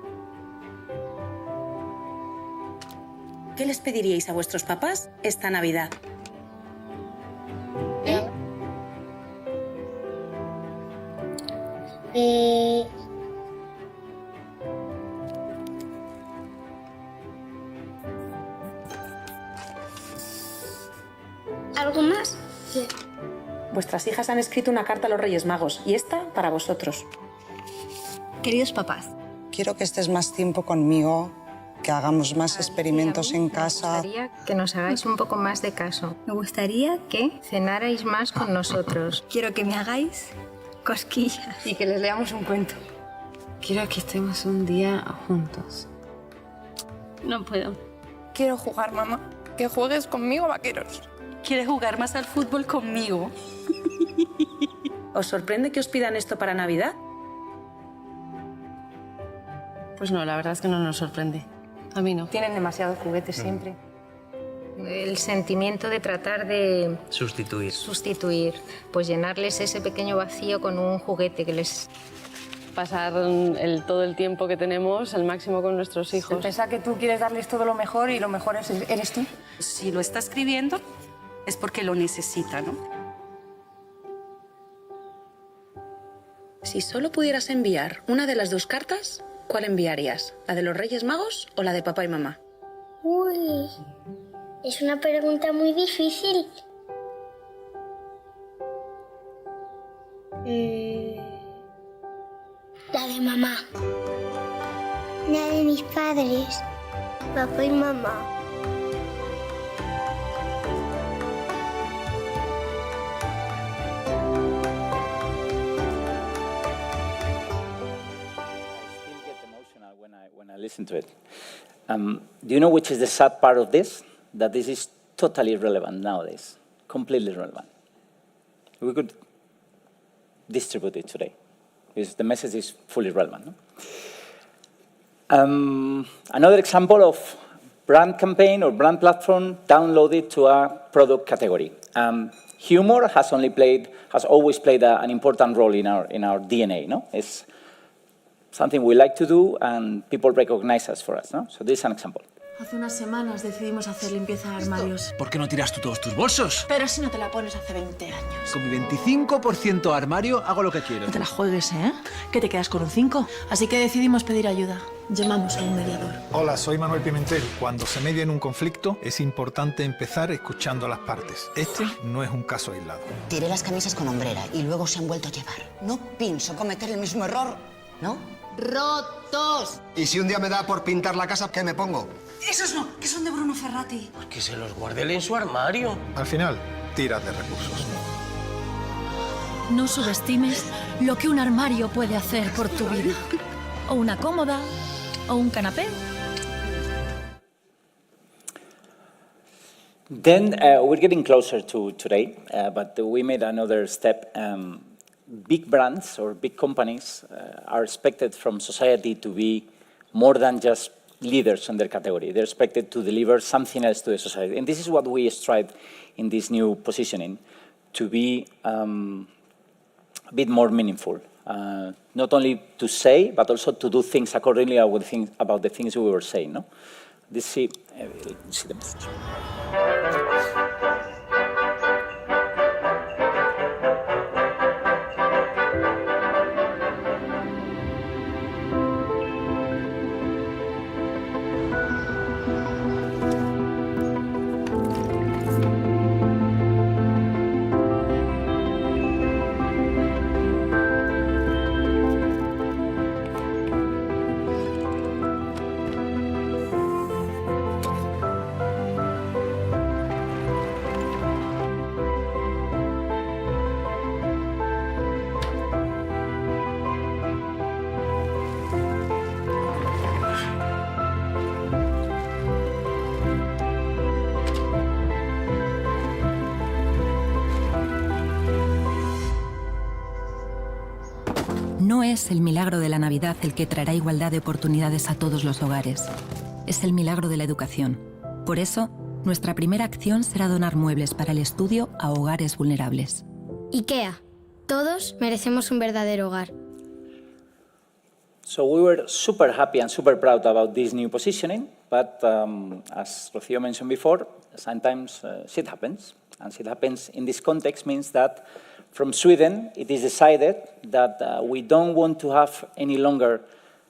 ¿Qué les pediríais a vuestros papás esta Navidad? ¿Algo más? Sí. Vuestras hijas han escrito una carta a los Reyes Magos y esta para vosotros. Queridos papás, quiero que estés más tiempo conmigo, que hagamos más experimentos en casa. Me gustaría que nos hagáis un poco más de caso. Me gustaría que cenarais más con nosotros. Quiero que me hagáis cosquillas. Y que les leamos un cuento. Quiero que estemos un día juntos. No puedo. Quiero jugar, mamá. Que juegues conmigo, vaqueros. ¿Quieres jugar más al fútbol conmigo? ¿Os sorprende que os pidan esto para Navidad? Pues no, la verdad es que no nos sorprende. A mí no. Tienen demasiados juguetes siempre. El sentimiento de tratar de... Sustituir. Pues llenarles ese pequeño vacío con un juguete que les... Pasar todo el tiempo que tenemos al máximo con nuestros hijos. Pensar que tú quieres darles todo lo mejor y lo mejor eres tú. Si lo está escribiendo, es porque lo necesita, ¿no? Si solo pudieras enviar una de las dos cartas, ¿cuál enviarías? ¿La de los Reyes Magos o la de papá y mamá? Uy, es una pregunta muy difícil. La de mamá. La de mis padres, papá y mamá. When I listen to it. Do you know which is the sad part of this? That this is totally irrelevant nowadays, completely irrelevant. We could distribute it today, because the message is fully relevant. No? Another example of brand campaign or brand platform downloaded to a product category. Humor has always played an important role in our DNA. No, it's something we like to do, and people recognize us for us. No? So this is an example. Hace unas semanas decidimos hacer limpieza de armarios. ¿Por qué no tiras tú todos tus bolsos? Pero si no te la pones hace 20 años. Con mi 25% armario hago lo que quiero. No te la juegues, ¿eh? Que te quedas con un 5. Así que decidimos pedir ayuda. Llamamos a un mediador. Hola, soy Manuel Pimentel. Cuando se media en un conflicto, es importante empezar escuchando a las partes. Este no es un caso aislado. Tiré las camisas con hombrera y luego se han vuelto a llevar. No pienso cometer el mismo error, ¿no? ¡Rotos! ¿Y si un día me da por pintar la casa, qué me pongo? Esos no, que son de Bruno Ferrati. Pues que se los guarde él en su armario. Al final, tiras de recursos. No subestimes lo que un armario puede hacer por tu vida. O una cómoda, o un canapé. Then we're getting closer to today, but we made another step. Big brands or big companies are expected from society to be more than just leaders in their category. They're expected to deliver something else to the society. And this is what we strive in this new positioning, to be a bit more meaningful. Not only to say, but also to do things accordingly about the things we were saying. No? See the message. No es el milagro de la Navidad el que traerá igualdad de oportunidades a todos los hogares. Es el milagro de la educación. Por eso, nuestra primera acción será donar muebles para el estudio a hogares vulnerables. IKEA. Todos merecemos un verdadero hogar. So we were super happy and super proud about this new positioning, but as Rocío mentioned before, sometimes shit happens. And shit happens in this context means that from Sweden, it is decided that we don't want to have any longer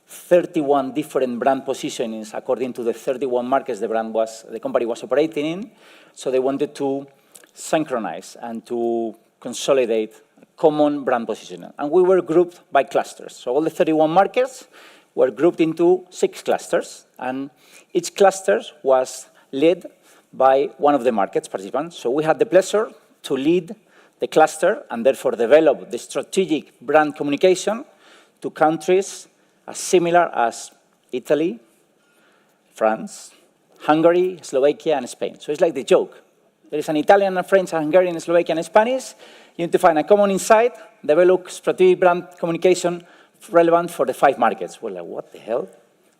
31 different brand positionings according to the 31 markets the company was operating in. So they wanted to synchronize and to consolidate common brand positioning. And we were grouped by clusters. So all the 31 markets were grouped into 6 clusters. And each cluster was led by one of the markets participants. So we had the pleasure to lead the cluster and therefore develop the strategic brand communication to countries as similar as Italy, France, Hungary, Slovakia, and Spain. So it's like the joke. There is an Italian, a French, a Hungarian, a Slovakian, and Spanish. You need to find a common insight, develop strategic brand communication relevant for the 5 markets. We're like, what the hell?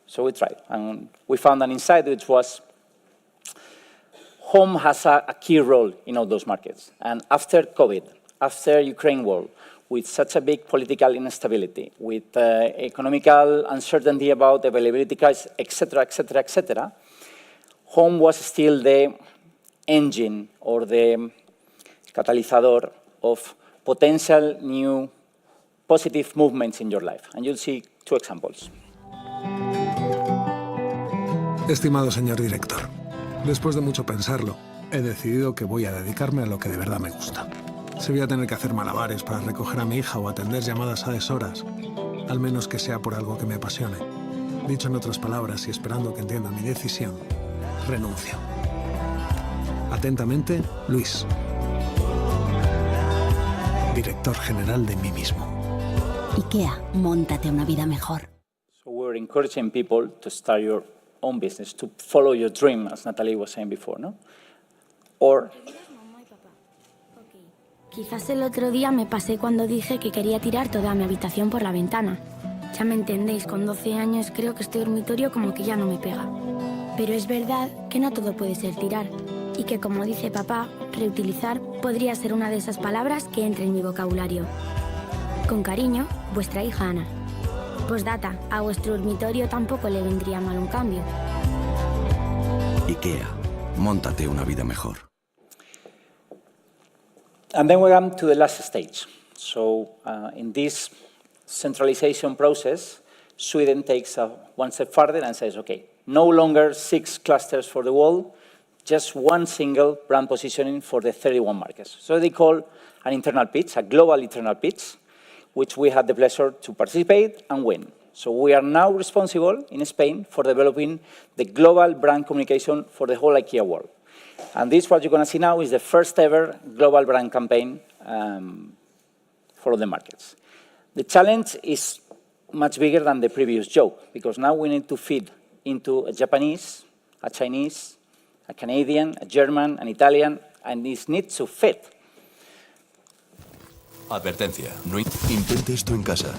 So we tried, and we found an insight which was home has a key role in all those markets. And after COVID, after Ukraine war, with such a big political instability, with economical uncertainty about availability crisis, etc., etc., etc., home was still the engine or the catalizador of potential new positive movements in your life. And you'll see 2 examples. Estimado señor director, después de mucho pensarlo, he decidido que voy a dedicarme a lo que de verdad me gusta. Si voy a tener que hacer malabares para recoger a mi hija o atender llamadas a deshoras, al menos que sea por algo que me apasione. Dicho en otras palabras y esperando que entienda mi decisión, renuncio. Atentamente, Luis. Director general de mí mismo. IKEA, móntate una vida mejor. So we're encouraging people to start your own business, to follow your dream, as Natalie was saying before, no? Or... Quizás el otro día me pasé cuando dije que quería tirar toda mi habitación por la ventana. Ya me entendéis, con 12 años creo que este dormitorio como que ya no me pega. Pero es verdad que no todo puede ser tirar. Y que, como dice papá, reutilizar podría ser una de esas palabras que entre en mi vocabulario. Con cariño, vuestra hija Ana. Postdata, a vuestro dormitorio tampoco le vendría mal un cambio. IKEA, móntate una vida mejor. And then we come to the last stage. So in this centralization process, Sweden takes one step further and says, okay, no longer 6 clusters for the world, just one single brand positioning for the 31 markets. So they call an internal pitch, a global internal pitch, which we had the pleasure to participate and win. So we are now responsible in Spain for developing the global brand communication for the whole IKEA world. And this, what you're going to see now, is the first ever global brand campaign for all the markets. The challenge is much bigger than the previous joke, because now we need to feed into a Japanese, a Chinese, a Canadian, a German, an Italian, and this needs to fit. Advertencia, no intente esto en casa.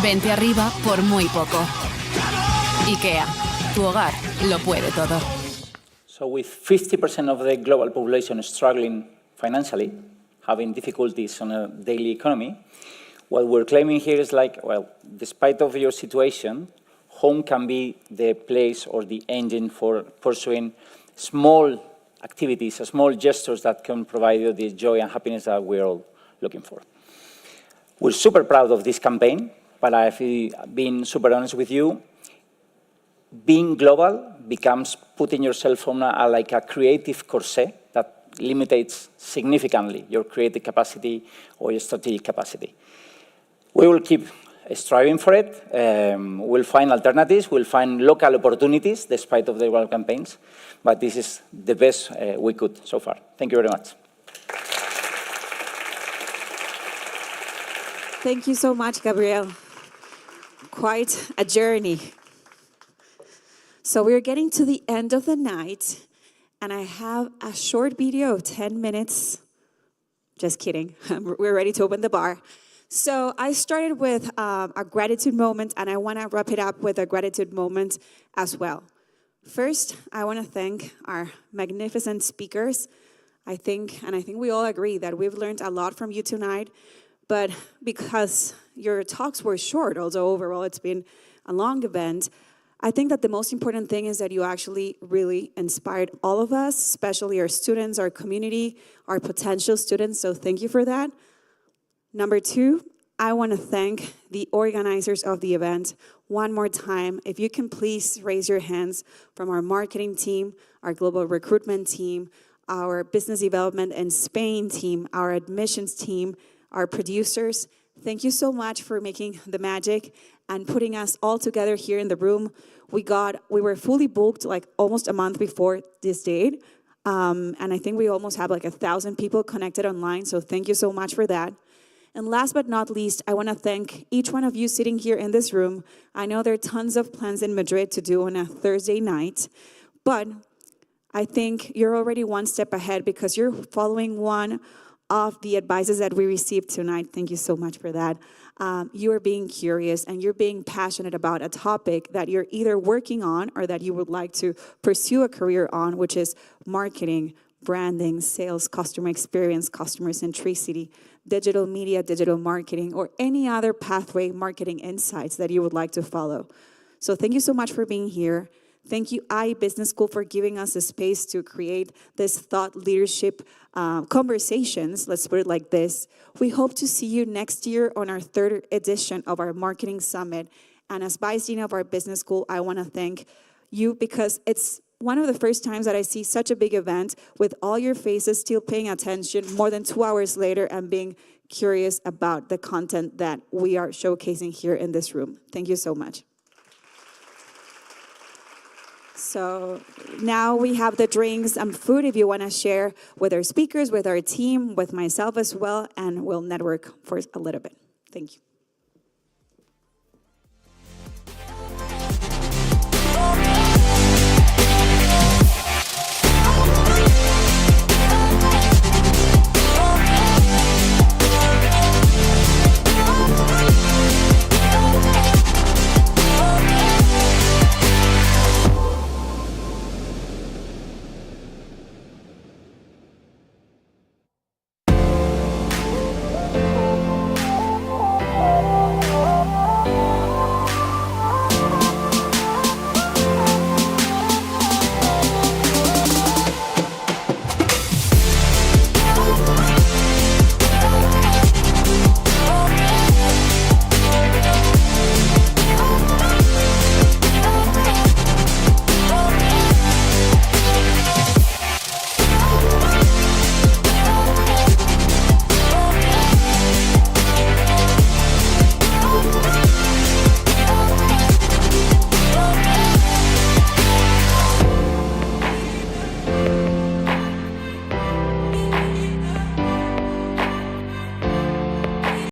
Vente arriba por muy poco. IKEA, tu hogar lo puede todo. So with 50% of the global population struggling financially, having difficulties on a daily economy, what we're claiming here is like, well, despite of your situation, home can be the place or the engine for pursuing small activities, small gestures that can provide you the joy and happiness that we're all looking for. We're super proud of this campaign, but I've been super honest with you. Being global becomes putting yourself on like a creative corset that limits significantly your creative capacity or your strategic capacity. We will keep striving for it. We'll find alternatives. We'll find local opportunities despite of the global campaigns. But this is the best we could so far. Thank you very much. Thank you so much, Gabriel. Quite a journey. So we're getting to the end of the night, and I have a short video of 10 minutes. Just kidding. We're ready to open the bar. So I started with a gratitude moment, and I want to wrap it up with a gratitude moment as well. First, I want to thank our magnificent speakers. I think we all agree that we've learned a lot from you tonight, but because your talks were short, although overall it's been a long event, I think that the most important thing is that you actually really inspired all of us, especially our students, our community, our potential students, so thank you for that. Number two, I want to thank the organizers of the event one more time. If you can please raise your hands from our marketing team, our global recruitment team, our business development and Spain team, our admissions team, our producers. Thank you so much for making the magic and putting us all together here in the room. We were fully booked like almost a month before this date. And I think we almost have like 1,000 people connected online. So thank you so much for that. And last but not least, I want to thank each one of you sitting here in this room. I know there are tons of plans in Madrid to do on a Thursday night, but I think you're already one step ahead because you're following one of the advices that we received tonight. Thank you so much for that. You are being curious and you're being passionate about a topic that you're either working on or that you would like to pursue a career on, which is marketing, branding, sales, customer experience, customer centricity, digital media, digital marketing, or any other pathway marketing insights that you would like to follow. So thank you so much for being here. Thank you, IE Business School, for giving us a space to create this thought leadership conversations, let's put it like this. We hope to see you next year on our 3rd edition of our Marketing Summit. And as Vice Dean of our Business School, I want to thank you because it's one of the first times that I see such a big event with all your faces still paying attention more than 2 hours later and being curious about the content that we are showcasing here in this room. Thank you so much. So now we have the drinks and food if you want to share with our speakers, with our team, with myself as well, and we'll network for a little bit. Thank you.